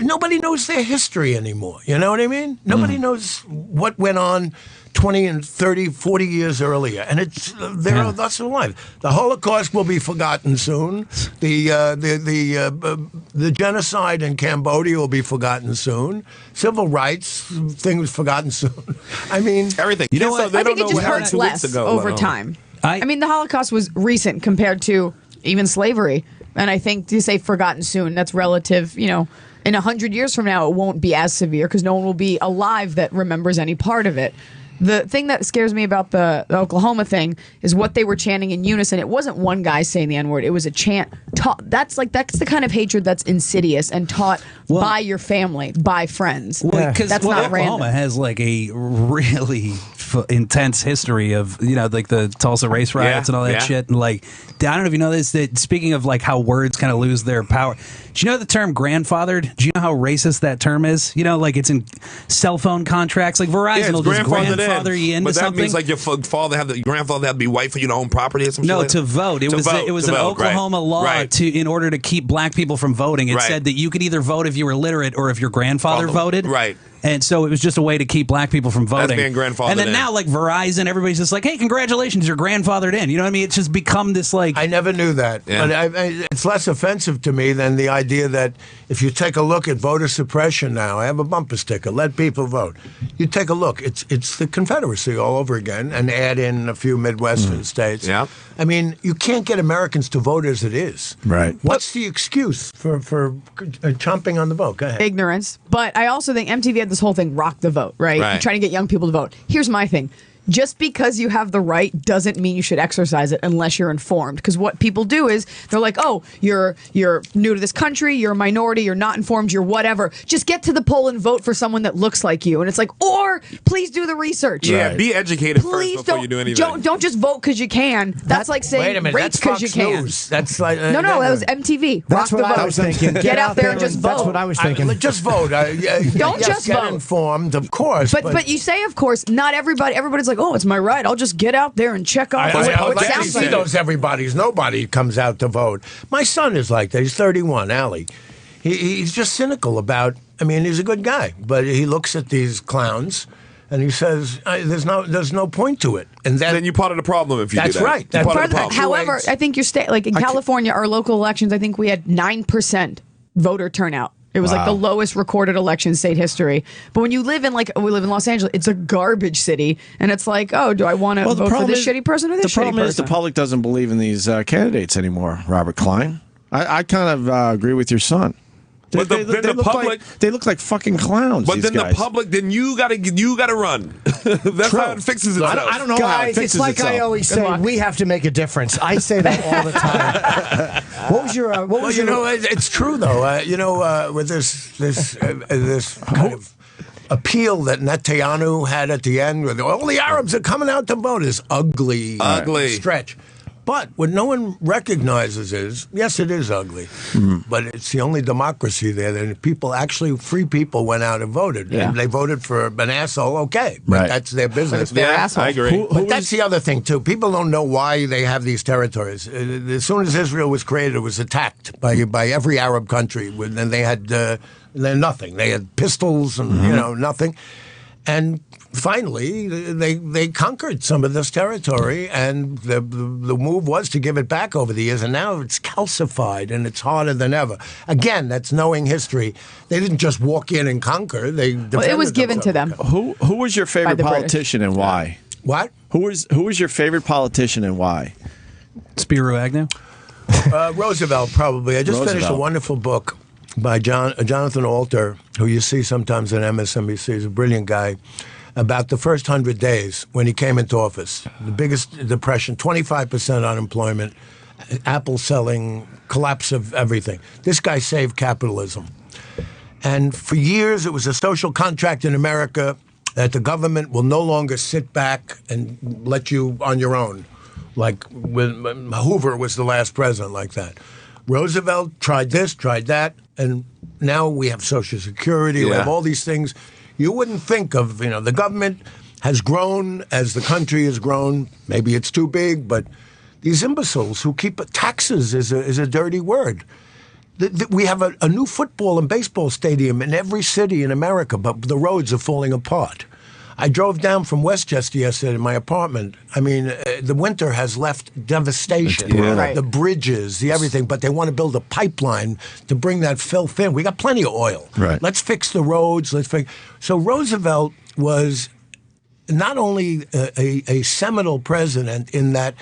nobody knows their history anymore. You know what I mean? Nobody knows what went on 20 and 30, 40 years earlier. And that's alive. The Holocaust will be forgotten soon. The genocide in Cambodia will be forgotten soon. Civil rights thing was forgotten soon. I mean, everything. You know what? I think it just hurts less over time. I mean, the Holocaust was recent compared to even slavery. And I think to say forgotten soon, that's relative, in 100 years from now, it won't be as severe because no one will be alive that remembers any part of it. The thing that scares me about the Oklahoma thing is what they were chanting in unison. It wasn't one guy saying the N-word. It was a chant. That's the kind of hatred that's insidious and taught by your family, by friends. Well, because that's not Oklahoma random. has like a really intense history of like the Tulsa race riots and all that shit. And like, I don't know if you know this. That speaking of like how words kind of lose their power. Do you know the term grandfathered? Do you know how racist that term is? Like it's in cell phone contracts. Like Verizon will just grandfather you into but that something. means like your grandfather had to be white for you to own property or something. No, like to vote. It was an Oklahoma law in order to keep black people from voting. It said that you could either vote if you were literate or if your grandfather voted. Right. And so it was just a way to keep black people from voting. That's being grandfathered and then in. now, like Verizon, everybody's just like, "Hey, congratulations, you're grandfathered in." You know what I mean? It's just become this like. I never knew that, but it's less offensive to me than the idea that if you take a look at voter suppression now, I have a bumper sticker: "Let people vote." You take a look; it's the Confederacy all over again, and add in a few Midwestern states. Yeah. I mean, you can't get Americans to vote as it is. Right. What's the excuse for chomping on the vote? Go ahead. Ignorance. But I also think MTV had this whole thing, rock the vote, right? Trying to get young people to vote. Here's my thing. Just because you have the right doesn't mean you should exercise it unless you're informed. Because what people do is they're like, "Oh, you're new to this country, you're a minority, you're not informed, you're whatever. Just get to the poll and vote for someone that looks like you." And it's like, or please do the research. Yeah, be educated first before you do anything. Don't just vote because you can. That's like saying rape because you can. News. That's like No, that was MTV. That's rock what the vote. I was thinking. Get out there and just vote. That's what I was thinking. Just vote. Don't just get vote. informed, of course. But you say, of course, not everybody. Everybody's like, "Oh, it's my right. I'll just get out there and check off." I see those everybody's. Nobody comes out to vote. My son is like that. He's 31, Allie. He's just cynical about. I mean, he's a good guy, but he looks at these clowns and he says, "There's no point to it." And then you're part of the problem if you do that. That's right. That's part of the problem. However, I think your state, like in California, our local elections, I think we had 9% voter turnout. It was like the lowest recorded election in state history. But when you live in we live in Los Angeles, it's a garbage city, and it's like, oh, do I want to vote for this shitty person or this shitty person? The problem is the public doesn't believe in these candidates anymore. Robert Kline, I kind of agree with your son. But They look like fucking clowns. But these then guys. the public, then you gotta run. That's True. how it fixes itself. I don't know how it Guys, fixes it's like itself. I always say, we have to make a difference. I say that all the time. What was your? It's true though. With this kind of appeal that Netanyahu had at the end, where all the Arabs are coming out to vote, is ugly stretch. But what no one recognizes is, yes, it is ugly, but it's the only democracy there that free people went out and voted. Yeah. And they voted for an asshole, okay, but that's their business. I agree. But that's the other thing, too. People don't know why they have these territories. As soon as Israel was created, it was attacked by every Arab country. And they had nothing. They had pistols and, nothing. And finally, they conquered some of this territory, and the move was to give it back over the years, and now it's calcified, and it's harder than ever. Again, that's knowing history. They didn't just walk in and conquer. It was given to them. Who was your favorite politician and why? What? Who was your favorite politician and why? Spiro Agnew? Roosevelt, probably. I just finished a wonderful book by Jonathan Alter, who you see sometimes on MSNBC. He's a brilliant guy, about the first 100 days when he came into office. The biggest depression, 25% unemployment, Apple selling, collapse of everything. This guy saved capitalism. And for years, it was a social contract in America that the government will no longer sit back and let you on your own. Like when Hoover was the last president like that. Roosevelt tried this, tried that, and now we have Social Security, we have all these things. You wouldn't think of, the government has grown as the country has grown. Maybe it's too big, but these imbeciles who keep taxes is a dirty word. We have a new football and baseball stadium in every city in America, but the roads are falling apart. I drove down from Westchester yesterday in my apartment. I mean, the winter has left devastation. Right. The bridges, the everything, but they want to build a pipeline to bring that filth in. We got plenty of oil. Right. Let's fix the roads. So Roosevelt was not only a seminal president in that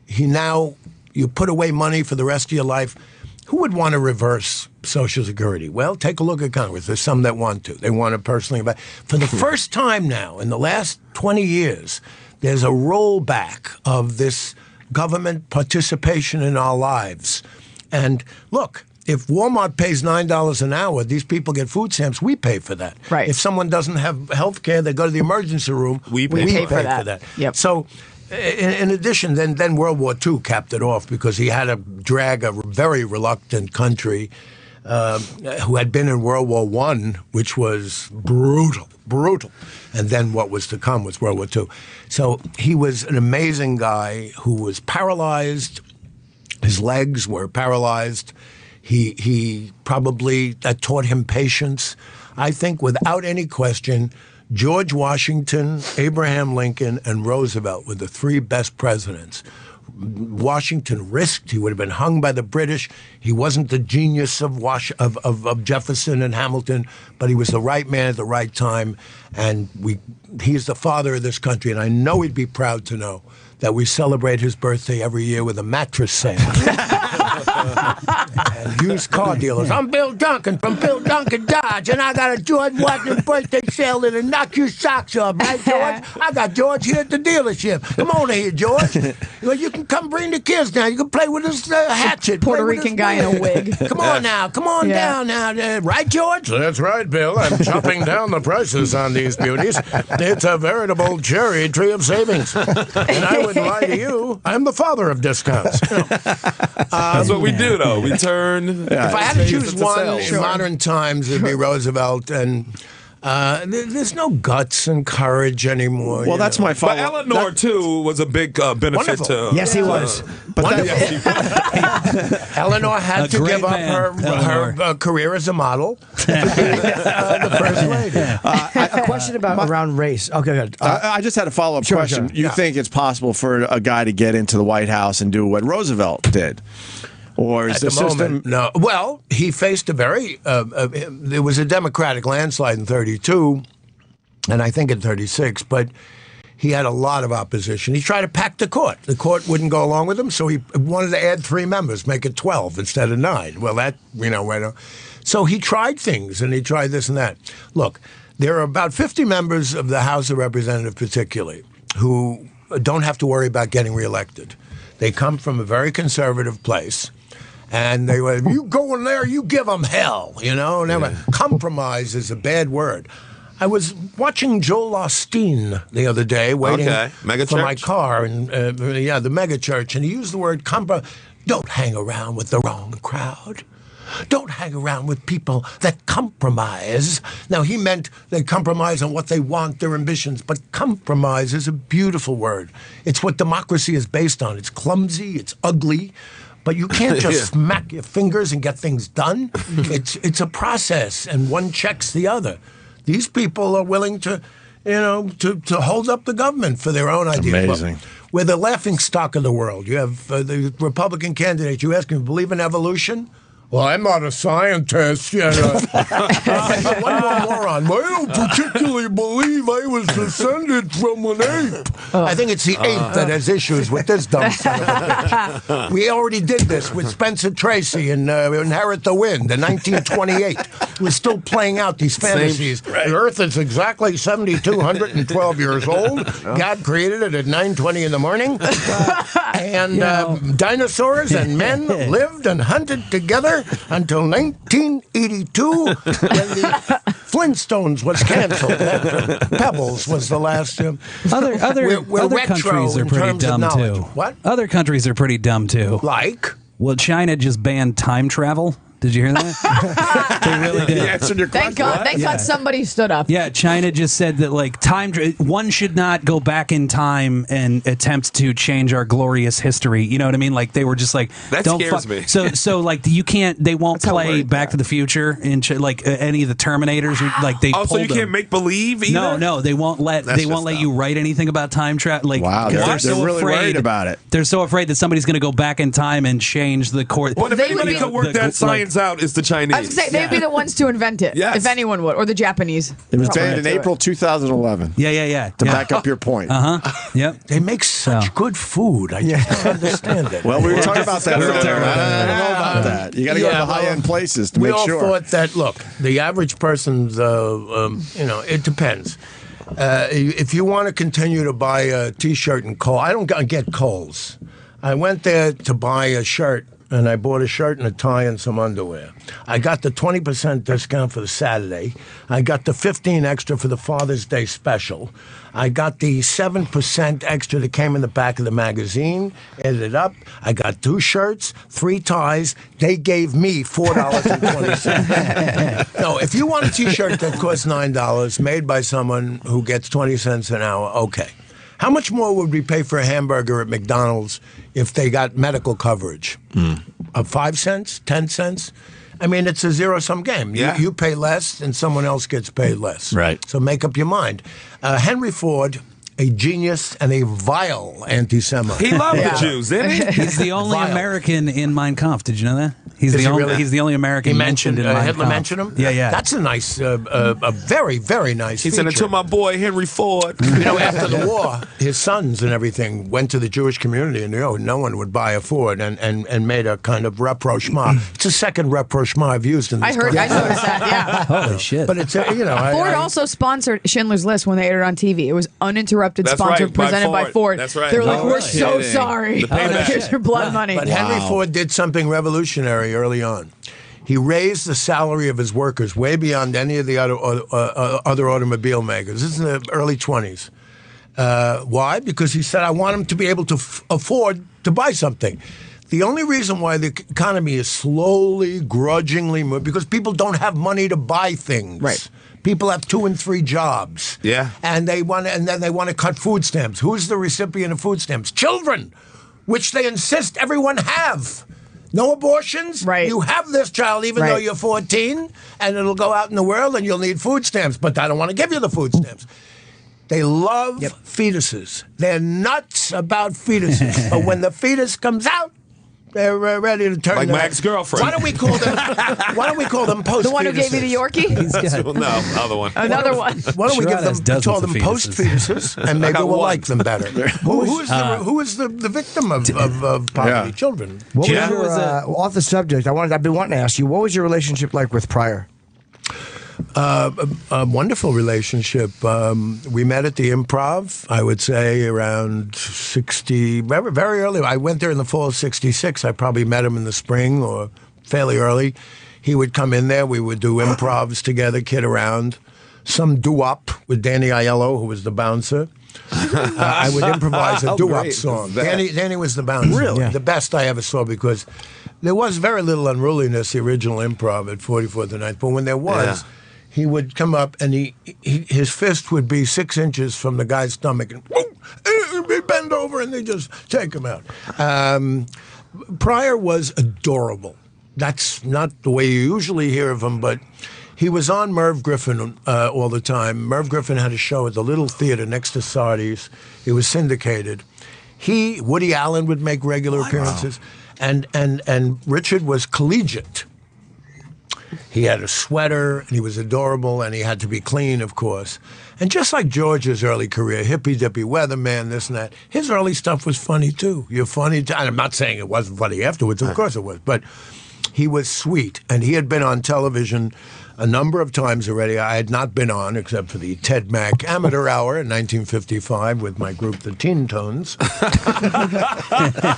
you put away money for the rest of your life. Who would want to reverse Social Security? Well, take a look at Congress. There's some that want to. They want to personally. But for the first time now, in the last 20 years, there's a rollback of this government participation in our lives. And look, if Walmart pays $9 an hour, these people get food stamps. We pay for that. Right. If someone doesn't have health care, they go to the emergency room. We pay for that. Yep. So in addition, then World War II capped it off because he had to drag a very reluctant country who had been in World War I, which was brutal. And then what was to come was World War II. So he was an amazing guy who was paralyzed. His legs were paralyzed. He probably taught him patience. I think without any question, George Washington, Abraham Lincoln, and Roosevelt were the three best presidents. Washington risked. He would have been hung by the British. He wasn't the genius of Jefferson and Hamilton, but he was the right man at the right time. And he's the father of this country. And I know he'd be proud to know that we celebrate his birthday every year with a mattress sale. And used car dealers. I'm Bill Duncan from Bill Duncan Dodge, and I got a George Washington birthday sale that'll knock your socks off, right, George? I got George here at the dealership. Come on here, George. You can come bring the kids now. You can play with this hatchet. Puerto Rican guy in a wig. Come on now. Come on down now. Right, George? That's right, Bill. I'm chopping down the prices on these beauties. It's a veritable cherry tree of savings. And I wouldn't lie to you. I'm the father of discounts. That's what we do, though. We turn. If I had to choose one in modern times, it'd be Roosevelt. And there's no guts and courage anymore. Well, that's my fault. But Eleanor, too, was a big benefit to. Yes, he was. Eleanor had to give up her career as a model to be the first lady. A question around race. Okay, good. I just had a follow-up question. Sure. You think it's possible for a guy to get into the White House and do what Roosevelt did? Or is the system... No. Well, he faced a very... there was a Democratic landslide in 32, and I think in 36, but he had a lot of opposition. He tried to pack the court. The court wouldn't go along with him, so he wanted to add 3 members, make it 12 instead of 9. Well, that, So he tried things, and he tried this and that. Look, there are about 50 members of the House of Representatives particularly who don't have to worry about getting reelected. They come from a very conservative place. And they were, you go in there, you give them hell, Never. Compromise is a bad word. I was watching Joel Osteen the other day, waiting for my car, and the mega church, and he used the word compromise. Don't hang around with the wrong crowd. Don't hang around with people that compromise. Now, he meant they compromise on what they want, their ambitions, but compromise is a beautiful word. It's what democracy is based on. It's clumsy, it's ugly. But you can't just smack your fingers and get things done. It's a process, and one checks the other. These people are willing to, to hold up the government for their own ideas. Amazing. Well, we're the laughing stock of the world. You have the Republican candidate. You ask him, believe in evolution? Well, I'm not a scientist. One more moron. I don't particularly believe I was descended from an ape. I think it's the ape that has issues with this dumb son of a bitch. We already did this with Spencer Tracy in Inherit the Wind in 1928. We're still playing out these fantasies. The Earth is exactly 7,212 years old. God created it at 9:20 in the morning. And dinosaurs and men lived and hunted together until 1982 when the Flintstones was canceled. Pebbles was the last. Other we're countries are pretty dumb too. What? Other countries are pretty dumb too. Like? Well, China just banned time travel. Did you hear that? They really did. He answered your question. Thank God somebody stood up. Yeah, China just said that like one should not go back in time and attempt to change our glorious history. You know what I mean? Like they were just like, that don't scares me. So like you can't. They won't play Back to the Future in like any of the Terminators. Like they. Also, you can't make believe either. No, they won't let you write anything about time travel. Like wow, they're so really worried about it. They're so afraid that somebody's going to go back in time and change the course. Well, if anybody could work that science out, it's the Chinese. I was going to say, they'd be the ones to invent it, if anyone would, or the Japanese. It was banned in April 2011. Yeah. To back up your point. Yep. They make such good food. I just don't understand it. Well, we were talking about that earlier. I don't know about that. You got to go to the high-end places to make sure. We all thought that, look, the average person's, it depends. If you want to continue to buy a T-shirt in Kohl's, I don't get Kohl's. I went there to buy a shirt, and I bought a shirt and a tie and some underwear. I got the 20% discount for the Saturday. I got the 15 extra for the Father's Day special. I got the 7% extra that came in the back of the magazine. Added it up. I got 2 shirts, 3 ties. They gave me $4.20. No, if you want a T-shirt that costs $9, made by someone who gets 20 cents an hour, okay. How much more would we pay for a hamburger at McDonald's if they got medical coverage? 5 cents? 10 cents? I mean, it's a zero-sum game. Yeah. You pay less and someone else gets paid less. Right. So make up your mind. Henry Ford, a genius and a vile anti-Semite. He loved the Jews, didn't he? He's the only American in Mein Kampf. Did you know that? He's the only American mentioned in Mein Kampf. Hitler mentioned him? Yeah. That's a nice, a very, very nice He said, until my boy Henry Ford. After the war, his sons and everything went to the Jewish community, and no one would buy a Ford, and made a kind of rapprochement. It's the second rapprochement I've used in this country. I noticed that, yeah. Holy shit. But it's, Ford also sponsored Schindler's List when they aired it on TV. It was uninterrupted sponsor presented by Ford. That's right. They're like, we're so sorry. Here's your blood money. But Henry Ford did something revolutionary early on. He raised the salary of his workers way beyond any of the other automobile makers. This is in the early 20s. Why? Because he said, I want them to be able to afford to buy something. The only reason why the economy is slowly, grudgingly moving, because people don't have money to buy things. Right. People have 2 and 3 jobs. Yeah. And then they want to cut food stamps. Who's the recipient of food stamps? Children, which they insist everyone have. No abortions? Right. You have this child even though you're 14, and it'll go out in the world and you'll need food stamps, but I don't want to give you the food stamps. They love fetuses. They're nuts about fetuses. But when the fetus comes out, they're ready to turn. Like my ex-girlfriend. Why don't we call them post-fetuses? The one who gave you the Yorkie? No, other one. Another one. Why don't we call them post-fetuses, and maybe we'll like them better. Who is the victim of poverty? Children. What was your, off the subject, I've been wanting to ask you, what was your relationship like with Pryor? A wonderful relationship. We met at the Improv, I would say, around 60, very, very early. I went there in the fall of 66. I probably met him in the spring or fairly early. He would come in there. We would do improvs together, kid around. Some doo-wop with Danny Aiello, who was the bouncer. I would improvise a doo-wop song. Danny was the bouncer. Really? Yeah. The best I ever saw, because there was very little unruliness, the original Improv at 44th and 9th. But when there was... Yeah. He would come up, and his fist would be 6 inches from the guy's stomach, and he'd bend over, and they just take him out. Pryor was adorable. That's not the way you usually hear of him, but He was on Merv Griffin all the time. Merv Griffin had a show at the Little Theater next to Sardi's. It was syndicated. Woody Allen would make regular appearances, and Richard was collegiate. He had a sweater, and he was adorable, and he had to be clean, of course. And just like George's early career, hippy-dippy weatherman, this and that, his early stuff was funny, too. You're funny, too. And I'm not saying it wasn't funny afterwards. Of course it was. But he was sweet, and he had been on television a number of times already. I had not been on, except for the Ted Mack Amateur Hour in 1955 with my group, the Teen Tones.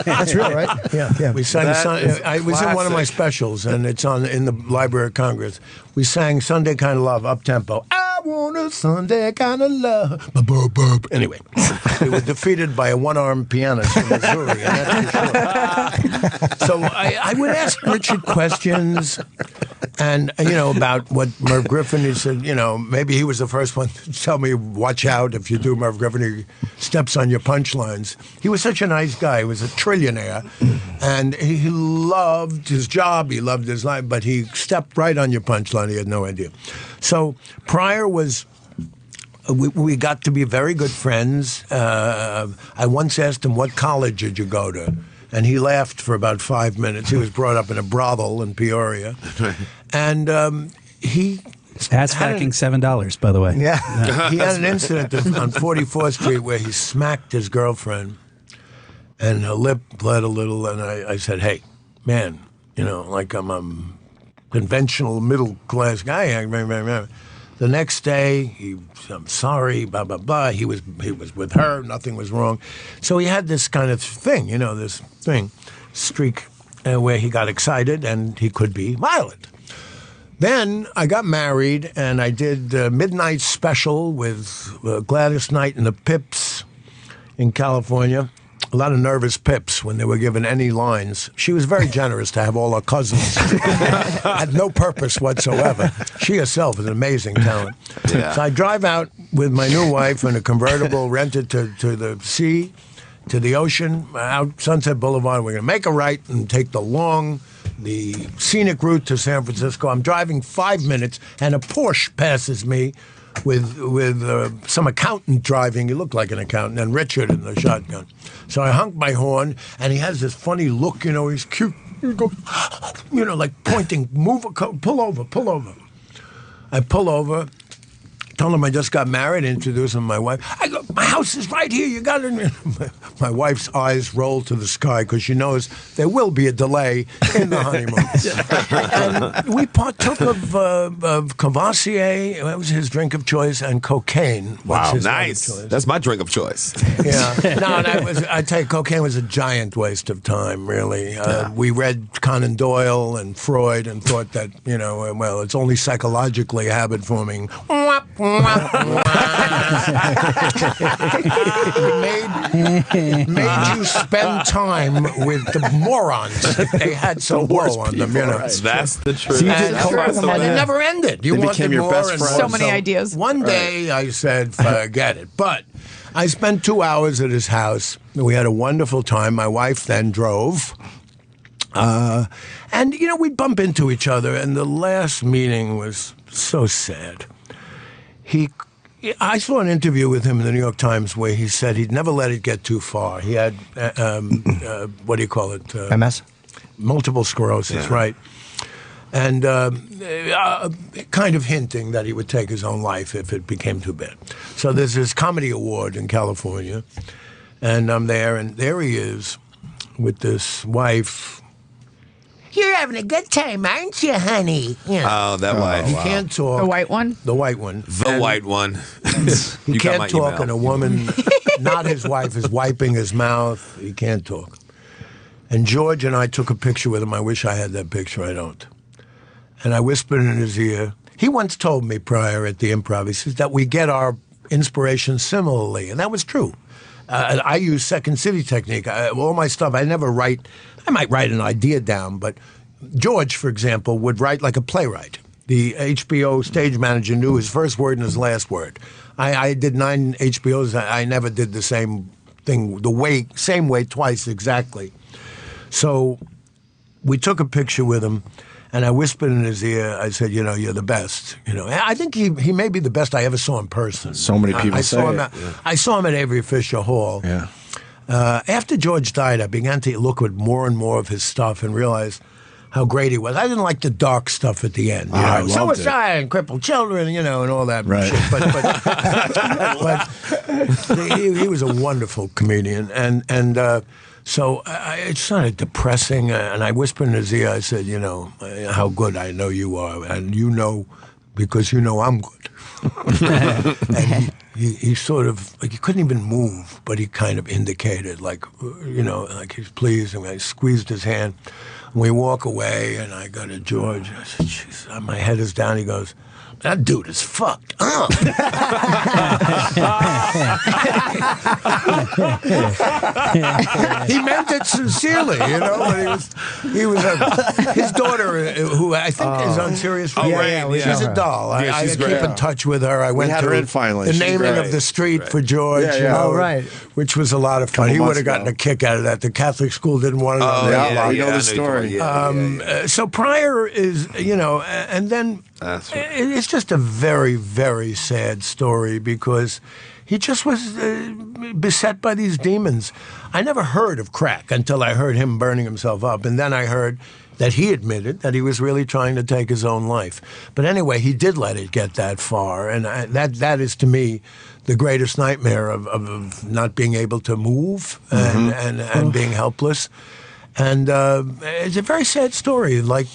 That's real, right? Yeah. We sang. I was in one of my specials, and it's in the Library of Congress. We sang "Sunday Kind of Love" up tempo. I want a Sunday kind of love. Burp, burp. Anyway, we were defeated by a one-armed pianist from Missouri, and that's for sure. So I would ask Richard questions, and about what Merv Griffin. He said, maybe he was the first one to tell me, watch out if you do Merv Griffin, he steps on your punchlines. He was such a nice guy. He was a trillionaire, and he loved his job. He loved his life, but he stepped right on your punchline. He had no idea. So Pryor was. We got to be very good friends. I once asked him, what college did you go to? And he laughed for about 5 minutes. He was brought up in a brothel in Peoria. And he... Ass backing $7, by the way. Yeah. He had an incident on 44th Street where he smacked his girlfriend, and her lip bled a little, and I said, hey, man, like I'm a conventional middle-class guy. The next day, I'm sorry, blah, blah, blah. He was with her. Nothing was wrong. So he had this kind of thing, streak where he got excited and he could be violent. Then I got married and I did a midnight special with Gladys Knight and the Pips in California. A lot of nervous Pips when they were given any lines. She was very generous to have all her cousins. Had no purpose whatsoever. She herself is an amazing talent. Yeah. So I drive out with my new wife in a convertible rented to the sea, to the ocean, out Sunset Boulevard. We're going to make a right and take the scenic route to San Francisco. I'm driving 5 minutes, and a Porsche passes me with some accountant driving. He looked like an accountant, and Richard in the shotgun. So I honked my horn, and he has this funny look, he's cute. He goes, like pointing, pull over. I pull over, tell him I just got married, introduce him to my wife. I go, my house is right here, you got it. My wife's eyes roll to the sky because she knows there will be a delay in the honeymoon. And we partook of Cavassier, that was his drink of choice, and cocaine. Wow, nice. That's my drink of choice. Yeah. I tell you, cocaine was a giant waste of time, really. We read Conan Doyle and Freud and thought that, it's only psychologically habit-forming. made you spend time with the morons. They had so low on them, That's the truth. And it never ended. You wanted more and more. So many ideas. One day I said, forget it. But I spent 2 hours at his house. We had a wonderful time. My wife then drove. And, we'd bump into each other. And the last meeting was so sad. I saw an interview with him in the New York Times where he said he'd never let it get too far. He had, what do you call it? MS? Multiple sclerosis, right. And kind of hinting that he would take his own life if it became too bad. So there's this comedy award in California, and I'm there, and there he is with this wife. You're having a good time, aren't you, honey? Oh, that wife. He can't talk. The white one? The white one. The white one. He can't talk, and a woman, not his wife, is wiping his mouth. He can't talk. And George and I took a picture with him. I wish I had that picture. I don't. And I whispered in his ear. He once told me, Pryor, at the Improv, he says that we get our inspiration similarly. And that was true. I use Second City technique. All my stuff, I never write. I might write an idea down, but George, for example, would write like a playwright. The HBO stage manager knew his first word and his last word. I did 9 HBOs. I never did the same thing, same way twice exactly. So we took a picture with him, And I whispered in his ear, I said, you know, you're the best. You know, I think he may be the best I ever saw in person. So many people say it. I saw him at Avery Fisher Hall. Yeah. After George died, I began to look at more and more of his stuff and realize how great he was. I didn't like the dark stuff at the end. You know, suicide and crippled children, you know, and all that shit. But he was a wonderful comedian. And so it started depressing. And I whispered in his ear, I said, you know, how good I know you are. And you know, because you know I'm good. And he sort of, like, he couldn't even move, but he kind of indicated, like, you know, like he's pleased. And I squeezed his hand. We walk away, and I go to George. I said, jeez, my head is down. He goes, that dude is fucked up. He meant it sincerely, you know. But his daughter, who I think is on Serious Request. She's a doll. Yeah, I keep in touch with her. I went had to her in finally. the naming of the street for George. Yeah, yeah. You know, Oh, right. which was a lot of fun. He would have gotten a kick out of that. The Catholic school didn't want to know that. You know the story. So Pryor is, you know, and then it's just a very, very sad story because he just was beset by these demons. I never heard of crack until I heard him burning himself up. And then I heard that he admitted that he was really trying to take his own life. But anyway, he did let it get that far. And that is, to me, the greatest nightmare of not being able to move and being helpless. And it's a very sad story. Like,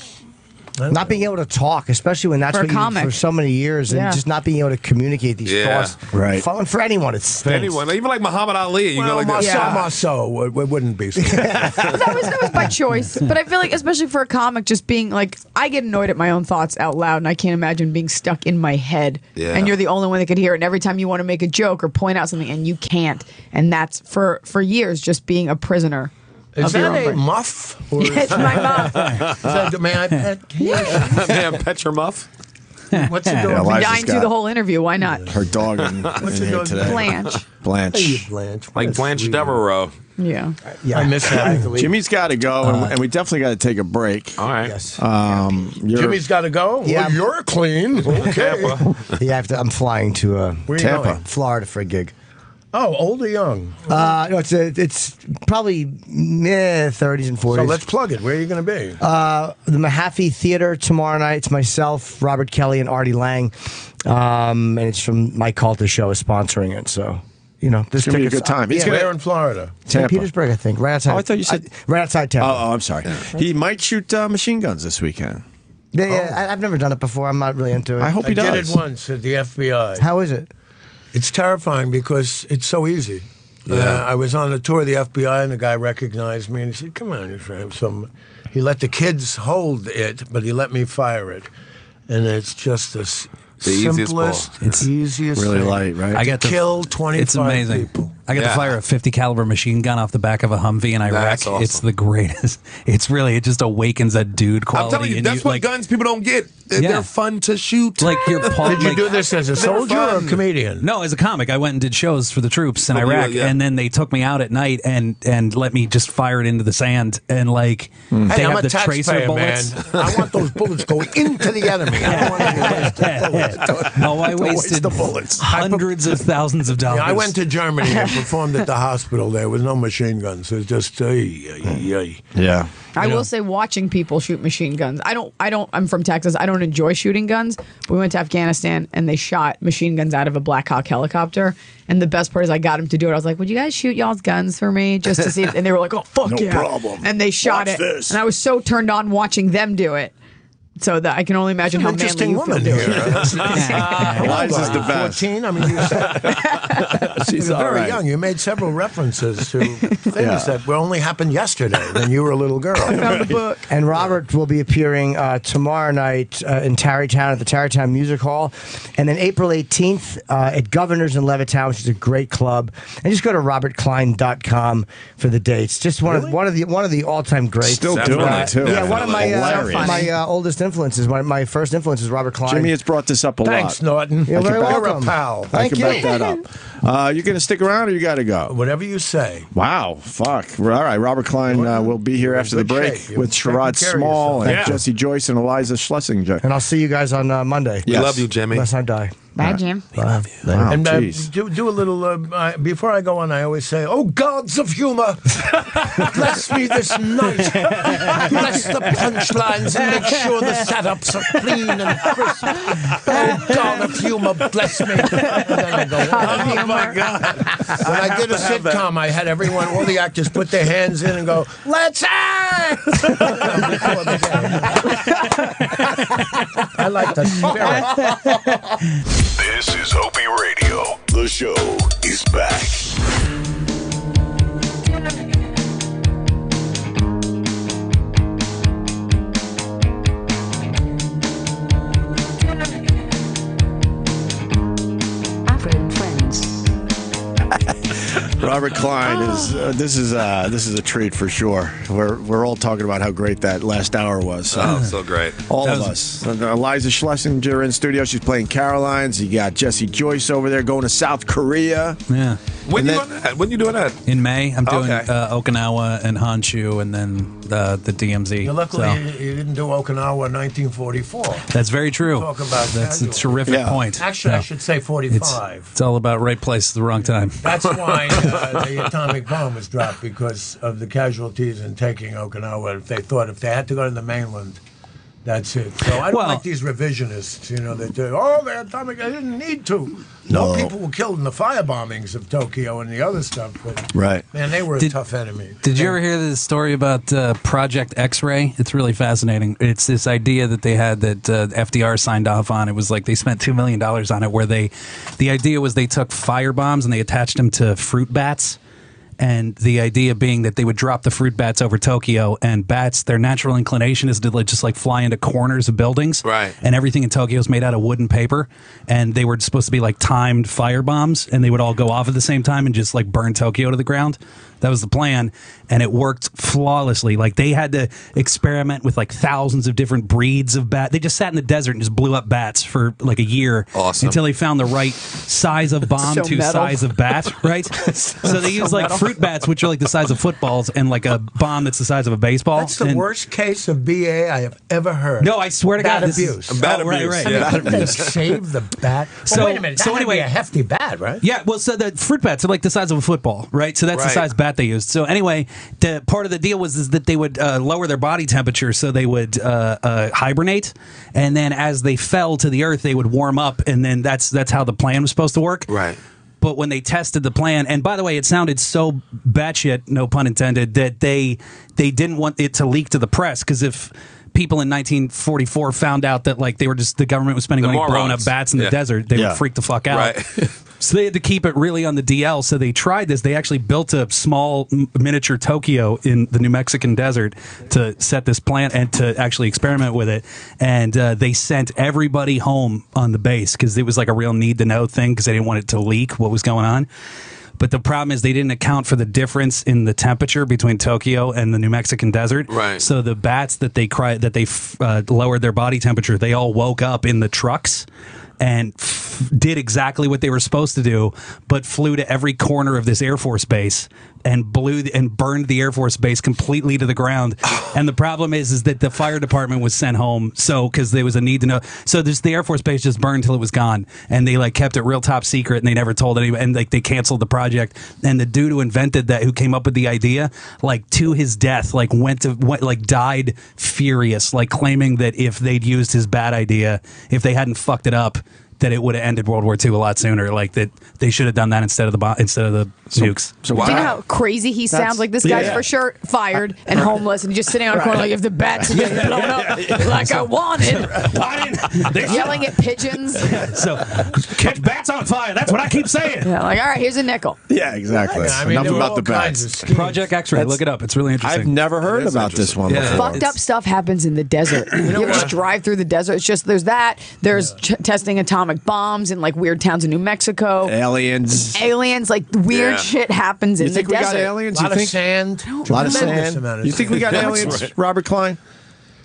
not being able to talk, especially when that's For a what you comic. for so many years, and just not being able to communicate these thoughts. Right. For anyone, it stinks. Anyone, even like Muhammad Ali, you go like this. Marceau wouldn't be. that was by choice. But I feel like, especially for a comic, just being like, I get annoyed at my own thoughts out loud, and I can't imagine being stuck in my head. Yeah. And you're the only one that could hear it. And every time you want to make a joke or point out something, and you can't. And that's for years just being a prisoner. Is of your that own a brain. muff? Or It's my muff. May I pet? May I pet your muff? What's it doing? Yeah, I've been Eliza's dying through got the whole interview. Why not? her dog in here today. Blanche. Blanche. Hey, Blanche. Like Blanche Devereaux. Yeah. Yeah, I miss that. Jimmy's got to go, and we definitely got to take a break. All right. Yes. Jimmy's got to go? Yeah. Well, you're clean. Okay. Yeah, I'm flying to Where you Tampa. going? Florida for a gig. Oh, old or young? No, it's probably 30s and 40s. So let's plug it. Where are you going to be? The Mahaffey Theater tomorrow night. It's myself, Robert Kelly, and Artie Lang. And it's from My Culture Show is sponsoring it. So, you know, this It's going to be a good time. He's Where gonna, in Florida? St. Petersburg, I think. Right outside. Oh, I thought you said... right outside Tampa. Oh, I'm sorry. He might shoot machine guns this weekend. Yeah, I've never done it before. I'm not really into it. I hope he does. I did it once at the FBI. How is it? It's terrifying because it's so easy. I was on a tour of the FBI, and the guy recognized me, and he said, come on, you have some... He let the kids hold it, but he let me fire it. And it's just the simplest, easiest really thing. light, right? I got to kill 25 It's amazing. people. I got to fire a 50 caliber machine gun off the back of a Humvee in Iraq. That's awesome. It's the greatest. It's really, it just awakens that dude quality. I'm telling you, in that's what guns people don't get. They're fun to shoot. Like your Did you do this as a soldier or a comedian? No, as a comic. I went and did shows for the troops in Iraq, and then they took me out at night and let me just fire it into the sand, and like they Hey, I'm have a the tracer taxpayer, bullets. man. I want those bullets going into the enemy. I don't want to waste the bullets. Oh, I wasted the bullets. hundreds of thousands of dollars. Yeah, I went to Germany and performed at the hospital there with no machine guns. It was just, Yeah. I will say, watching people shoot machine guns. I'm from Texas. I don't enjoy shooting guns. But we went to Afghanistan and they shot machine guns out of a Black Hawk helicopter. And the best part is I got them to do it. I was like, would you guys shoot y'all's guns for me just to see if, and they were like, oh, fuck No yeah. problem. And they shot Watch it. this. And I was so turned on watching them do it. So that I can only imagine how manly interesting you feel woman doing here. it. Eliza's the best. 14? I mean, She's you're all very right. young. You made several references to things that were only happened yesterday when you were a little girl. I found the book. And Robert will be appearing tomorrow night in Tarrytown at the Tarrytown Music Hall. And then April 18th at Governor's in Levittown, which is a great club. And just go to robertkline.com for the dates. Just one of the all-time greats. Still doing it, too. Yeah, one of my Hilarious. my oldest influences. My first influence is Robert Kline. Jimmy has brought this up a lot. Thanks, Norton. You're very welcome. a pal. I can back that up. You going to stick around or you got to go? Whatever you say. Wow, fuck. All right, Robert Kline will be here after the break with Sherrod Small and Jesse Joyce and Iliza Shlesinger. And I'll see you guys on Monday. We love you, Jimmy. Unless I die. Bye, Jim. We love you. Wow, And jeez. do a little, before I go on, I always say, oh, gods of humor, bless me this night. Bless the punchlines and make sure the setups are clean and crisp. Oh, God of humor, bless me. And then I go, oh, my God. When I did a sitcom, I had everyone, all the actors put their hands in and go, let's act! Before the game. I like the spirit. This is Opie Radio. The show is back. Robert Kline is this is a treat for sure. We're all talking about how great that last hour was. So great. All of us. Iliza Shlesinger in studio. She's playing Caroline's. You got Jesse Joyce over there going to South Korea. Yeah. When you doing that? In May, I'm doing Okinawa and Honshu, and then the DMZ. Luckily, you didn't do Okinawa in 1944. That's very true. Talk about That's a terrific point. Actually, I should say 45. It's all about right place at the wrong time. That's why the atomic bomb was dropped, because of the casualties in taking Okinawa. If they thought if they had to go to the mainland, that's it. So I don't like these revisionists, that do, the atomic, I didn't need to. No. More people were killed in the fire bombings of Tokyo and the other stuff. But, right. Man, they were a tough enemy. Did you ever hear the story about Project X-Ray? It's really fascinating. It's this idea that they had that FDR signed off on. It was like they spent $2 million on it, where the idea was they took fire bombs and they attached them to fruit bats. And the idea being that they would drop the fruit bats over Tokyo, and bats, their natural inclination is to just like fly into corners of buildings. Right. And everything in Tokyo is made out of wood and paper. And they were supposed to be like timed fire bombs, and they would all go off at the same time and just like burn Tokyo to the ground. That was the plan, and it worked flawlessly. Like, they had to experiment with like thousands of different breeds of bat. They just sat in the desert and just blew up bats for like a year. Awesome. Until they found the right size of bomb to size of bat, right? So they use like fruit bats, which are like the size of footballs, and like a bomb that's the size of a baseball. That's the worst case of BA I have ever heard. No, I swear to God, Bat this abuse. is Bat abuse. Right. Yeah. How did they save the bat? So- wait a minute. so That had to anyway- be a hefty bat, right? Yeah, well, so the fruit bats are like the size of a football, right? So that's the Right. size bat they used. So anyway, the part of the deal was that they would lower their body temperature, so they would hibernate, and then as they fell to the earth, they would warm up, and then that's how the plan was supposed to work. Right. But when they tested the plan, and by the way, it sounded so batshit, no pun intended, that they didn't want it to leak to the press, because if people in 1944 found out that like the government was spending The money blowing morons. up bats in the desert, they would freak the fuck out. Right. So they had to keep it really on the DL. So they tried this. They actually built a small miniature Tokyo in the New Mexican desert to set this plant and to actually experiment with it. And they sent everybody home on the base, because it was like a real need to know thing, because they didn't want it to leak what was going on. But the problem is they didn't account for the difference in the temperature between Tokyo and the New Mexican desert. Right. So the bats that they lowered their body temperature, they all woke up in the trucks and did exactly what they were supposed to do, but flew to every corner of this Air Force base and burned the Air Force base completely to the ground. And the problem is that the fire department was sent home, so because there was a need to know. So the Air Force base just burned till it was gone, and they like kept it real top secret, and they never told anybody, and like they canceled the project. And the dude who invented that, who came up with the idea, like to his death, like died furious, like claiming that if they'd used his bad idea, if they hadn't fucked it up, that it would have ended World War II a lot sooner. Like that they should have done that instead of the nukes. Do you know how crazy he sounds? Like this guy's for sure fired and homeless, and he's just sitting on a corner like, if the bats had been blown up like I wanted. Yelling at pigeons. So catch bats on fire. That's what I keep saying. Yeah, like, all right, here's a nickel. Yeah, exactly. I mean, Enough about the bats. Project X-Ray. Look it up. It's really interesting. I've never heard about this one before. Fucked up stuff happens in the desert. You ever just drive through the desert? It's just there's testing atomic bombs in like weird towns in New Mexico. Aliens, like weird shit happens in the desert. We got aliens? A lot of sand. A lot of sand. You think we got aliens, Robert Kline?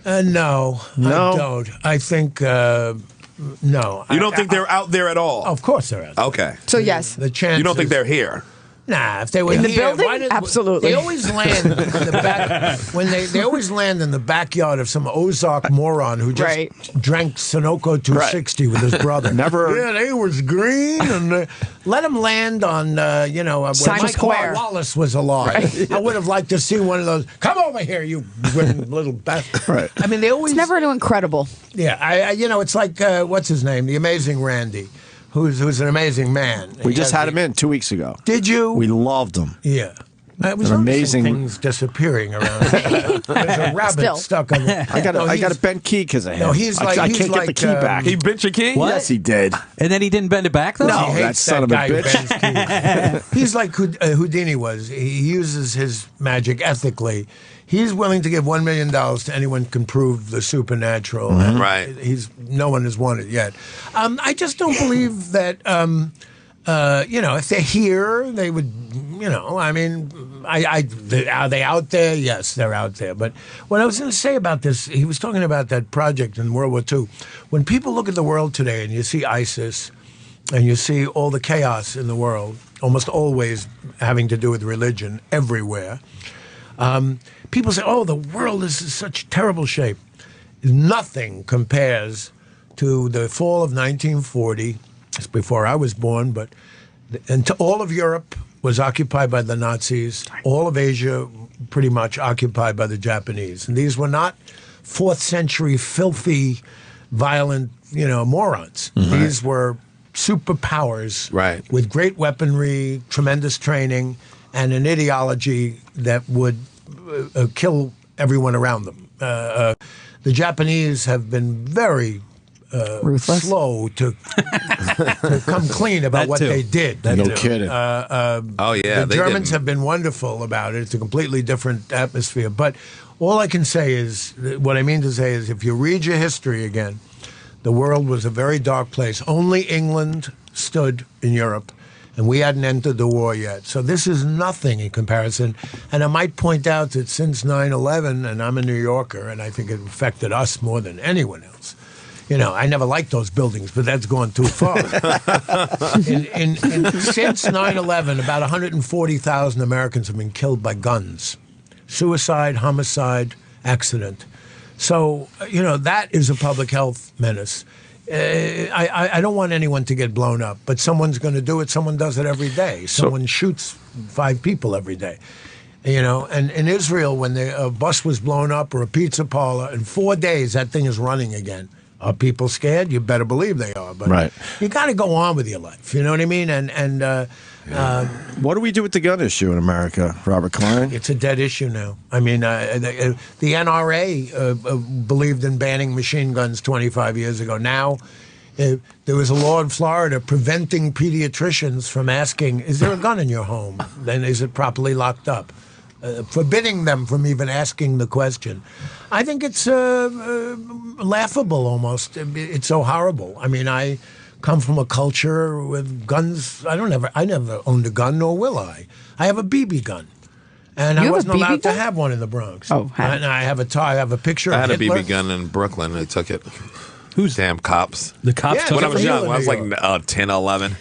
No, I don't. I think no. You don't think they're out there at all? Of course they're out there. Okay. So yes, the chances. You don't think they're here? Nah, if they were in the here, building, why did, absolutely. They always land in the back when they always land in the backyard of some Ozark moron who just drank Sunoco 260 with his brother. Never. Yeah, they was green, and let them land on where Times Square. Wallace was alive. Right. I would have liked to see one of those. Come over here, you little bastard. Right. I mean, they always. It's never too incredible. Yeah, I it's like what's his name, the Amazing Randy. Who's an amazing man. We just had him in 2 weeks ago. Did you? We loved him. Yeah. It was An amazing things disappearing around. There's a rabbit stuck on it. I got a bent key because of him. No, he's like I can't get the key back. He bent your key? Yes, he did. And then he didn't bend it back, though? No, that son of a bitch. He's like Houdini was. He uses his magic ethically. He's willing to give $1 million to anyone who can prove the supernatural. Mm-hmm. Right. No one has won it yet. I just don't believe that. If they're here, they would. I mean, are they out there? Yes, they're out there. But what I was going to say about this, he was talking about that project in World War II. When people look at the world today and you see ISIS and you see all the chaos in the world, almost always having to do with religion everywhere, people say, oh, the world is in such terrible shape. Nothing compares to the fall of 1940. It's before I was born, but all of Europe was occupied by the Nazis. All of Asia pretty much occupied by the Japanese. And these were not 4th century filthy, violent, morons. Mm-hmm. These were superpowers with great weaponry, tremendous training, and an ideology that would kill everyone around them. The Japanese have been very slow to come clean about what they did. No kidding. The Germans have been wonderful about it. It's a completely different atmosphere. But all I can say is, what I mean to say is, if you read your history again, the world was a very dark place. Only England stood in Europe, and we hadn't entered the war yet. So this is nothing in comparison. And I might point out that since 9/11, and I'm a New Yorker, and I think it affected us more than anyone else. I never liked those buildings, but that's gone too far. Since 9/11, about 140,000 Americans have been killed by guns. Suicide, homicide, accident. So, that is a public health menace. I don't want anyone to get blown up, but someone's going to do it. Someone does it every day. Someone shoots 5 people every day. And in Israel, when a bus was blown up or a pizza parlor, in 4 days, that thing is running again. Are people scared? You better believe they are. But you got to go on with your life. You know what I mean? What do we do with the gun issue in America, Robert Kline? It's a dead issue now. I mean, the NRA believed in banning machine guns 25 years ago. Now, there was a law in Florida preventing pediatricians from asking, is there a gun in your home? Then is it properly locked up? Forbidding them from even asking the question. I think it's laughable almost. It's so horrible. I mean, I come from a culture with guns. I never owned a gun, nor will I. I have a BB gun. And I wasn't allowed to have one in the Bronx. Oh, and I have a picture of Hitler. I had a BB gun in Brooklyn. They took it. Who's damn cops? The cops took it? When I was young, when I was like 10, 11.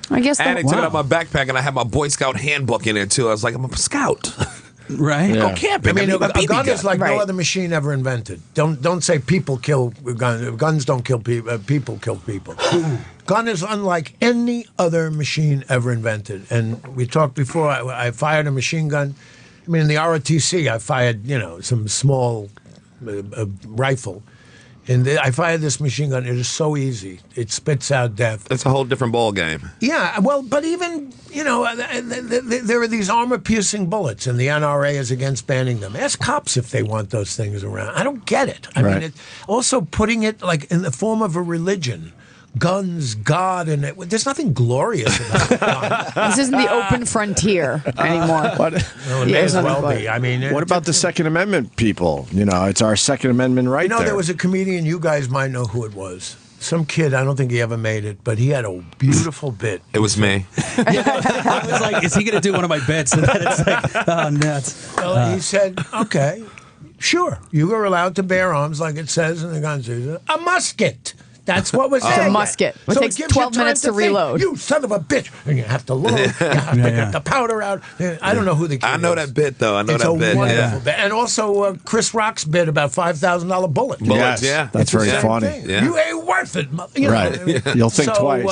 I guess. And they took it out of my backpack, and I had my Boy Scout handbook in it too. I was like, I'm a scout. Right? Go camping. I mean, a gun is like no other machine ever invented. Don't say people kill guns. Guns don't kill people. People kill people. Gun is unlike any other machine ever invented. And we talked before. I fired a machine gun. I mean, in the ROTC, I fired some small rifle. And I fired this machine gun. It is so easy. It spits out death. That's a whole different ball game. Yeah, well, but even, there are these armor-piercing bullets, and the NRA is against banning them. Ask cops if they want those things around. I don't get it. I mean, also putting it like in the form of a religion. Guns, God, and there's nothing glorious about guns. This isn't the open frontier anymore. Well, it may as well be. I mean, what about the Second Amendment people? It's our Second Amendment right there. There was a comedian, you guys might know who it was. Some kid, I don't think he ever made it, but he had a beautiful bit. It was me. I was like, is he going to do one of my bits? And then it's like, oh, nuts. Well, he said, okay, Sure. You were allowed to bear arms like it says in the gun season. A musket. That's what was saying. A musket. It takes 12 minutes to reload. You son of a bitch. And you have to load. You have to get the powder out. I don't know who the kid I know is. that bit, though. I know It's that a bit. wonderful bit. And also Chris Rock's bit about $5,000 bullet. Bullets, yeah. That's very funny. Yeah. You ain't worth it. You know, Right. You'll think twice.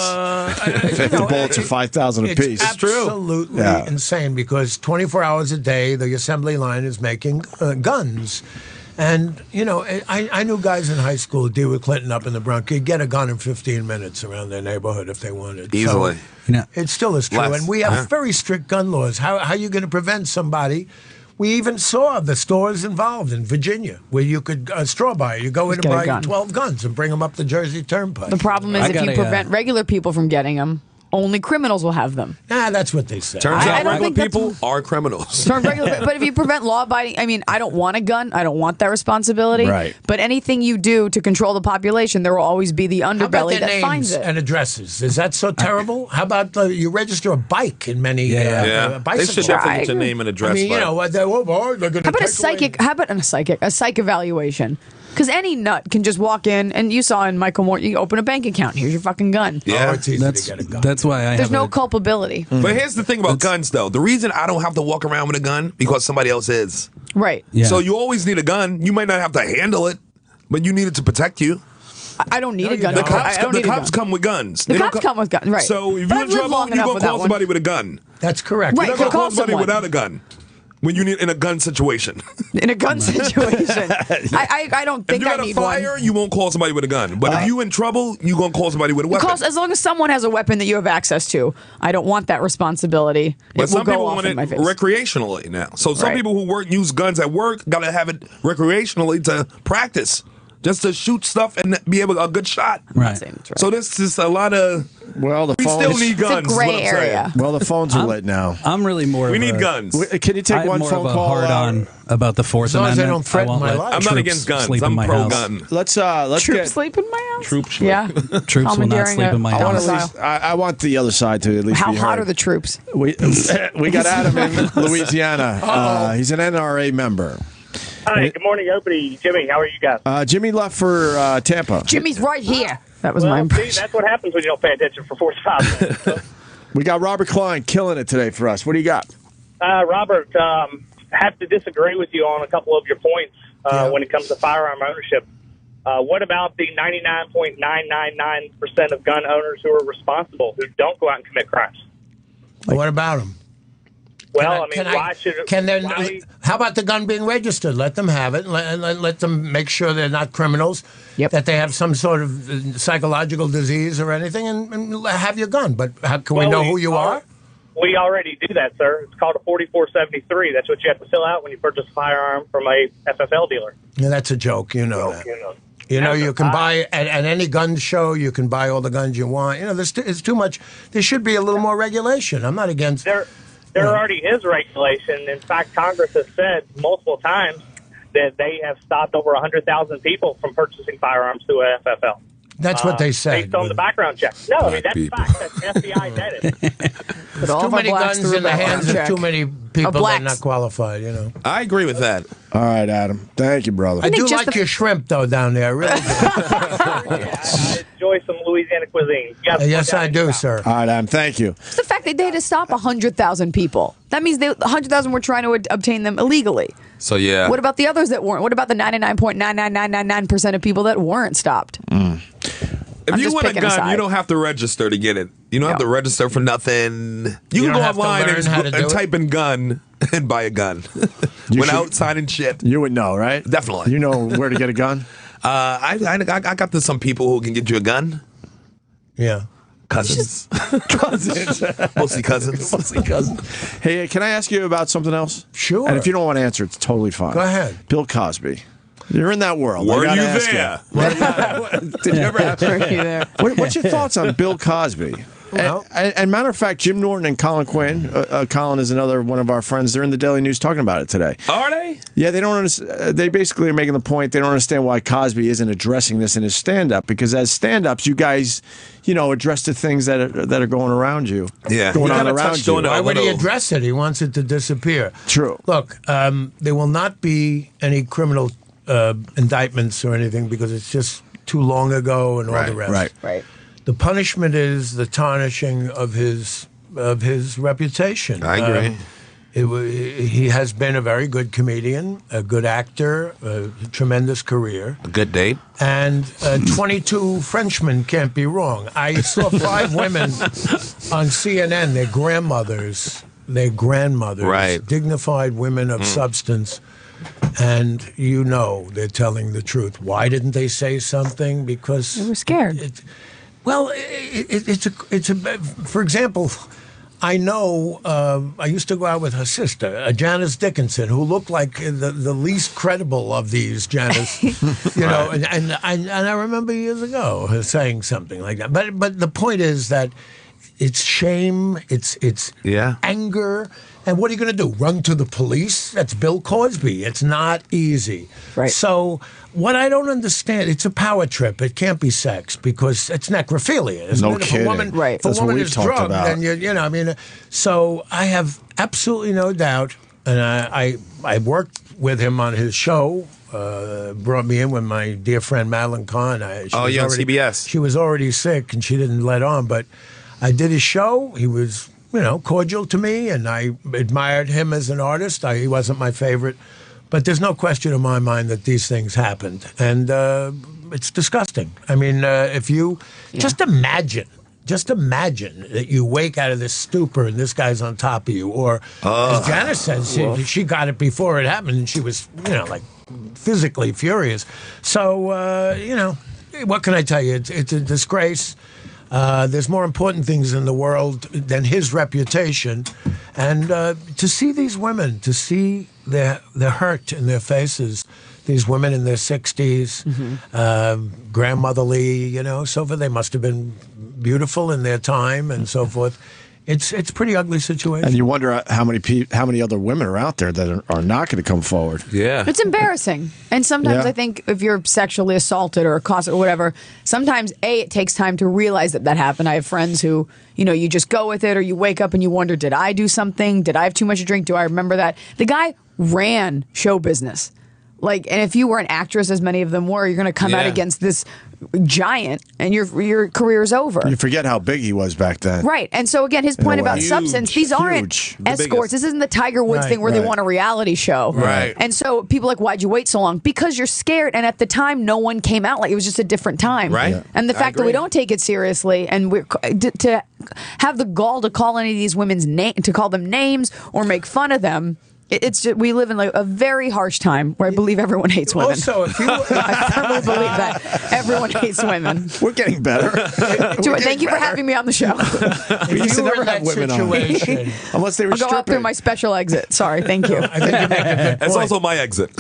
If the bullets are 5,000 apiece. It's absolutely insane because 24 hours a day, the assembly line is making guns. And, you know, I knew guys in high school who deal with Clinton up in the Bronx. You'd get a gun in 15 minutes around their neighborhood if they wanted. Easily. So it still is true. Less. And we have very strict gun laws. How are you going to prevent somebody? We even saw the stores involved in Virginia where you could straw buy. You go in and buy 12 guns and bring them up the Jersey Turnpike. The problem is if you prevent regular people from getting them, only criminals will have them. That's what they say. Turns out regular people are criminals. But if you prevent law-abiding, I mean, I don't want a gun. I don't want that responsibility. Right. But anything you do to control the population, there will always be the underbelly that finds it. And addresses. Is that so terrible? How about you register a bike in many They should definitely get your name and address. I mean, you know, they're going to How about a psychic? How about a psych evaluation? Because any nut can just walk in, and you saw in Michael Moore, you open a bank account. Here's your fucking gun. Yeah, it's easy to get a gun. That's why There's no culpability. But here's the thing about guns, though. The reason I don't have to walk around with a gun because somebody else is. Right. Yeah. So you always need a gun. You might not have to handle it, but you need it to protect you. I don't need a gun. The cops come with guns. The cops come with guns, right. So if you're in trouble, you're going to call somebody with a gun. That's correct. Right, You're not going to call somebody someone. without a gun. When you need in a gun situation. In a gun situation. I don't think I need one. If you're at a fire, you won't call somebody with a gun. But if you're in trouble, you're going to call somebody with a weapon. Because as long as someone has a weapon that you have access to, I don't want that responsibility. But it will some go people off want in it my face. recreationally now. So some people who use guns at work got to have it recreationally to practice. Just to shoot stuff and be able a good shot. Right. So this is a lot of. Well, the we phones, still need guns. It's a gray area. Well, the phones are lit now. I'm really more. We need guns. Can you take one phone call? Hard on about the Fourth As long as they Amendment. don't threaten I won't my let life. I'm not against guns. I'm pro gun. Let's Troops get sleep in my house. Troops. Yeah. Troops will not Commandeering sleep in my I want, house. at least, I want the other side to at least How be hot heard. are the troops? We got Adam in Louisiana. He's an NRA member. Hi, good morning, Opie. Jimmy, how are you guys? Jimmy left for Tampa. Jimmy's right here. That was my See, impression. that's what happens when you don't pay attention for 45 minutes. We got Robert Kline killing it today for us. What do you got? Robert, have to disagree with you on a couple of your points when it comes to firearm ownership. What about the 99.999% of gun owners who are responsible, who don't go out and commit crimes? What about them? Well, why should it... How about the gun being registered? Let them have it. Let them make sure they're not criminals, that they have some sort of psychological disease or anything, and have your gun. But how can we know who you are? We already do that, sir. It's called a 4473. That's what you have to fill out when you purchase a firearm from a FFL dealer. Yeah, that's a joke. You know that. You know, you can buy at any gun show. You can buy all the guns you want. You know, it's too much. There should be a little more regulation. I'm not against. There already is regulation. In fact, Congress has said multiple times that they have stopped over 100,000 people from purchasing firearms through a FFL. That's what they said. Based on the background check. No, I mean, that's fact. That's FBI vetted. There's too many guns in the hands of too many people that are not qualified, you know. I agree with that. All right, Adam. Thank you, brother. I do like your shrimp, though, down there. Really do. I enjoy some Louisiana cuisine. Yes, I do, sir. All right, Adam. Thank you. It's the fact that they had to stop 100,000 people. That means 100,000 were trying to obtain them illegally. So, yeah. What about the others that weren't? What about the 99.99999% of people that weren't stopped? If you want a gun, you don't have to register to get it. You don't have to register for nothing. You can go online and type in gun and buy a gun without signing shit. You would know, right? Definitely. You know where to get a gun? I got some people who can get you a gun. Yeah. Cousins. Cousins. Mostly cousins. Mostly cousins. Hey, can I ask you about something else? Sure. And if you don't want to answer, it's totally fine. Go ahead. Bill Cosby. You're in that world. Were I gotta you ask there? Did you ever have? Were you there? What's your thoughts on Bill Cosby? And matter of fact, Jim Norton and Colin Quinn, Colin is another one of our friends, they're in the Daily News talking about it today. Are they? Yeah, they don't understand. They basically are making the point they don't understand why Cosby isn't addressing this in his stand-up, because as stand-ups, you guys, address the things that are going around you. Yeah. Going on around you. Why would he address it? He wants it to disappear. True. Look, there will not be any criminal indictments or anything because it's just too long ago and all the rest. Right. The punishment is the tarnishing of his reputation. I agree. He has been a very good comedian, a good actor, a tremendous career. A good date. And 22 Frenchmen can't be wrong. I saw 5 women on CNN, their grandmothers, right. dignified women of substance. And they're telling the truth. Why didn't they say something? Because they were scared. For example, I know I used to go out with her sister, Janice Dickinson, who looked like the least credible of these Janice, and I remember years ago her saying something like that. But the point is that it's shame, it's anger. And what are you going to do? Run to the police? That's Bill Cosby. It's not easy. Right. So what I don't understand, it's a power trip. It can't be sex because it's necrophilia. Isn't No it? kidding. If a woman, right. if a woman is drugged, then so I have absolutely no doubt. And I worked with him on his show. Brought me in with my dear friend Madeline Kahn. On CBS. She was already sick and she didn't let on, but I did his show. He was cordial to me, and I admired him as an artist. He wasn't my favorite, but there's no question in my mind that these things happened, and it's disgusting. I mean, if you just imagine that you wake out of this stupor and this guy's on top of you, or as Janice says, she got it before it happened, and she was, like physically furious. So, what can I tell you? It's a disgrace. There's more important things in the world than his reputation. And to see these women, to see their hurt in their faces, these women in their 60s, grandmotherly, so forth, they must have been beautiful in their time and so forth. It's a pretty ugly situation. And you wonder how many other women are out there that are not going to come forward. Yeah. It's embarrassing. And sometimes I think if you're sexually assaulted or accosted or whatever, sometimes, it takes time to realize that happened. I have friends who, you just go with it, or you wake up and you wonder, did I do something? Did I have too much to drink? Do I remember that? The guy ran show business. And if you were an actress, as many of them were, you're going to come out against this giant, and your career's over. You forget how big he was back then. Right. And so, again, his point about substance, these aren't escorts. This isn't the Tiger Woods thing where they want a reality show. Right. And so people are like, why'd you wait so long? Because you're scared. And at the time, no one came out. It was just a different time. Right. Yeah. And the fact that we don't take it seriously, and to have the gall to call any of these women's to call them names or make fun of them. It's just, we live in a very harsh time where I believe everyone hates women. Also, if you, I firmly believe that everyone hates women. We're getting better. Thank you for having me on the show. We used to never have women on, unless they were I'll go stripping. out through my special exit. Sorry, thank you. I think you make a good That's point. also my exit.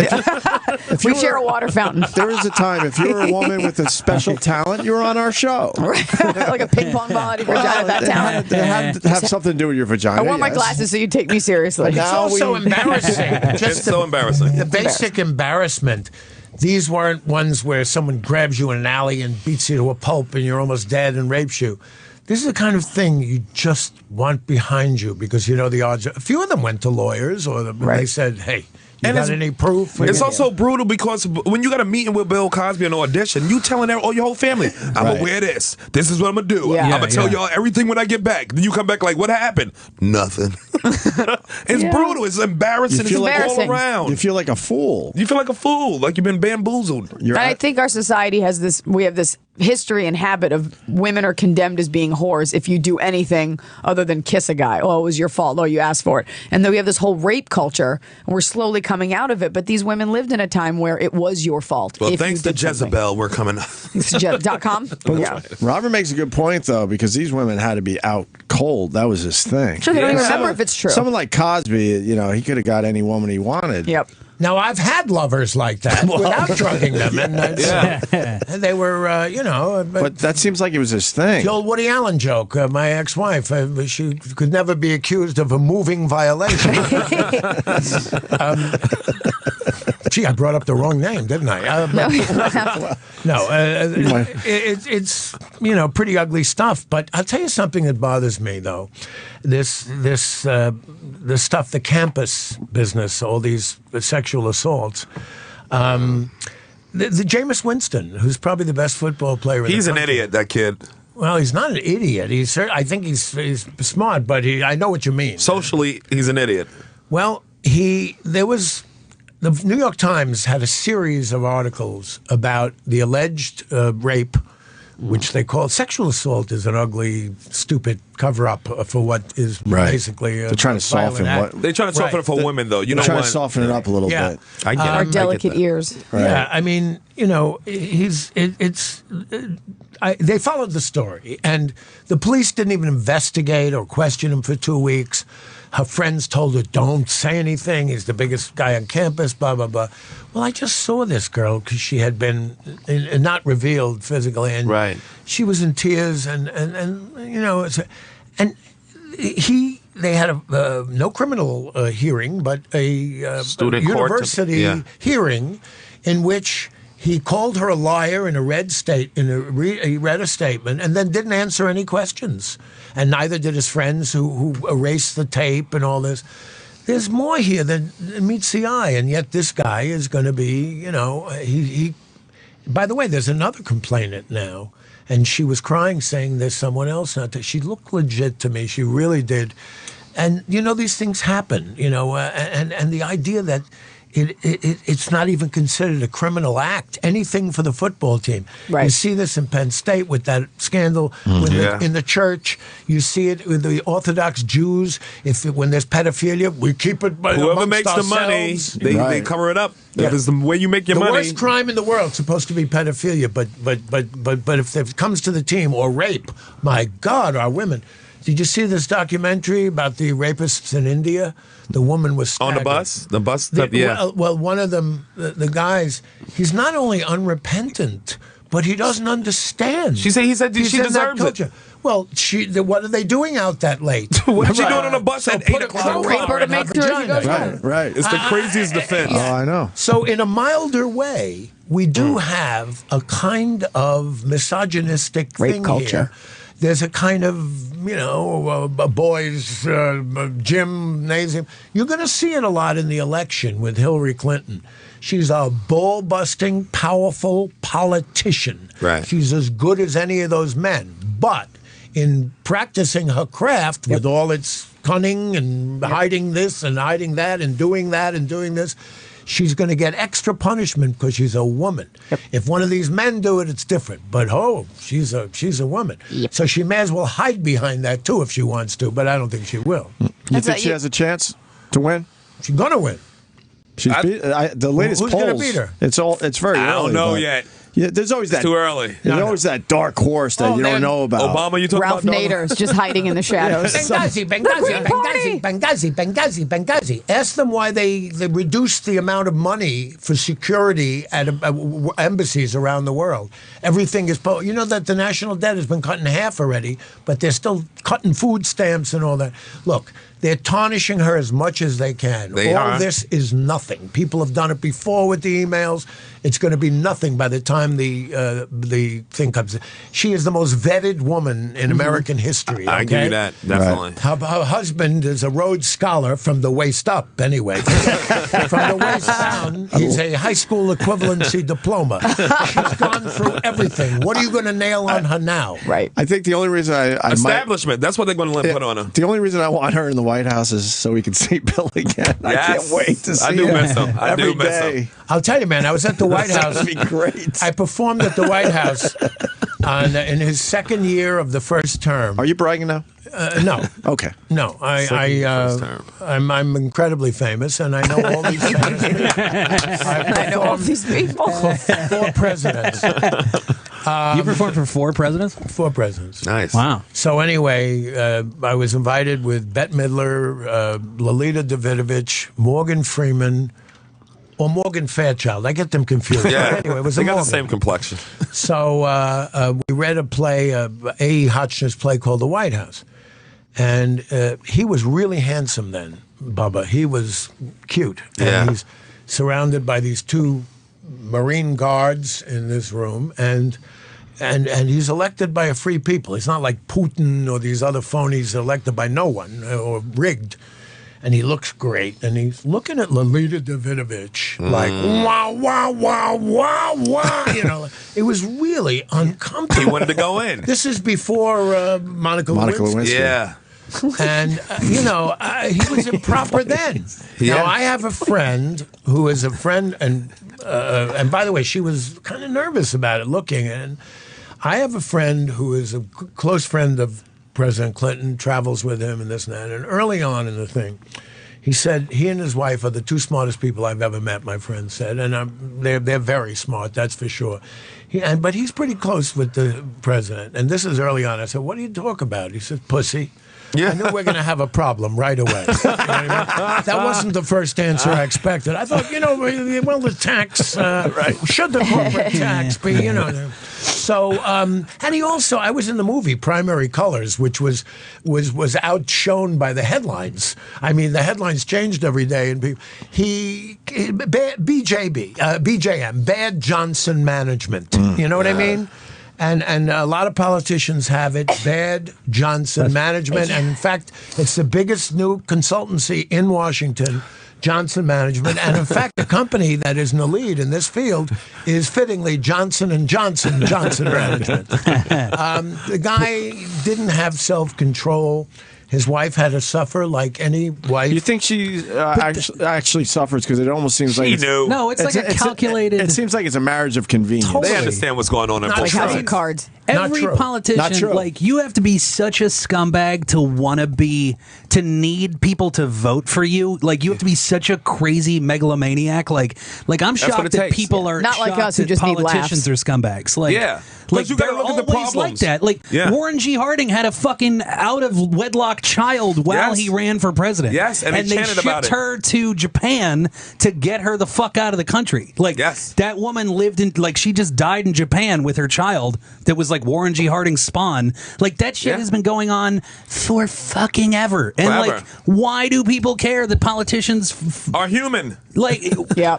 We share a water fountain. There was a time, if you were a woman with a special talent, you were on our show. Like a ping pong ball at your vagina, that talent. It had to have something to do with your vagina. I wore my glasses so you'd take me seriously. It's also embarrassing. It's so embarrassing. The basic embarrassment. These weren't ones where someone grabs you in an alley and beats you to a pulp and you're almost dead and rapes you. This is the kind of thing you just want behind you because you know the odds. A few of them went to lawyers or they said, hey, you got any proof? It's also brutal because when you got a meeting with Bill Cosby an audition, you telling your whole family, I'm going to wear this. This is what I'm going to do. I'm going to tell y'all everything when I get back. Then you come back like, what happened? Nothing. It's brutal. It's embarrassing. It's all around. You feel like a fool. You feel like a fool, like you've been bamboozled. And I think our society has this, we have this history and habit of women are condemned as being whores if you do anything other than kiss a guy. Oh, it was your fault. Oh, you asked for it. And then we have this whole rape culture, and we're slowly coming out of it. But these women lived in a time where it was your fault. Well, thanks to Jezebel, we're coming. .com? Yeah. Robert makes a good point, though, because these women had to be out cold. That was his thing. Sure, they don't even remember if it's true. Someone like Cosby, you know, he could have got any woman he wanted. Yep. Now, I've had lovers like that without drugging them. And they were, But that seems like it was his thing. The old Woody Allen joke, my ex-wife, she could never be accused of a moving violation. Gee, I brought up the wrong name, didn't I? It's pretty ugly stuff. But I'll tell you something that bothers me, though. The stuff, the campus business, all these sexual assaults. The Jameis Winston, who's probably the best football player in the country. He's an idiot, that kid. Well, he's not an idiot. I think he's smart, but I know what you mean. Socially, he's an idiot. Well, the New York Times had a series of articles about the alleged rape, which they call sexual assault is an ugly, stupid cover-up for what is basically they're trying to soften what they're trying to soften it for women, though. They're trying to soften it up a little bit. I get Our delicate ears. Right. Yeah, I mean, they followed the story, and the police didn't even investigate or question him for 2 weeks. Her friends told her, don't say anything. He's the biggest guy on campus, blah, blah, blah. Well, I just saw this girl because she had been not revealed physically. And she was in tears. And they had no criminal hearing, but a student university hearing in which he called her a liar and he read a statement and then didn't answer any questions. And neither did his friends who erased the tape and all this. There's more here than meets the eye, and yet this guy is going to be, he. By the way, there's another complainant now, and she was crying saying there's someone else out there. She looked legit to me. She really did. And, these things happen, and the idea that it's not even considered a criminal act, anything for the football team. Right. You see this in Penn State with that scandal in the church. You see it with the Orthodox Jews. When there's pedophilia, we keep it whoever makes ourselves. the money, they cover it up. Yeah. It's the way you make your money. The worst crime in the world is supposed to be pedophilia, but if it comes to the team or rape, my God, our women. Did you see this documentary about the rapists in India? The woman was staggered. On the bus? The bus? Well, one of them, the guys, he's not only unrepentant, but he doesn't understand. He said she deserves it. Well, what are they doing out that late? What is she doing on a bus at 8 o'clock? Right. It's the craziest defense. Oh, I know. So in a milder way, we do have a kind of misogynistic thing here. There's a kind of, a boys' gymnasium. You're going to see it a lot in the election with Hillary Clinton. She's a ball-busting, powerful politician. Right. She's as good as any of those men. But in practicing her craft with all its cunning and hiding this and hiding that and doing this, she's going to get extra punishment because she's a woman. Yep. If one of these men do it, it's different. But she's a woman. Yep. So she may as well hide behind that too if she wants to. But I don't think she will. You think she has a chance to win? She's going to win. She's the latest who's polls. Who's going to beat her? It's very early. I don't know yet. Yeah, there's always that. It's too early. There's always that dark horse that you don't know about. Obama, you talking Ralph about? Nader's just hiding in the shadows. Benghazi. Ask them why they reduced the amount of money for security at embassies around the world. Everything is... You know that the national debt has been cut in half already, but they're still cutting food stamps and all that. Look, they're tarnishing her as much as they can. All this is nothing. People have done it before with the emails. It's going to be nothing by the time the thing comes. She is the most vetted woman in American history. I give you that, definitely. Her husband is a Rhoads Scholar from the waist up, anyway. From the waist down, he's a high school equivalency diploma. She's gone through everything. What are you going to nail on her now? Right. I think the only reason establishment. That's what they're going to put on her. The only reason I want her in the White House is so we can see Bill again. I can't wait to see him. I do miss him. I'll tell you, man, I was at the White House. That'd be great. I performed at the White House in his second year of the first term. Are you bragging now? No. Okay. No, I'm incredibly famous, and I know all these things. I know all these people. For 4 presidents. You performed for 4 presidents? 4 presidents. Nice. Wow. So anyway, I was invited with Bette Midler, Lolita Davidovich, Morgan Freeman, or Morgan Fairchild. I get them confused. Yeah. But anyway, it was they a got Morgan. the same complexion. So we read a play, A.E. Hotchner's play called The White House. And he was really handsome then, Bubba. He was cute. And he's surrounded by these two Marine guards in this room. And he's elected by a free people. He's not like Putin or these other phonies elected by no one or rigged. And he looks great. And he's looking at Lolita Davidovich like, wow, wow, wow, wow, wow. You know, it was really uncomfortable. He wanted to go in. This is before Monica Lewinsky. Yeah. And, he was improper then. Yeah. Now, I have a friend who is a friend, and by the way, she was kind of nervous about it looking. And I have a friend who is a close friend of President Clinton, travels with him and this and that. And early on in the thing, he said he and his wife are the two smartest people I've ever met, my friend said. And they're very smart, that's for sure. But he's pretty close with the president. And this is early on. I said, what do you talk about? He said, pussy. Yeah. I knew we're going to have a problem right away. You know what I mean? That wasn't the first answer I expected. I thought, well, the tax, should the corporate tax be, So, and he also, I was in the movie Primary Colors, which was outshone by the headlines. I mean, the headlines changed every day, and BJM, Bad Johnson Management. You know what I mean? And a lot of politicians have it, Bad Johnson Management. And in fact, it's the biggest new consultancy in Washington, Johnson Management. And in fact, the company that is in the lead in this field is fittingly Johnson & Johnson Management. The guy didn't have self-control. His wife had to suffer like any wife. You think she actually suffers because it almost seems like No, it's like a calculated. It seems like it's a marriage of convenience. They understand what's going on in both House of sides. Cards. Every politician, like, you have to be such a scumbag to need people to vote for you. Like, you have to be such a crazy megalomaniac. Like I'm That's what shocked it that takes. people are Not like shocked us who that just need politicians are laughs. scumbags. Like, Yeah. like you gotta they're look at the always like problems. that. Like Yeah. Warren G. Harding had a fucking out of wedlock child while he ran for president. Yes, and they they chanted shipped about it. her to Japan to get her the fuck out of the country. Like that woman lived in, like, she just died in Japan with her child that was like Warren G. Harding's spawn. Like, that shit has been going on for fucking ever. And like, why do people care that politicians are human? Like,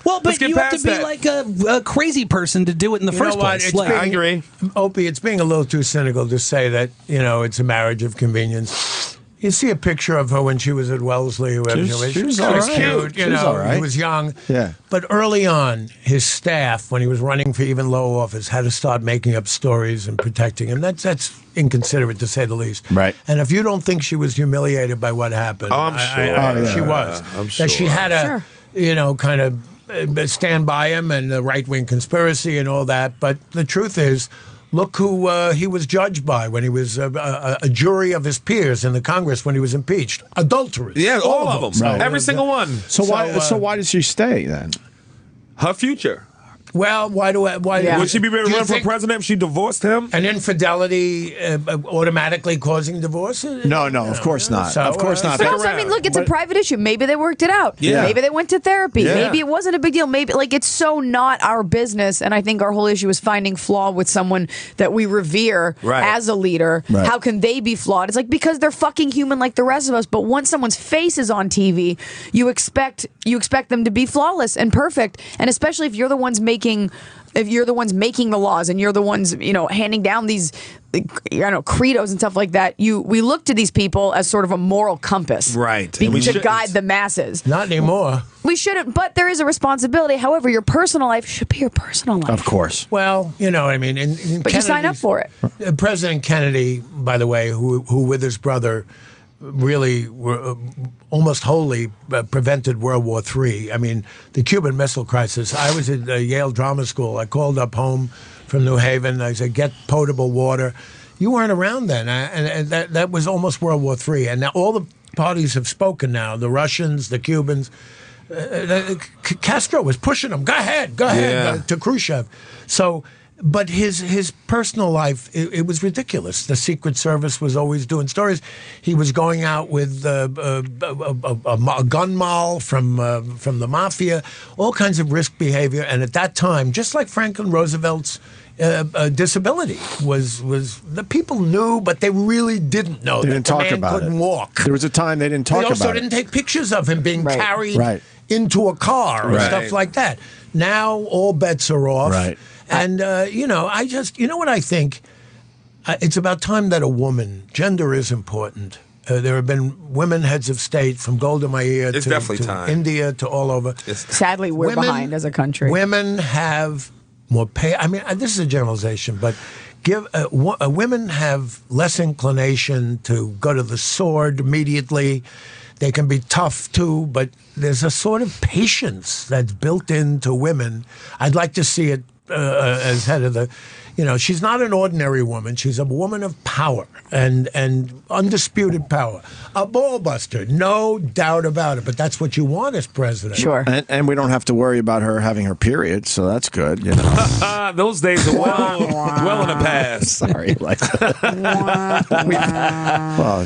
well, but you have to be like a crazy person to do it in the first place. Like, I agree. Opie, it's being a little too cynical to say that, it's a marriage of convenience. You see a picture of her when she was at Wellesley. She was kind of all right. cute. She was all right. He was young. Yeah. But early on, his staff, when he was running for even low office, had to start making up stories and protecting him. That's inconsiderate, to say the least. Right. And if you don't think she was humiliated by what happened, I'm sure. she was. I'm sure. That she had to, kind of stand by him and the right-wing conspiracy and all that. But the truth is, look who he was judged by when he was a jury of his peers in the Congress when he was impeached. Adulterers. Yeah, all of them. Right. Every single one. So why does she stay then? Her future. Well, why? Would she be ready to run for president if she divorced him? And infidelity automatically causing divorce? No, of course not. Of course not. But also, I mean, look, it's a private issue. Maybe they worked it out. Yeah. Maybe they went to therapy. Yeah. Maybe it wasn't a big deal. Maybe, like, it's so not our business. And I think our whole issue is finding flaw with someone that we revere as a leader. Right. How can they be flawed? It's like, because they're fucking human like the rest of us. But once someone's face is on TV, you expect them to be flawless and perfect. And especially if you're the ones making the laws and you're the ones, handing down these, credos and stuff like that. We look to these people as sort of a moral compass, right? To guide the masses. Not anymore. We shouldn't, but there is a responsibility. However, your personal life should be your personal life. Of course. Well, you know what I mean. But you sign up for it. President Kennedy, by the way, who with his brother really were almost wholly prevented World War III. I mean, the Cuban Missile Crisis. I was at Yale Drama School. I called up home from New Haven. I said, get potable water. You weren't around then. And that was almost World War III. And now all the parties have spoken now, the Russians, the Cubans. Castro was pushing them. Go ahead, to Khrushchev. So But his personal life, it was ridiculous. The Secret Service was always doing stories. He was going out with a gun moll from the mafia, all kinds of risk behavior. And at that time, just like Franklin Roosevelt's disability was the people knew, but they really didn't know. They didn't that the talk man about couldn't it. walk. There was a time they didn't talk about it. They also didn't take pictures of him being carried into a car or stuff like that. Now all bets are off. Right. And, you know what I think? It's about time that a woman, gender is important. There have been women heads of state from Golda Meir to India to all over. Sadly, we're behind as a country. Women have more pay. I mean, this is a generalization, but women have less inclination to go to the sword immediately. They can be tough too, but there's a sort of patience that's built into women. I'd like to see it as head of the, she's not an ordinary woman. She's a woman of power and undisputed power. A ball buster, no doubt about it. But that's what you want as president. Sure. And we don't have to worry about her having her period, so that's good. Those days are well in the past. Sorry.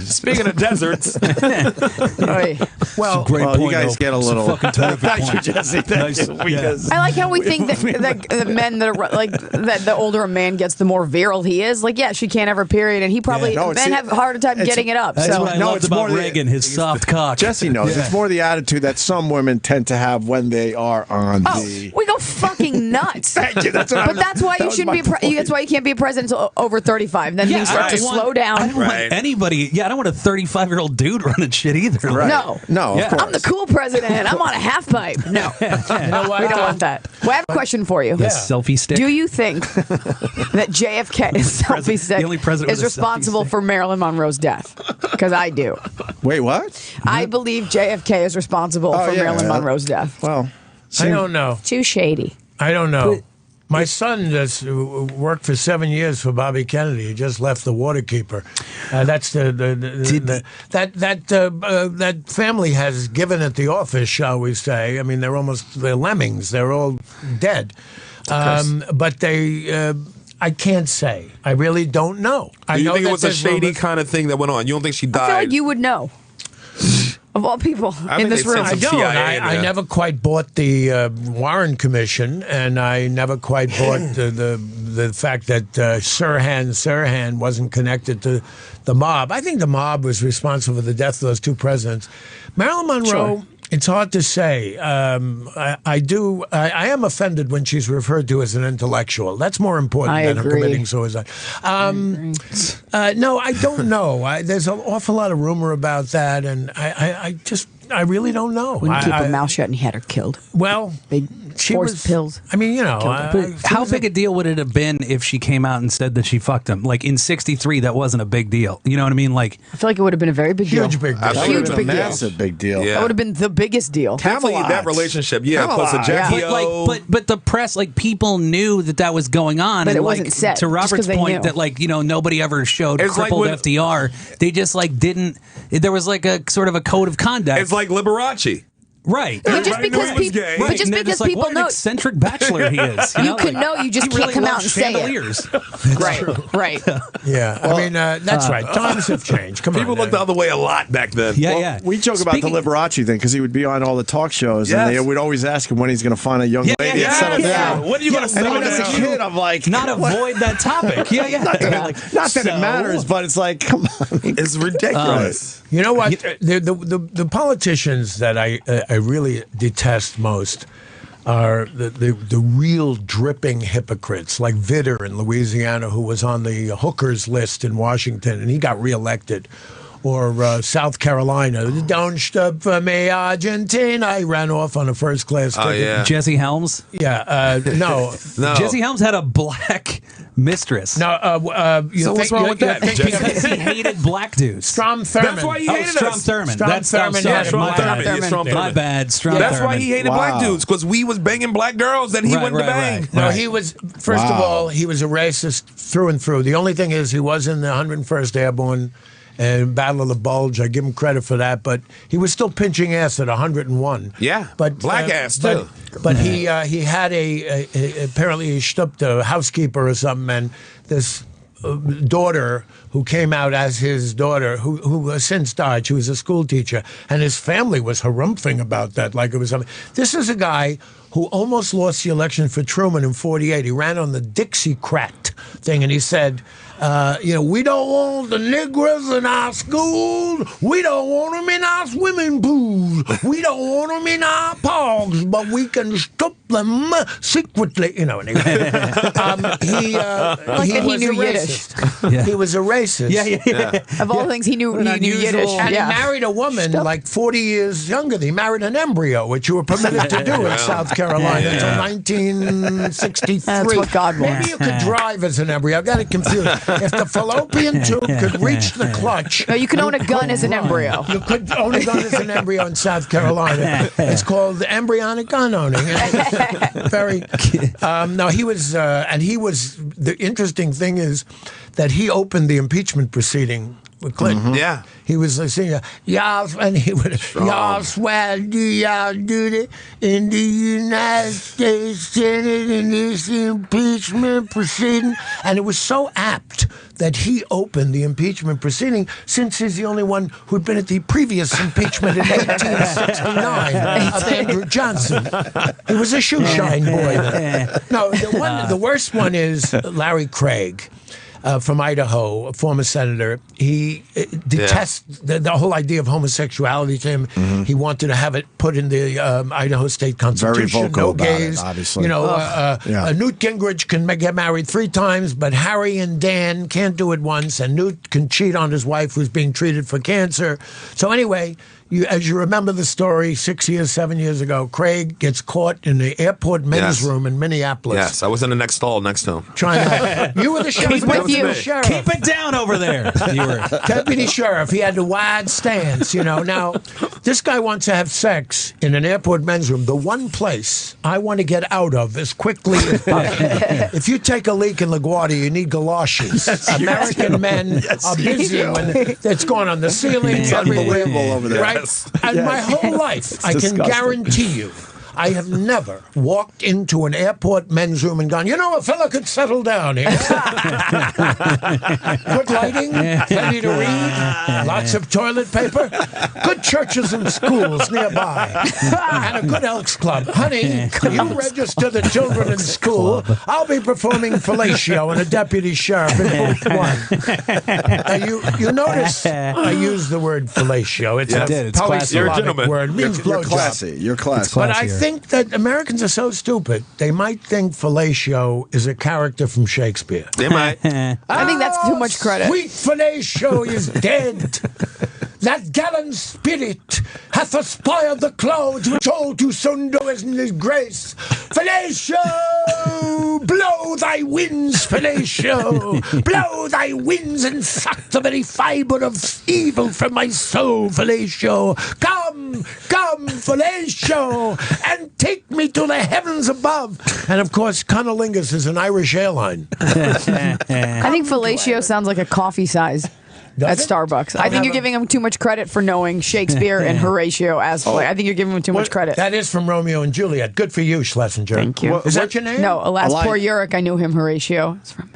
Speaking of deserts. You guys get a little. Thank you, Jesse. Thank you. I like how we think that the men that are that the older a man gets, the more virile he is. Like, yeah, she can't have her period, and he probably men have a harder time getting it up. That's So what I loved about Reagan, his soft cock. Jesse knows. It's more the attitude that some women tend to have when they are on the. We go fucking nuts. Thank you. That's what but that's why you shouldn't be. That's why you can't be a president until over 35. Then things start to slow down. I don't want anybody. Yeah, I don't want a 35-year-old dude running shit either. Right. No. Of course. I'm the cool president. I'm on a half pipe. No, we don't want that. Well, I have a question for you. The selfie stick. Do you think that JFK selfie stick is responsible for Marilyn Monroe's death? Because I do. Wait, what? I believe JFK is responsible for Marilyn Monroe's death. Well, I don't know. Too shady. I don't know. My son just worked for 7 years for Bobby Kennedy. He just left the Waterkeeper. That's that family has given it the office, shall we say? I mean, they're lemmings. They're all dead. But they. I can't say. I really don't know. Do you think it was a shady kind of thing that went on? You don't think she died? I feel like you would know. Of all people in this room. I don't. I never quite bought the Warren Commission, and I never quite bought the fact that Sirhan wasn't connected to the mob. I think the mob was responsible for the death of those two presidents. Marilyn Monroe, it's hard to say. I am offended when she's referred to as an intellectual. That's more important than her committing suicide. No, I don't know. There's an awful lot of rumor about that, and I really don't know. Wouldn't keep her mouth shut and he had her killed. Well, she was pills. I mean, how big a deal would it have been if she came out and said that she fucked him? Like in '63, that wasn't a big deal. You know what I mean? Like, I feel like it would have been a very big deal. Huge big deal. Huge big deal. Massive big deal. Yeah. That would have been the biggest deal. Definitely that relationship. Yeah, plus a Jackie O. But the press, people knew that was going on, but and it wasn't said. To Robert's point, that nobody ever showed crippled FDR. They just didn't. There was a sort of a code of conduct. It's like Liberace. Right. Just because people what an know eccentric bachelor he is. You can know, you just can't come out and say it. Right. Yeah, I mean, that's right. Times have changed. Come on. People looked the other way a lot back then. Yeah. We joke about the Liberace thing because he would be on all the talk shows, and they would always ask him when he's going to find a young lady and settle down. When are you going to settle down? As a kid, I'm like, not avoid that topic. Yeah. Not that it matters, but it's like, come on, it's ridiculous. You know what? The politicians that I really detest most are the real dripping hypocrites, like Vitter in Louisiana, who was on the hookers list in Washington, and he got reelected. Or South Carolina, don't stop for me, Argentina. I ran off on a first-class ticket. Yeah. Jesse Helms? Yeah, no. Jesse Helms had a black mistress. No, so what's wrong with that? Because he hated black dudes. Strom Thurmond. That's why he hated Strom us. Thurmond. My bad. That's why he hated black dudes, because we was banging black girls that he went to bang. No, he was, first of all, he was a racist through and through. The only thing is he was in the 101st Airborne, and Battle of the Bulge. I give him credit for that, but he was still pinching ass at 101. Yeah, but black ass too. But he had apparently he stooped a housekeeper or something, and this daughter who came out as his daughter, who has since died. She was a school teacher, and his family was harumphing about that, like it was something. This is a guy who almost lost the election for Truman in '48. He ran on the Dixiecrat thing, and he said, we don't want the niggers in our schools. We don't want them in our swimming pools. We don't want them in our parks, but we can stop them secretly. And he was knew a racist. Yeah. He was a racist. Yeah. Of all things, he knew Yiddish. And he married a woman like 40 years younger. He married an embryo, which you were permitted to do in South Carolina until 1963. That's what God wants. Maybe you could drive as an embryo. I got it confused. If the fallopian tube could reach the clutch. No, you can own a gun as an embryo. You could own a gun as an embryo in South Carolina. It's called embryonic gun owning. Very. No, he was, and he was. The interesting thing is that he opened the impeachment proceeding with Clinton. Mm-hmm. Yeah. He was singing, y'all, and he would, y'all swear to do y'all duty in the United States Senate in this impeachment proceeding. And it was so apt that he opened the impeachment proceeding, since he's the only one who'd been at the previous impeachment in 1869 of Andrew Johnson. He was a shoeshine boy. No, the worst one is Larry Craig. From Idaho, a former senator. He detests the whole idea of homosexuality to him. Mm-hmm. He wanted to have it put in the Idaho state constitution. Very vocal no about gays. it, obviously. Newt Gingrich can get married 3 times, but Harry and Dan can't do it once, and Newt can cheat on his wife who's being treated for cancer. So anyway, as you remember the story, 7 years ago, Craig gets caught in the airport men's room in Minneapolis. Yes, I was in the next stall next to him. You were the sheriff. Sheriff. Keep it down over there. You were deputy sheriff. He had the wide stance, Now, this guy wants to have sex in an airport men's room. The one place I want to get out of as quickly as possible. If you take a leak in LaGuardia, you need galoshes. American men are busy when it's going on the ceiling. It's unbelievable over there. Right? And my whole life, I can guarantee you, I have never walked into an airport men's room and gone, a fella could settle down here. Good lighting, plenty to read, lots of toilet paper, good churches and schools nearby, and a good Elks Club. Honey, you register the children in school. I'll be performing fellatio and a deputy sheriff in booth 1. You notice I use the word fellatio. It's a polysyllabic word. It means You're classy. You're classy. But I think that Americans are so stupid, they might think fellatio is a character from Shakespeare. They might. I think that's too much credit. Sweet fellatio is dead. That gallant spirit hath aspired the clouds which all too soon do as in his grace. Fellatio, blow thy winds, fellatio, blow thy winds and suck the very fibre of evil from my soul, fellatio. Come, fellatio, and take me to the heavens above. And of course, Cunnilingus is an Irish airline. I think fellatio sounds like a coffee size. At Starbucks. I think you're giving him too much credit for knowing Shakespeare and Horatio as I think you're giving him too much credit. That is from Romeo and Juliet. Good for you, Schlesinger. Thank you. Is that your name? No, Alas Poor Yorick, I knew him, Horatio. It's from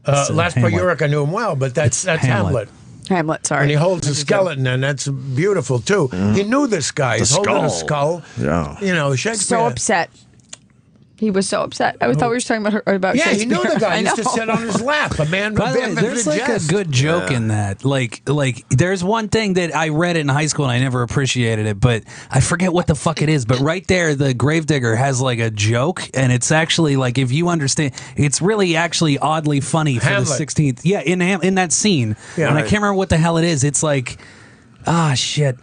Alas Poor Yorick, I knew him well, but that's Hamlet. Hamlet, sorry. And he holds a skeleton, and that's beautiful, too. He knew this guy. He's holding a skull. Yeah. Shakespeare. So upset. He was so upset. I thought we were talking about Shakespeare. He knew the guy. He used to sit on his lap. A man. By the way, there's like a good joke in that. Like there's one thing that I read in high school and I never appreciated it, but I forget what the fuck it is. But right there, the gravedigger has like a joke, and it's actually like, if you understand, it's really actually oddly funny for Hamlet. the 16th. Yeah, in that scene. Yeah, and I can't remember what the hell it is. It's like, shit.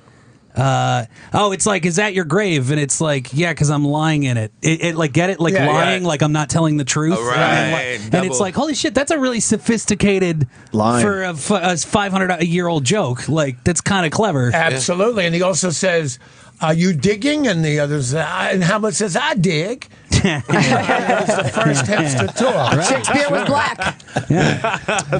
It's like, is that your grave? And it's like, yeah, because I'm lying in it. It like, get it? Like lying, like I'm not telling the truth. Oh, right. And it's like, holy shit, that's a really sophisticated line for a 500-year-old joke. Like, that's kind of clever. Absolutely. And he also says, are you digging? And the others, and Hamlet says, I dig. It was the first hipster tour. Right. Shakespeare was black.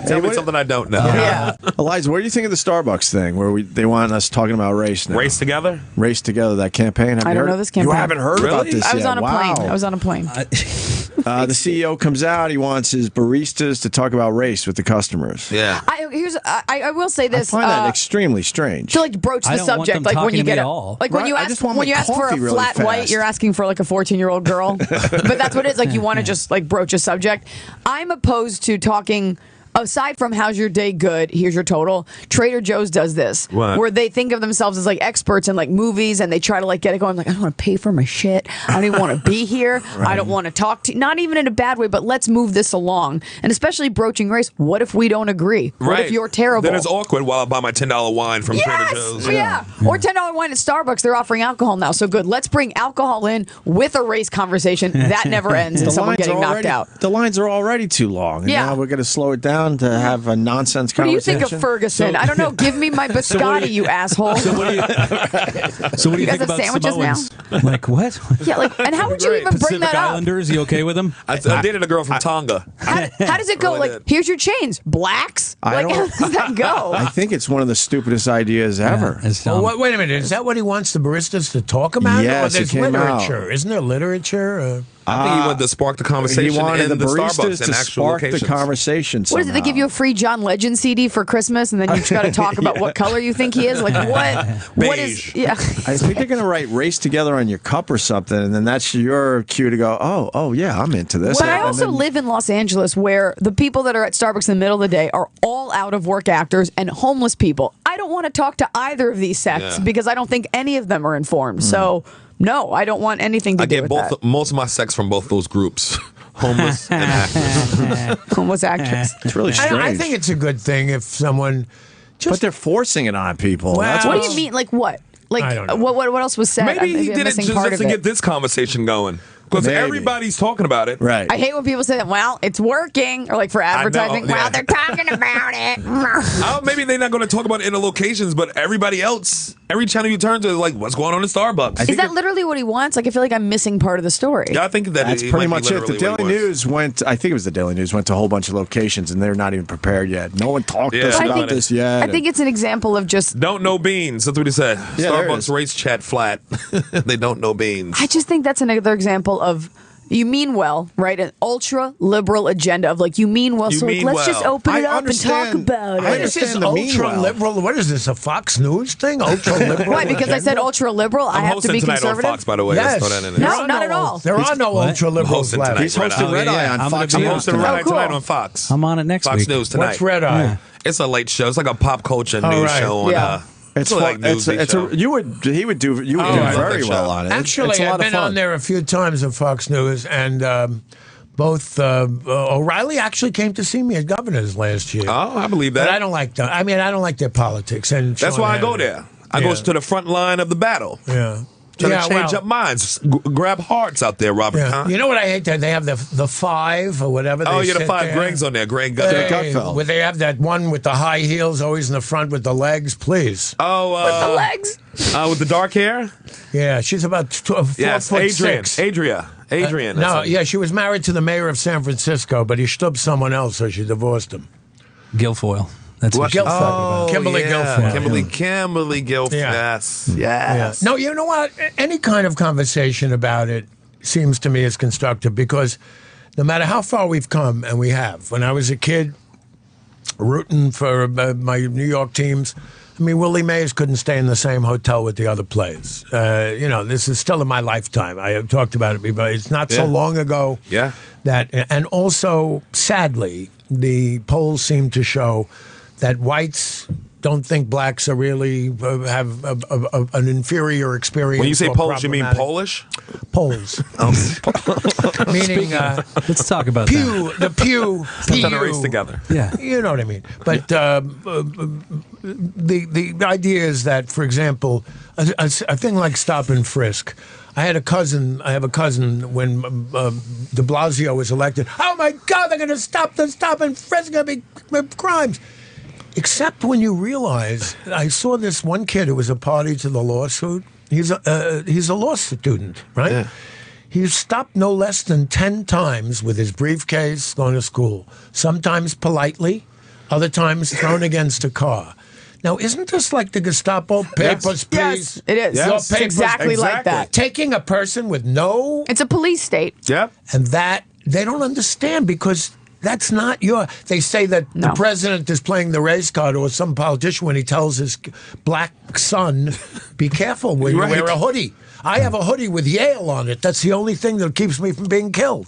Tell me something I don't know. Yeah. Iliza, what do you think of the Starbucks thing where they want us talking about race now? Race Together? Race Together, that campaign. I don't know this campaign. You haven't heard about this I was yet? on a plane. I was on a plane. The CEO comes out. He wants his baristas to talk about race with the customers. Yeah. I will say this. I find that extremely strange. To like broach the subject, like when you get when you ask for a really flat white, you're asking for like a 14-year-old girl. But that's what it is. Like you want to just like broach a subject. I'm opposed to talking. Aside from how's your day good, here's your total. Trader Joe's does this, where they think of themselves as like experts in like movies, and they try to like get it going. Like I don't want to pay for my shit. I don't even want to be here. Right. I don't want to talk to. Not even in a bad way, but let's move this along. And especially broaching race. What if we don't agree? What if you're terrible? Then it's awkward while I buy my $10 wine from Trader Joe's. Yeah. Or $10 wine at Starbucks. They're offering alcohol now. So good. Let's bring alcohol in with a race conversation. That never ends in someone getting knocked out. The lines are already too long. And now we're going to slow it down to have a nonsense What do you conversation. think of Ferguson? I don't know. Give me my biscotti, you asshole. So what do you guys think have about sandwiches Samoans? Like what? Yeah, like, and how would you even bring Pacific that up? Islanders, you okay with them? I dated a girl from Tonga. How does it go? Like, here's your chains. Blacks? Like, how does that go? I think it's one of the stupidest ideas ever. Wait a minute. Is that what he wants the baristas to talk about? Yes, or there's it came literature. out. Isn't there literature? I think he wanted to spark the conversation He wanted in the the baristas Starbucks to and actual spark locations. the conversation. What is it? They give you a free John Legend CD for Christmas, and then you got to talk about what color you think he is. Like what? What is? Yeah. I think they're going to write "race together" on your cup or something, and then that's your cue to go. Oh yeah, I'm into this. But I also live in Los Angeles, where the people that are at Starbucks in the middle of the day are all out of work actors and homeless people. I don't want to talk to either of these sects because I don't think any of them are informed. So. No, I don't want anything to do with that. I get most of my sex from both those groups, homeless and actors. Homeless actors. It's really strange. I think it's a good thing if someone. But they're forcing it on people. Well, what do you mean? Like what? Like I don't know. what else was said? Maybe he I'm did it missing just part to of get it. this conversation going. Because everybody's talking about it. Right. I hate when people say that, well, it's working, or like for advertising, know, well, they're talking about it. Maybe they're not going to talk about it in the locations, but everybody else, every channel you turn to is like, what's going on in Starbucks? Is that literally what he wants? Like, I feel like I'm missing part of the story. Yeah, I think that's pretty much it. The Daily News went, I think it was the Daily News, went to a whole bunch of locations, and they're not even prepared yet. No one talked to us about this yet. I think it's an example of just... Don't know beans. That's what he said. Yeah, Starbucks race chat flat. They don't know beans. I just think that's another example of... You mean well, right? An ultra-liberal agenda of like, you mean well, so like, let's just open it up and talk about it. What is this ultra-liberal? What is this, a Fox News thing? Ultra-liberal? Why? Because I said ultra-liberal, I have to be tonight conservative? on Fox, by the way. Yes. Let's throw that in there. No, not at all. There are no ultra-liberals left. He's hosting Red Eye on Fox News. I'm hosting Red Eye tonight on Fox. I'm on it next Fox week. News tonight. What's Red Eye? Yeah. It's a late show. It's like a pop culture news show on you would do very well on it. Actually, it's a lot I've been on there a few times at Fox News, and both O'Reilly actually came to see me at Governor's last year. Oh, I believe that. But I don't like them. I mean, I don't like their politics, and that's why I go there. I go to the front line of the battle. Yeah. Trying to change up minds. Grab hearts out there, Robert Kline. You know what I hate? That they have the five or whatever. Oh, they the sit five there. Gregs on there. Greg Gutfeld. Where they have that one with the high heels, always in the front with the legs. Please. Oh, with the legs. With the dark hair. Yeah, she's about 4 foot 6. Adrian. She was married to the mayor of San Francisco, but he stubbed someone else, so she divorced him. Guilfoyle. That's what she's talking about. Kimberly Guilfoyle. Kimberly Guilfoyle. Yes. Yes. No, you know what? Any kind of conversation about it seems to me is constructive because no matter how far we've come, and we have. When I was a kid, rooting for my New York teams, I mean, Willie Mays couldn't stay in the same hotel with the other players. This is still in my lifetime. I have talked about it before. It's not so long ago. Yeah. And also, sadly, the polls seem to show that whites don't think blacks are really have an inferior experience. When you say Polish, you mean Polish? Poles. Meaning, let's talk about that. The Pew. Let's race together. Yeah. You know what I mean. But the idea is that, for example, a thing like stop and frisk. I have a cousin when de Blasio was elected. Oh my God, they're going to stop and frisk, going to be crimes. Except when you realize, I saw this one kid who was a party to the lawsuit. He's a law student, right? Yeah. He's stopped no less than 10 times with his briefcase going to school, sometimes politely, other times thrown against a car. Now, isn't this like the Gestapo? Papers, please. Yes, it is. Your It's papers. exactly like that. Taking a person with no... It's a police state. Yep. And that, they don't understand because... That's not your... They say that the president is playing the race card or some politician when he tells his black son, be careful when you wear a hoodie. I have a hoodie with Yale on it. That's the only thing that keeps me from being killed.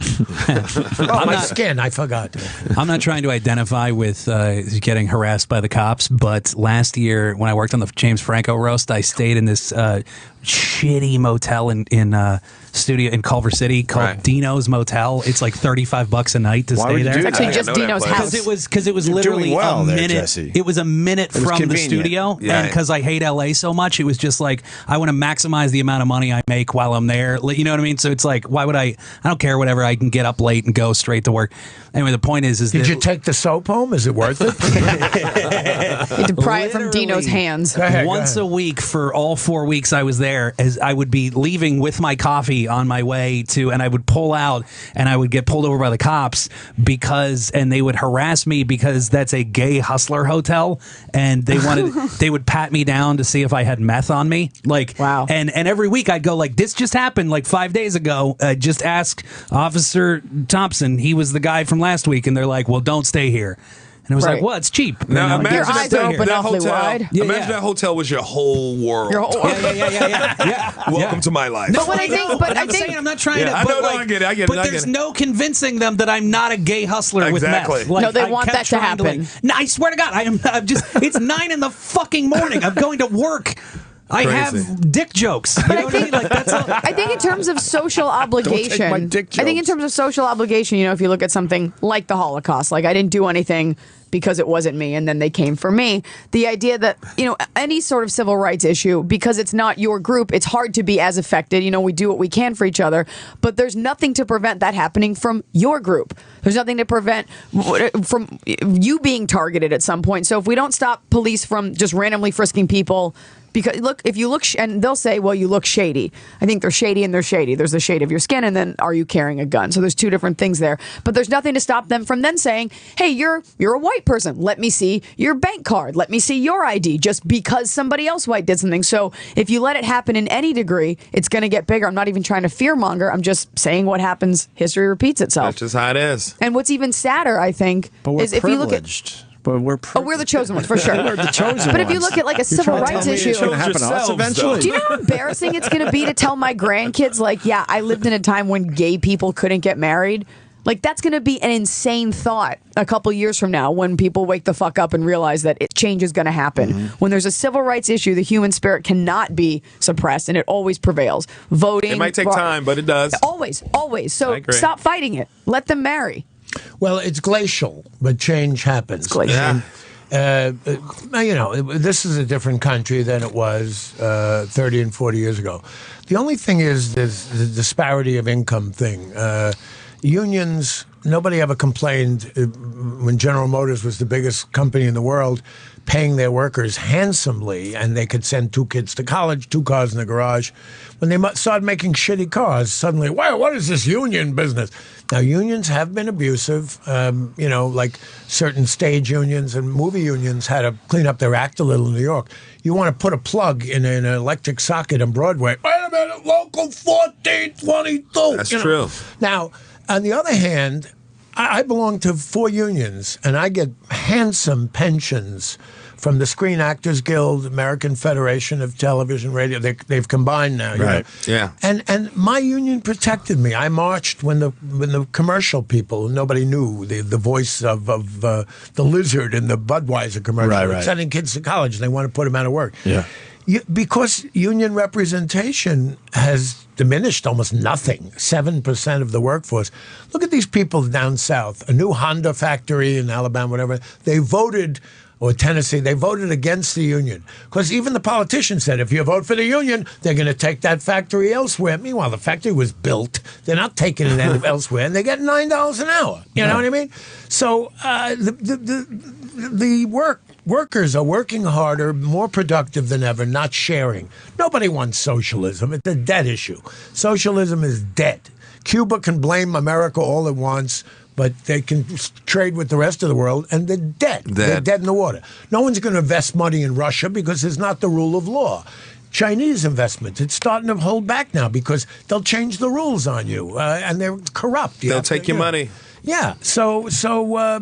My skin, I forgot. I'm not trying to identify with getting harassed by the cops, but last year when I worked on the James Franco roast, I stayed in this shitty motel in studio in Culver City called Dino's Motel. It's like $35 a night to stay there. It's actually just Dino's house. Because it was literally a minute. Jesse. It was a minute from the convenient. studio, and because I hate LA so much, it was just like I want to maximize the amount of money I make while I'm there. You know what I mean? So it's like, why would I don't care. Whatever. I can get up late and go straight to work. Anyway, the point is Did you take the soap home? Is it worth it? You had to pry it from Dino's hands. Once a week for all 4 weeks I was there, as I would be leaving with my coffee on my way to, and I would pull out and I would get pulled over by the cops and they would harass me because that's a gay hustler hotel, and they would pat me down to see if I had meth on me. Like, wow. And every week I'd go like, this just happened like 5 days ago. Just ask Officer Thompson. He was the guy from last week, and they're like, well, don't stay here. And it was like, well, it's cheap. Now, imagine your eyes are open awfully wide. Imagine that hotel was your whole world. Your whole world. Welcome to my life. But I think I'm not trying to. I know, I get it. But there's no convincing them that I'm not a gay hustler with meth. No, they want that to happen. No, I swear to God, I'm just. It's 9 in the fucking morning. I'm going to work. I have dick jokes. You know what I mean? Like, that's all. I think in terms of social obligation, Don't take my dick jokes. I think in terms of social obligation, if you look at something like the Holocaust, like I didn't do anything because it wasn't me, and then they came for me. The idea that, any sort of civil rights issue, because it's not your group, it's hard to be as affected. We do what we can for each other, but there's nothing to prevent that happening from your group. There's nothing to prevent from you being targeted at some point. So if we don't stop police from just randomly frisking people, because look, if you look, and they'll say, well, you look shady. I think they're shady and they're shady. There's the shade of your skin, and then are you carrying a gun? So there's two different things there. But there's nothing to stop them from then saying, hey, you're a white person. Let me see your bank card. Let me see your ID, just because somebody else white did something. So if you let it happen in any degree, it's going to get bigger. I'm not even trying to fearmonger. I'm just saying what happens. History repeats itself. That's just how it is. And what's even sadder, I think, is if you look at... But we're the chosen ones, for sure. We're the chosen But if you ones. look at like a civil rights issue, it's going to happen to us eventually. do you know how embarrassing it's going to be to tell my grandkids, like, yeah, I lived in a time when gay people couldn't get married? Like, that's going to be an insane thought a couple years from now when people wake the fuck up and realize that change is going to happen. Mm-hmm. When there's a civil rights issue, the human spirit cannot be suppressed, and it always prevails. Voting. It might take time, but it does. Always. So stop fighting it. Let them marry. Well, it's glacial, but change happens. It's glacial. This is a different country than it was 30 and 40 years ago. The only thing is the disparity of income thing. Unions, nobody ever complained when General Motors was the biggest company in the world, paying their workers handsomely, and they could send 2 kids to college, 2 cars in the garage. When they started making shitty cars, suddenly, wow, what is this union business? Now, unions have been abusive. Like certain stage unions and movie unions had to clean up their act a little in New York. You want to put a plug in an electric socket on Broadway. Wait a minute, local 1422. That's true. Now, on the other hand, I belong to 4 unions, and I get handsome pensions from the Screen Actors Guild, American Federation of Television Radio. They've combined now. Right. Yeah. And my union protected me. I marched when the commercial people, nobody knew the voice of the lizard in the Budweiser commercial. Right. Sending kids to college, and they want to put them out of work. Yeah. Because union representation has diminished almost nothing, 7% of the workforce. Look at these people down south, a new Honda factory in Alabama, whatever. They voted, or Tennessee, they voted against the union. Because even the politicians said, if you vote for the union, they're going to take that factory elsewhere. Meanwhile, the factory was built. They're not taking it elsewhere, and they get $9 an hour. You know what I mean? So the work workers are working harder, more productive than ever, not sharing. Nobody wants socialism. It's a dead issue. Socialism is dead. Cuba can blame America all it wants, but they can trade with the rest of the world, and they're dead. They're dead in the water. No one's going to invest money in Russia because it's not the rule of law. Chinese investments, it's starting to hold back now because they'll change the rules on you, and they're corrupt. They'll take your money. Yeah. So I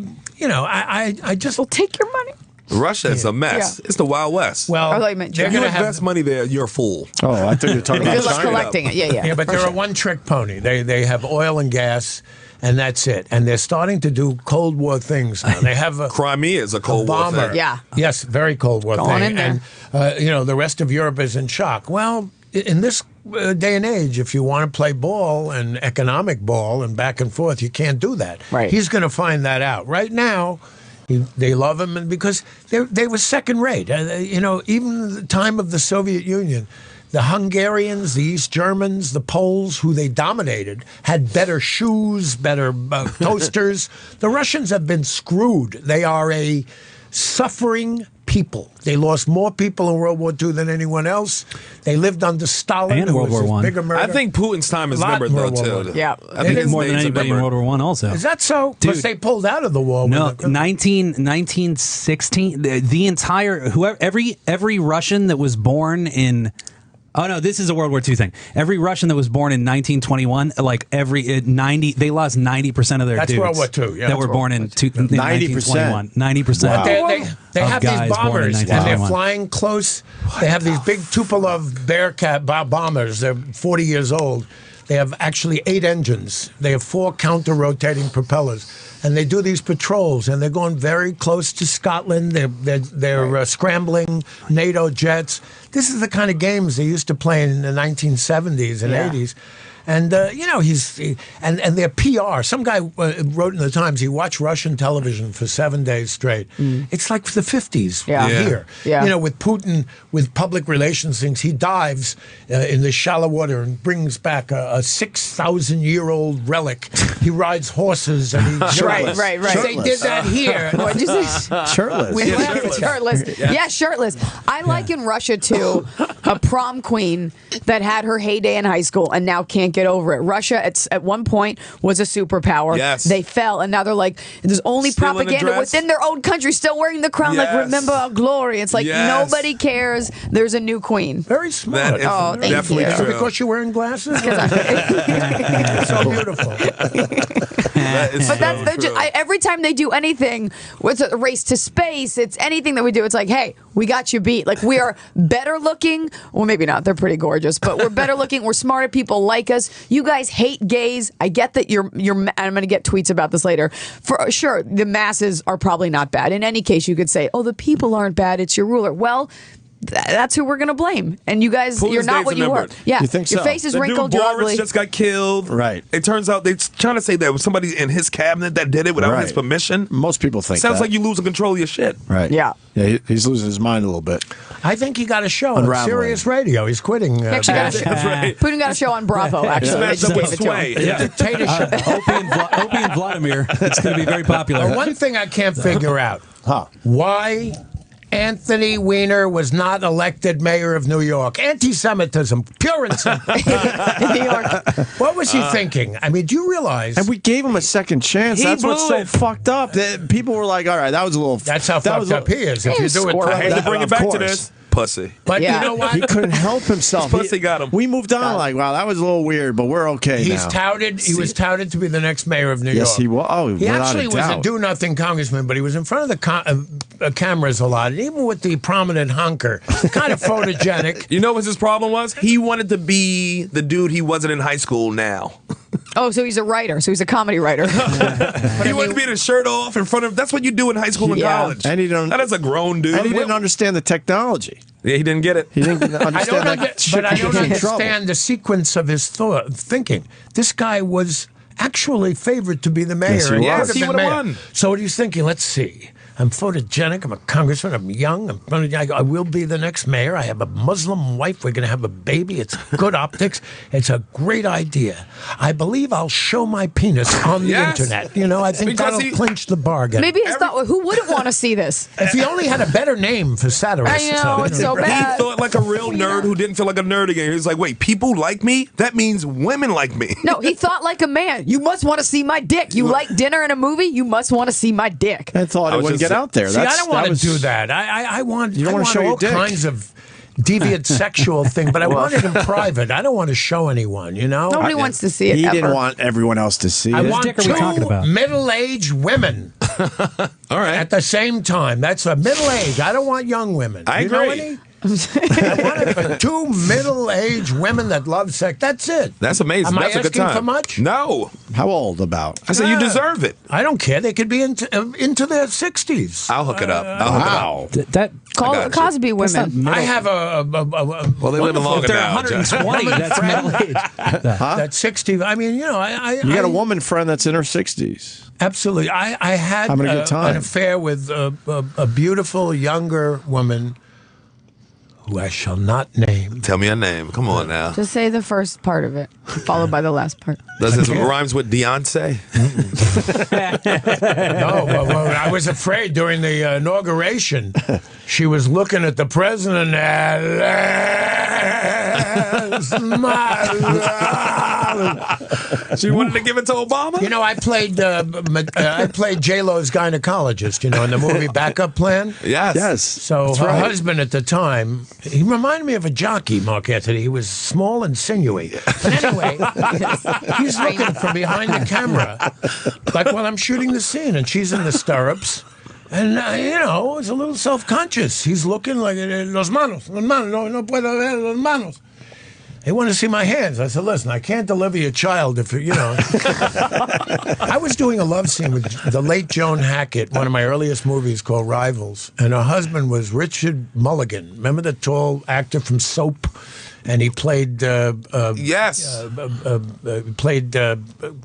just... They'll take your money. Russia is a mess. Yeah. It's the Wild West. Well, if you invest money there, you're a fool. Oh, I thought you were talking about Good luck collecting it. Yeah, but they're a one-trick pony. They have oil and gas, and that's it. And they're starting to do Cold War things now. They have Crimea is a Cold War thing. Yeah. Yes, very Cold War Going thing. in there. And the rest of Europe is in shock. Well, in this day and age, if you want to play ball and economic ball and back and forth, you can't do that. Right. He's going to find that out. Right now, they love him, and because they were second rate. Even the time of the Soviet Union, the Hungarians, the East Germans, the Poles, who they dominated, had better shoes, better toasters. The Russians have been screwed. They are a suffering people. They lost more people in World War II than anyone else. They lived under Stalin, And who World was War his I. bigger murder. I think Putin's time is numbered, though, too. Yeah. I think his more than name's anybody in numbered. World War I also. Is that so? Because they pulled out of the war. No, with the- 1916. The entire every Russian that was born in. Oh no, this is a World War II thing. Every Russian that was born in 1921, like they lost 90% of their That's dudes World War II, yeah. that were born in 1921. 90%. But they have these guys born in bombers, and they're 1921. flying close. They have these big Tupolev Bearcat bombers. They're 40 years old. They have actually 8 engines. They have 4 counter-rotating propellers. And they do these patrols, and they're going very close to Scotland. They're scrambling NATO jets. This is the kind of games they used to play in the 1970s and 80s. And and their PR. Some guy wrote in the Times he watched Russian television for 7 days straight. It's like the 50s here. Yeah. With Putin, with public relations things, he dives in the shallow water and brings back a 6,000-year-old relic. He rides horses and he's Right. They did that here. What'd you say? Shirtless. Shirtless. Yeah, shirtless. I liken Russia to a prom queen that had her heyday in high school and now can't get over it. Russia at one point was a superpower. Yes. They fell, and now they're like, there's only Still in a propaganda dress. within their own country, still wearing the crown. Yes. Like, remember our glory. It's like Yes. nobody cares. There's a new queen. Very smart. That is Oh, thank definitely you. Is it true. because you're wearing glasses? It's so beautiful. That is But that's so they're just, true. every time they do anything, it's a race to space. It's anything that we do. It's like, hey, we got you beat. Like, we are better looking. Well, maybe not. They're pretty gorgeous, but we're better looking. We're smarter. People like us. You guys hate gays. I get that you're. I'm going to get tweets about this later. For sure, the masses are probably not bad. In any case, you could say, oh, the people aren't bad. It's your ruler. Well, that's who we're going to blame. And you guys, Putin's you're not days what are you were. numbered. Yeah, You think your so? face is The wrinkled. dude You're Boris ugly. just got killed. Right. It turns out they're trying to say that was somebody in his cabinet that did it without his permission. Most people think Sounds that. like you losing control of your shit. Right. Yeah. Yeah, he's losing his mind a little bit. I think he got a show on Unraveling. Sirius Radio. He's quitting. He actually got a show. That's right. Putin got a show on Bravo, actually. They Smashed just up with gave it to him. Sway. The dictatorship. Opie and Vladimir. It's going to be very popular. One thing I can't figure out: why Anthony Weiner was not elected mayor of New York. Anti-Semitism, pure and simple. In New York. What was he thinking? I mean, do you realize? And we gave him a second chance. He That's what's blew so it. fucked up. That people were like, all right, that was a little... That's how that was fucked up he is. If you do it, I hate to bring it Of back to course. this. Pussy. But Yeah. you know what? He couldn't help himself. His pussy got him. We moved on like, wow, that was a little weird, but we're okay He's now. touted. He was touted to be the next mayor of New York. Yes, he was. Oh, He without actually a was a doubt. do-nothing congressman, but he was in front of the cameras a lot, and even with the prominent honker, kind of photogenic. You know what his problem was? He wanted to be the dude he wasn't in high school now. Oh, so he's a writer. So he's a comedy writer. He wanted to be the shirt off in front of... That's what you do in high school and Yeah. college. And he don't- That is a grown dude. And he didn't understand the technology. Yeah, he didn't get it. He didn't understand that shit But I could don't get you in trouble. understand the sequence of his thinking. This guy was actually favored to be the mayor. Yes, he and was. could have Yes, he been would've mayor. won. So what are you thinking? Let's see. I'm photogenic. I'm a congressman. I'm young. I will be the next mayor. I have a Muslim wife. We're going to have a baby. It's good optics. It's a great idea. I believe I'll show my penis on the internet. You know, I think that'll clinch the bargain. Maybe his thought, who wouldn't want to see this? If he only had a better name for satirist. I know, it's so bad. He thought like a real nerd who didn't feel like a nerd again. He was like, wait, people like me? That means women like me. No, he thought like a man. You must want to see my dick. You like dinner and a movie? You must want to see my dick. I thought it wouldn't get out there. See, I don't want to do that. I want to show all kinds of deviant sexual thing, but I want it in private. I don't want to show anyone, you know? Nobody wants to see it. He didn't want everyone else to see it. I want two middle-aged women. All right. At the same time. That's a middle-age. I don't want young women. I agree. Know any? I want it for two middle-aged women that love sex. That's it. That's amazing. Am That's I a good asking time. for much? No. How old about? I said you deserve it. I don't care. They could be into their 60s. I'll hook it up. I'll hook it up. Call Cosby women. I have a well, they live longer They're now. 120. That's middle age. That's 60. I mean, you know, you got a woman friend that's in her 60s. Absolutely. I had having a good time. An affair with a beautiful younger woman who I shall not name. Tell me a name. Come on now. Just say the first part of it, followed by the last part. Does this rhymes with Beyonce? No, well, I was afraid during the inauguration. She was looking at the president as my love. She wanted to give it to Obama? You know, I played J-Lo's gynecologist, you know, in the movie Backup Plan. Yes. So her husband at the time, he reminded me of a jockey, Mark Anthony. He was small and sinewy. But anyway, he's looking from behind the camera, like while I'm shooting the scene, and she's in the stirrups. And, you know, it's a little self-conscious. He's looking like, los manos, no puedo ver los manos. They want to see my hands. I said, listen, I can't deliver your child if, you know. I was doing a love scene with the late Joan Hackett, one of my earliest movies called Rivals. And her husband was Richard Mulligan. Remember the tall actor from Soap? And he played played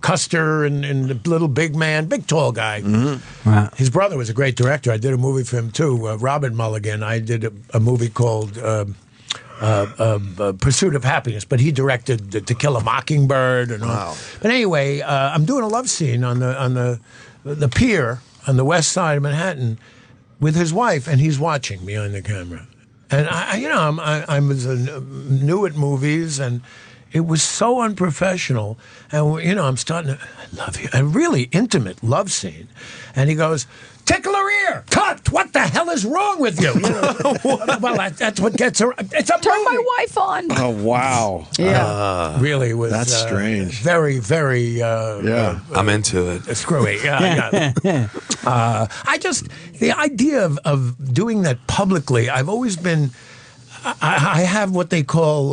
Custer in The Little Big Man, big tall guy. Mm-hmm. Wow. His brother was a great director. I did a movie for him too, Robert Mulligan. I did a movie called Pursuit of Happiness, but he directed To Kill a Mockingbird and all. Wow. But anyway, I'm doing a love scene on the pier on the west side of Manhattan with his wife, and he's watching behind the camera. And I was new at movies, and it was so unprofessional. And you know, I'm starting to love you, a really intimate love scene. And he goes, "Tickle her ear, cut! What the hell is wrong with you?" Well, that's what gets her. It's a Turn my wife on. Oh wow! Yeah, really was. That's strange. Very, very. I'm into it. Screwy. Yeah. The idea of doing that publicly, I've always been. I have what they call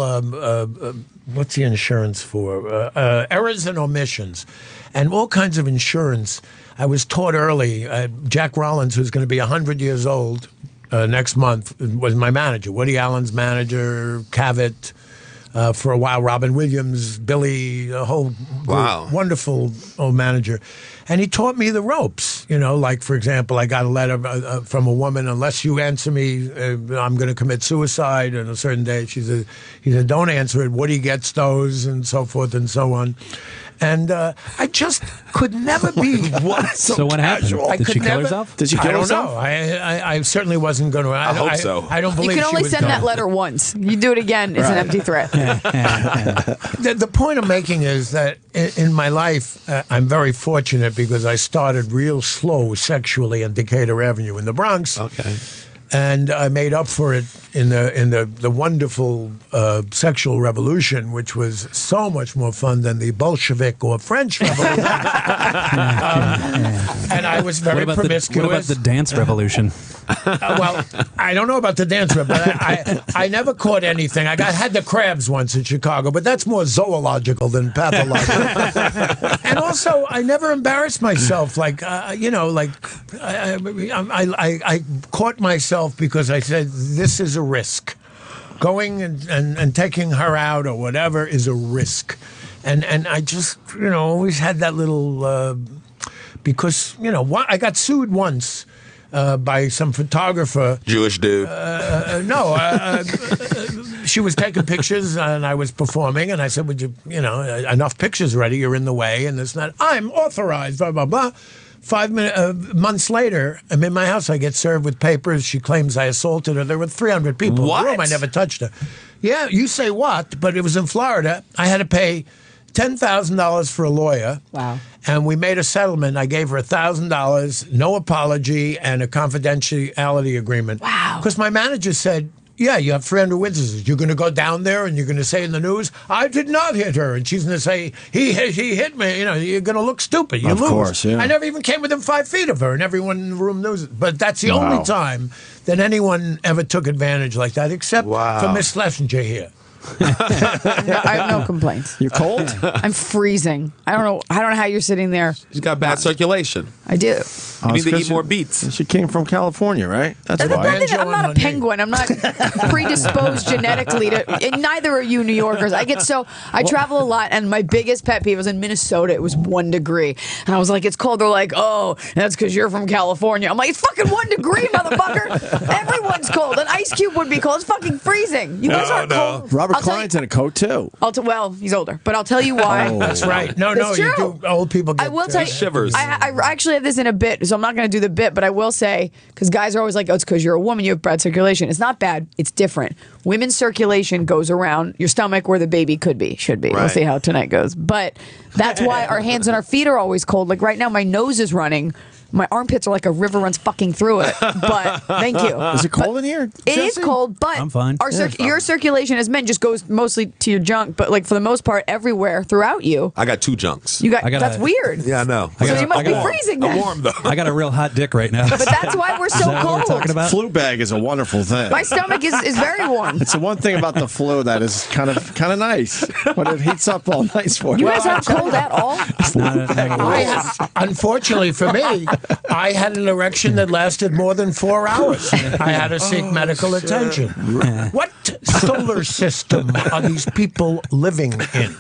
what's the insurance for? Errors and omissions, and all kinds of insurance. I was taught early. Jack Rollins, who's going to be 100 years old next month, was my manager. Woody Allen's manager, Cavett, for a while, Robin Williams, Billy, a whole group, wonderful old manager. And he taught me the ropes. You know, like, for example, I got a letter from a woman, unless you answer me, I'm going to commit suicide on a certain day. He said, don't answer it. Woody gets those, and so forth and so on. And I just could never be So what happened? Did she kill herself? Did she kill herself? I don't know. I certainly wasn't going to. I hope so. I don't believe you can only she was send going. that letter once. You do it again, it's an empty threat. The point I'm making is that in my life, I'm very fortunate because I started real slow sexually on Decatur Avenue in the Bronx. Okay. And I made up for it in the wonderful sexual revolution, which was so much more fun than the Bolshevik or French revolution. And I was very promiscuous. What about the dance revolution? Well, I don't know about the dance, but I never caught anything. I had the crabs once in Chicago, but that's more zoological than pathological. And also, I never embarrassed myself. Like, I caught myself because I said, this is a risk. Going and taking her out or whatever is a risk. And I just, always had that little, because, I got sued once by some photographer. Jewish dude. She was taking pictures and I was performing, and I said, would you, enough pictures ready, you're in the way, and this and that. I'm authorized, blah, blah, blah. Months later, I'm in my house, I get served with papers. She claims I assaulted her. There were 300 people in the room. I never touched her. Yeah, you say what? But it was in Florida. I had to pay $10,000 for a lawyer. Wow. And we made a settlement. I gave her $1,000, no apology, and a confidentiality agreement. Wow. Because my manager said, yeah, you have 300 witnesses. You're going to go down there and you're going to say in the news, I did not hit her. And she's going to say, he hit me. You're going to look stupid. You lose. Of course, yeah. I never even came within 5 feet of her, and everyone in the room knows it. But that's the only time that anyone ever took advantage like that, except for Miss Schlesinger here. No, I have no complaints. You're cold? I'm freezing. I don't know how you're sitting there. She's got bad circulation. I do. You need to eat more beets. She came from California, right? That's why. I'm not a penguin. I'm not predisposed genetically to. And neither are you, New Yorkers. I travel a lot, and my biggest pet peeve was in Minnesota. It was 1 degree, and I was like, "It's cold." They're like, "Oh, that's because you're from California." I'm like, "It's fucking 1 degree, motherfucker. Everyone's cold. An ice cube would be cold. It's fucking freezing. You guys aren't cold." Robert Kline's in a coat too. Well, he's older, but I'll tell you why. Oh, that's right. No, It's you true. do. Old people get I will tell you, shivers. I actually have this in a bit, so I'm not going to do the bit, but I will say, because guys are always like, oh, it's because you're a woman, you have bad circulation. It's not bad. It's different. Women's circulation goes around your stomach where the baby should be. We'll Right. see how tonight goes. But that's why our hands and our feet are always cold. Like right now, my nose is running. My armpits are like a river runs fucking through it. But thank you. Is it cold in here? It is cold, but I'm fine. Your circulation as men just goes mostly to your junk, but like for the most part, everywhere throughout you. I got 2 junks. That's weird. Yeah, I know. So you must be freezing then. I'm warm, though. I got a real hot dick right now. But that's why we're so Is that cold. what we're talking about? Flu bag is a wonderful thing. My stomach is very warm. It's the one thing about the flu that is kind of nice, but it heats up all nice for you. You guys aren't cold at all? It's not Unfortunately for me, I had an erection that lasted more than 4 hours. I had to seek medical attention. What solar system are these people living in?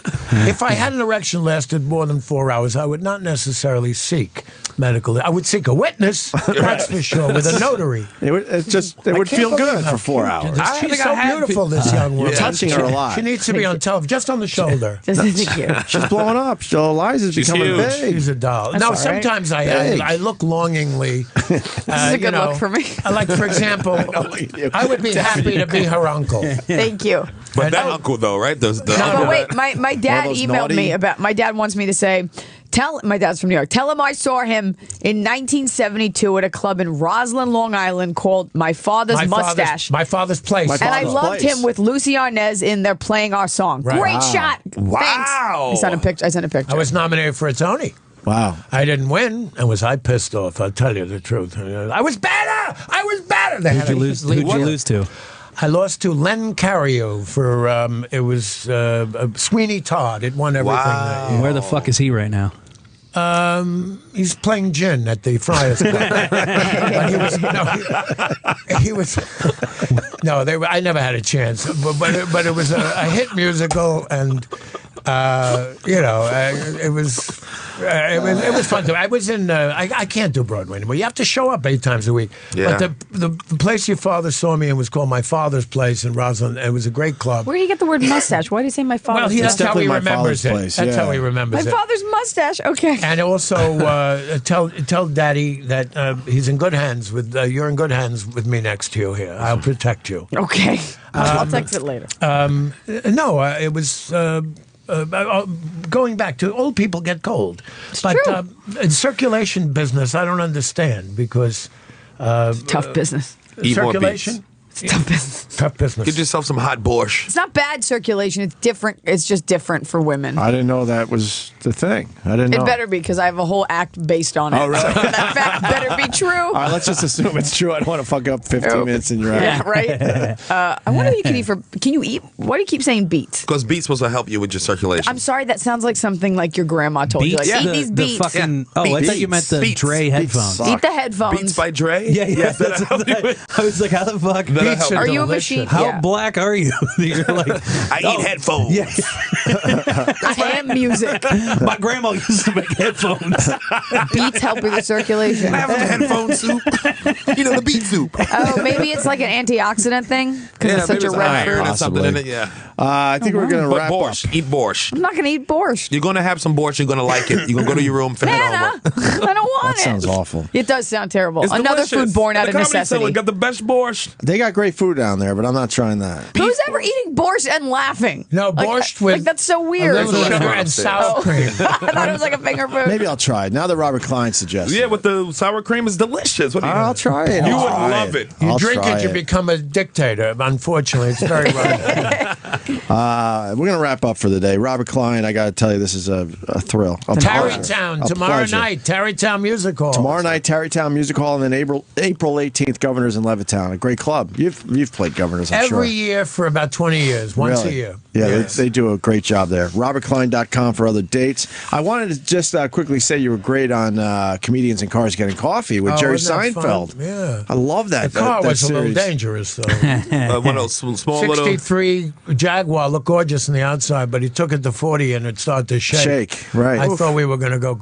If I had an erection that lasted more than 4 hours, I would not necessarily seek medical. I would seek a witness, that's for sure, with a notary. It would feel good for 4 hours. She's so beautiful, this young woman. You're touching her a lot. She needs to be on television, just on the shoulder. Thank you. She's blowing up. Eliza's becoming huge. big. She's a doll. That's Now, all right. sometimes I look longingly. This is a good look for me. Like, for example, I would be happy to be her uncle. Thank you. But that uncle, though, right? The No, uncle but wait, that- my dad those emailed naughty- me about. My dad wants me to say, my dad's from New York. Tell him I saw him in 1972 at a club in Roslyn, Long Island called My Father's Mustache. My father's place. And I loved him with Lucy Arnaz in there playing our song. Right. Great Wow. shot. Wow. Thanks. I sent a picture. I was nominated for a Tony. Wow. I didn't win, and was I pissed off? I'll tell you the truth. I was better. Who'd you lose? Who'd you lose to? I lost to Len Cario for it was Sweeney Todd. It won everything. That year. Where the fuck is he right now? He's playing gin at the Friars Club. But he was I never had a chance. But it was a hit musical, and it was fun. I was in. I can't do Broadway anymore. You have to show up 8 times a week. Yeah. But the place your father saw me in was called My Father's Place in Roslyn. It was a great club. Where do you get the word mustache? Why do you say my father's? Well, that's how he my remembers father's it. place, That's yeah. how he remembers My it. father's mustache. Okay. And also tell Daddy that he's in good hands with you're in good hands with me next to you here. I'll protect you. Okay. I'll text it later. It was. Going back to old people get cold, but in circulation business, I don't understand because tough business. Eat more circulation. beets. It's tough business. Tough business. Get yourself some hot borscht. It's not bad circulation. It's different. It's just different for women. I didn't know that was the thing. I didn't know. It better be because I have a whole act based on it. Oh, really? So that fact better be true. All right, let's just assume it's true. I don't want to fuck up 15 minutes in your Yeah, act. right. I wonder what you can eat for. Can you eat? Why do you keep saying beets? Because beets supposed to help you with your circulation. I'm sorry. That sounds like something like your grandma told you. Like, eat these beets. Fucking, I thought you meant the Beets. Dre headphones. Eat the headphones. Beats by Dre? Yeah. Yes, That's what I was like, how the fuck? Beets Are you a delicious. machine? How Yeah. black are you? You're like, I eat headphones. yeah. Clam AM music. My grandma used to make headphones. Beats help with the circulation. Have a headphone soup. You know, the beet soup. Oh, maybe it's like an antioxidant thing because it's such a red fruit. Or something in it, yeah. I think we're going to wrap borscht. up. Eat borscht. I'm not going to eat borscht. You're going to have some borscht. You're going to like it. You're going to go to your room, finish Nana, homework. I don't want That sounds awful. It does sound terrible. It's Another delicious. food born out The of Comedy necessity. Cellar got the best borscht. They got great food down there, but I'm not trying that. Who's ever eating borscht and laughing? No, Like, borscht like with that's so weird. a little sugar and sour cream. I thought it was like a finger food. Maybe I'll try it. Now that Robert Klein suggested. Yeah, with the sour cream is delicious. What do you I'll try it. You I'll would try love it. You I'll drink try it, you become a dictator. Unfortunately, it's very rough. We're going to wrap up for the day. Robert Klein, I got to tell you, this is a thrill. A pleasure. Tarrytown, A tomorrow pleasure. night, Tarrytown Music Hall. Tomorrow night, Tarrytown Music Hall, and then April 18th, Governors in Levittown. A great club. You've played Governors, I'm sure. Every year for about 20 years, once Really? a year. Yeah, Yes. they do a great job there. RobertKlein.com for other dates. I wanted to just quickly say you were great on Comedians in Cars Getting Coffee with Jerry wasn't that fun? Seinfeld. Yeah. I love that. The car that was a little series. dangerous, though. One of those small little. 63 Jaguar looked gorgeous on the outside, but he took it to 40 and it started to shake. Right. I Oof. thought we were going to go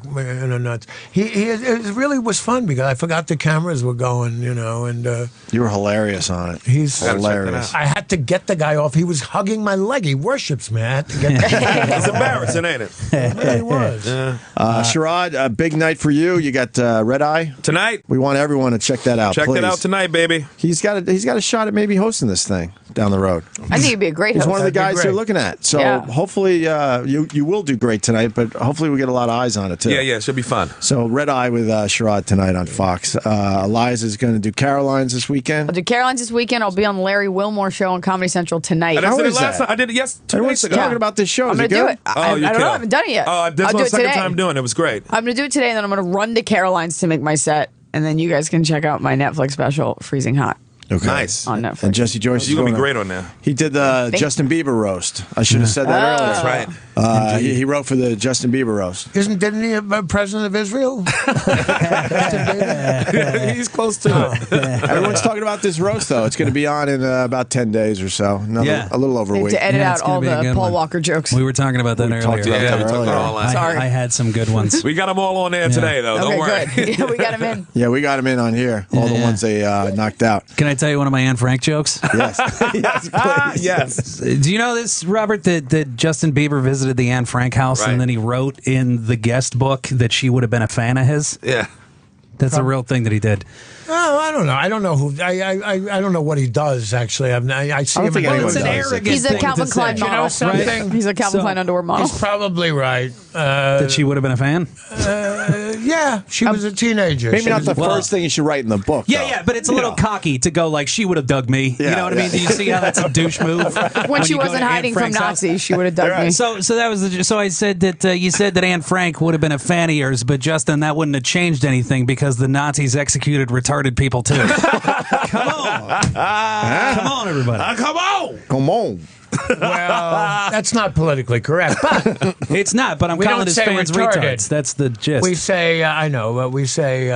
nuts. It really was fun because I forgot the cameras were going, and You were hilarious on it. he's hilarious. I had to get the guy off. He was hugging my leg. He worships me. I had to get the guy. It's embarrassing, ain't it? It really was. Sherrod, a big night for you. You got Red Eye tonight. We want everyone to check that out. Check please. that out tonight, baby. He's got a shot at maybe hosting this thing down the road. I think he'd be a great He's host. one of the That'd be guys they're great. looking at. So Yeah. hopefully you will do great tonight, but hopefully we get a lot of eyes on it too. Yeah, it should be fun. So Red Eye with Sherrod tonight on Fox. Eliza's going to do Caroline's this weekend. I'll do Caroline's this weekend. I'll be on the Larry Wilmore show on Comedy Central tonight. I did How it is last that? time. I did it 2 Everyone's days ago. talking about this show. I'm Is going it to do good? it. I don't know. I haven't done it yet. This I'll do was it the second today. time doing it. It was great. I'm going to do it today, and then I'm going to run to Caroline's to make my set, and then you guys can check out my Netflix special, Freezing Hot. Okay. Nice. On Netflix. And Jesse Joyce is You're going to be going great on there. He did the Thank Justin Bieber roast. I should have said that earlier. That's right. He wrote for the Justin Bieber roast. Didn't he a president of Israel? He's close to it. Everyone's talking about this roast, though. It's going to be on in about 10 days or so. A little over a They have week. to edit Yeah, out it's gonna all be a the good Paul one. Walker jokes. We were talking about that earlier. talked about Yeah, that we talked earlier. about all that. Sorry. I had some good ones. We got them all on there today, though. Don't worry. Okay, good. Yeah, we got him in. Yeah, we got him in on here. All the ones they knocked out. Can I tell you one of my Anne Frank jokes? Yes. Yes, please. Yes. Do you know this, Robert, that Justin Bieber visited the Anne Frank house Right. and then he wrote in the guest book that she would have been a fan of his? Yeah. That's a real thing that he did. Oh, I don't know. I don't know who. I don't know what he does. Actually, I see I don't him. think in- anyone it's an does. arrogant He's a thing Calvin to Klein say. You know model. something? He's a Calvin So- Klein underwear model. He's probably right. That she would have been a fan? Yeah, she was a teenager. Maybe She not was- the first thing you should write in the book. Yeah, though. yeah, but it's a little cocky to go like, she would have dug me. You Yeah, know what I mean? yeah. Do you see how that's a douche move? When she you go wasn't to Anne hiding from Frank's house? Nazis, she would have dug me. So that was so I said that you said that Anne Frank would have been a fan of yours, but Justin, that wouldn't have changed anything because the Nazis executed retarded people too. Come on, come on, everybody. Come on. Come on. Well, that's not politically correct, but It's not, but I'm We calling don't his say fans retarded. retards. That's the gist. we say I know. We say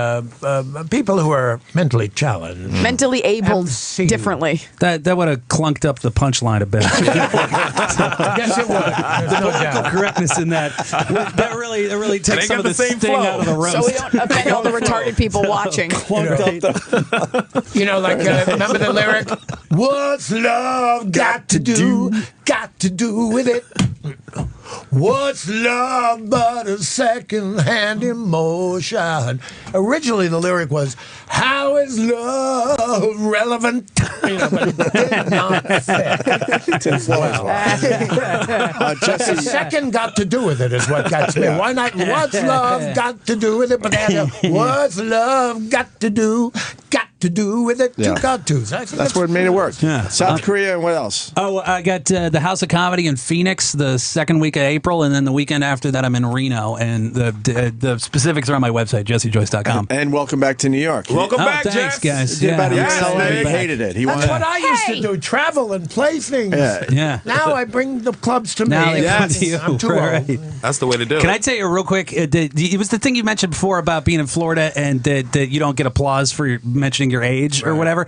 people who are mentally challenged. Mentally abled seen- differently. that would have clunked up the punchline a bit. Yes, it would. There's no doubt. Correctness in that really takes ain't some got of the the same sting flow. out of the roast. So we don't offend all the retarded people watching. You know, like remember the lyric? What's love got to do? Got to do with it. What's love but a second-hand emotion? Originally, the lyric was, "How is love relevant?" You know, but it did not fit. Jesse, The second got to do with it is what got me. Why not? What's love got to do with it? But they had to, what's love got to do? Got to do with it? Yeah. Two got tos. I think that's what made it work. Yeah. South Korea and what else? Oh, I got the House of Comedy in Phoenix the second week of April, and then the weekend after that, I'm in Reno. And the specifics are on my website, jessejoyce.com. And welcome back to New York. Welcome back, thanks, Jess. guys. Did about a year I'm in excited LA. to be He back. hated it. He That's wanted. what I used to do: travel and play things. Yeah. Now I bring the clubs to Now me. they come to you. I'm too Right. old. That's the way to do Can it. I tell you real quick? It was the thing you mentioned before about being in Florida and that you don't get applause for mentioning changing your age or whatever.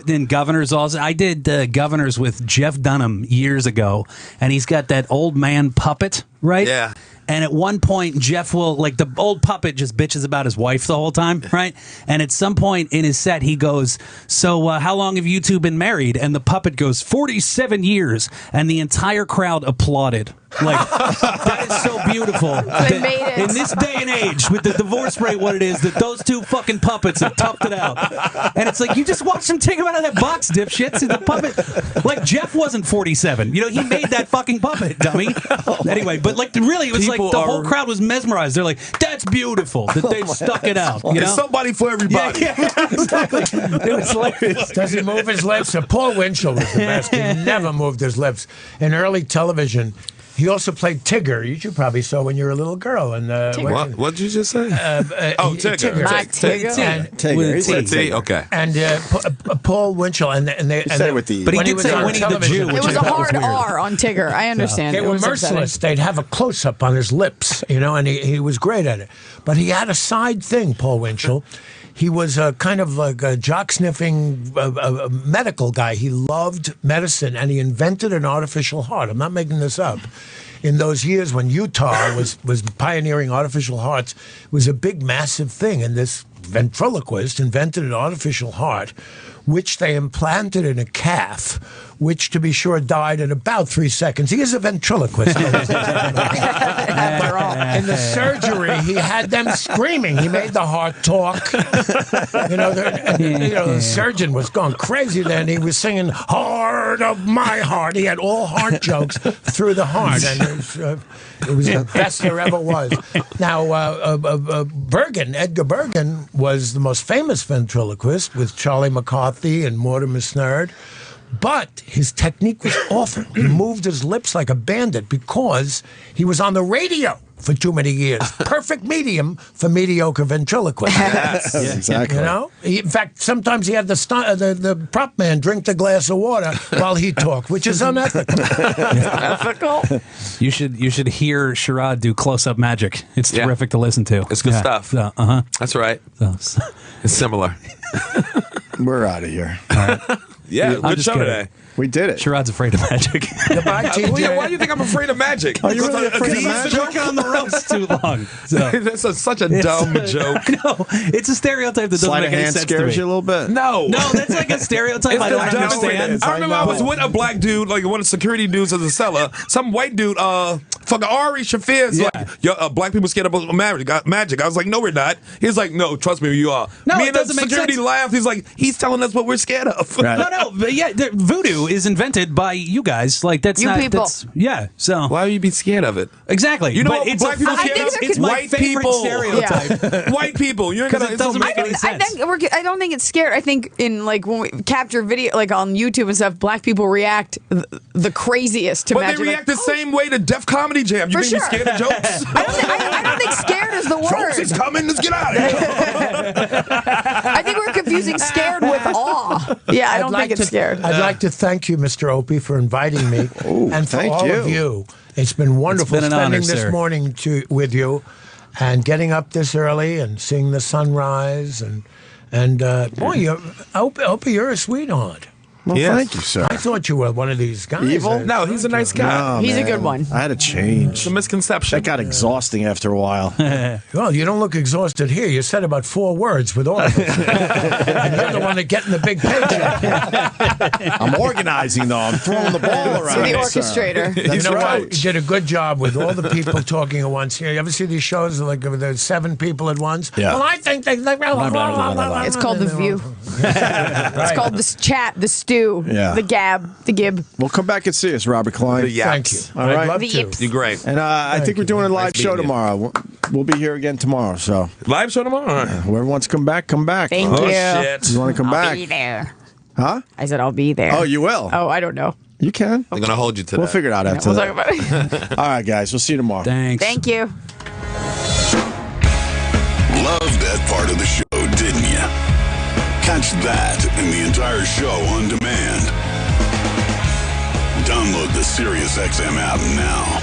Then Governors also. I did Governors with Jeff Dunham years ago, and he's got that old man puppet, right? Yeah. And at one point, Jeff will, like, the old puppet just bitches about his wife the whole time, right? And at some point in his set, he goes, so how long have you two been married? And the puppet goes, 47 years. And the entire crowd applauded. Like, that is so beautiful. They made it. In this day and age, with the divorce rate, what it is, that those two fucking puppets have toughed it out. And it's like, you just watch them take him out of that box, dipshits. And the puppet, like, Jeff wasn't 47. You know, he made that fucking puppet, dummy. Anyway, but, like, really, it was like the whole crowd was mesmerized. They're like, that's beautiful that they stuck it out. You know? It's somebody for everybody. Yeah, exactly. It was hilarious. Does he move his lips? Paul Winchell was the best. He never moved his lips. In early television, he also played Tigger. You probably saw when you were a little girl. And what did you just say? Tigger. Not Tigger. Tigger. Okay. And Paul Winchell and they say with the, but he did say Winnie the Jew. It was a hard R on Tigger. I understand. They were merciless. They'd have a close up on his lips, you know, and he was great at it. But he had a side thing, Paul Winchell. He was kind of like a jock-sniffing medical guy. He loved medicine, and he invented an artificial heart. I'm not making this up. In those years when Utah was pioneering artificial hearts, it was a big, massive thing. And this ventriloquist invented an artificial heart, which they implanted in a calf, which, to be sure, died in about 3 seconds. He is a ventriloquist. In the surgery, he had them screaming. He made the heart talk. The surgeon was going crazy then. He was singing, "Heart of my heart." He had all heart jokes through the heart. And it was the best there ever was. Now, Edgar Bergen was the most famous ventriloquist with Charlie McCarthy and Mortimer Snerd. But his technique was awful. He moved his lips like a bandit because he was on the radio for too many years. Perfect medium for mediocre ventriloquists. Yes, exactly. You know? In fact, sometimes he had the prop man drink the glass of water while he talked, which is unethical. Ethical? You should hear Sherrod do close-up magic. It's terrific to listen to. It's good stuff. That's right. It's similar. We're out of here. All right. Yeah, good show today. We did it. Sherrod's afraid of magic. Why do you think I'm afraid of magic? Are you really afraid of magic? He's been working on the ropes too long. So. That's such a dumb joke. No, it's a stereotype that doesn't make any sense to me. Scares you a little bit? No, that's like a stereotype I don't understand. I remember I was with a black dude, like one of the security dudes at the cellar. Some white dude, fucking Ari Shafir's like, black people scared of magic. I was like, no, we're not. He's like, no, trust me, you are. No, me and the security laughed. He's like, he's telling us what we're scared of. Right. No, but voodoo is invented by you guys. Like that's you not people. So why would you be scared of it? Exactly. You know but what black people scared of? It's my white favorite people. stereotype. White people. You're gonna. It doesn't make any sense. I don't think it's scared. I think in like when we capture video, like on YouTube and stuff, black people react the craziest to magic. But they react the same way to Def Comedy Jam. You think you're scared of jokes? I don't think scared is the word. Jokes is coming. Let's get out of here. I think we're confusing scared with awe. Yeah, I don't think it's scared. I'd like to thank you, Mr. Opie, for inviting me. And for all of you. It's been wonderful spending this morning with you and getting up this early and seeing the sunrise. And boy, Opie, you're a sweetheart. Well, thank you, sir. I thought you were one of these guys. Evil? No, he's a nice guy. No, he's a good one. I had to change. It's a misconception. That got exhausting after a while. Well, you don't look exhausted here. You said about 4 words with all of us. And you're the one that getting the big paycheck. I'm organizing, though. I'm throwing the ball around. The orchestrator. That's right. right. You did a good job with all the people talking at once. You ever see these shows like there's 7 people at once? Yeah. Well, I think they... It's called The View. It's called The Chat, The Stew, The Gab, The Gib. Well, come back and see us, Robert Kline. Thank you. All right. I'd love The to. yips. You're great. And I think we're doing a live show tomorrow. We'll be here again tomorrow. So Live show tomorrow. whoever wants to come back, come back. Thank you. Shit. You want to come back? I'll be there. Huh? I said I'll be there. Oh, you will? Oh, I don't know. You can. I'm gonna hold you to that. We'll figure it out after We'll that. talk about it. All right, guys. We'll see you tomorrow. Thanks. Thank you. Loved that part of the show, didn't you? Catch that and the entire show on demand. Download the SiriusXM app now,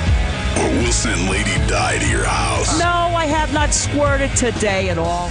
or we'll send Lady Di to your house. No, I have not squirted today at all.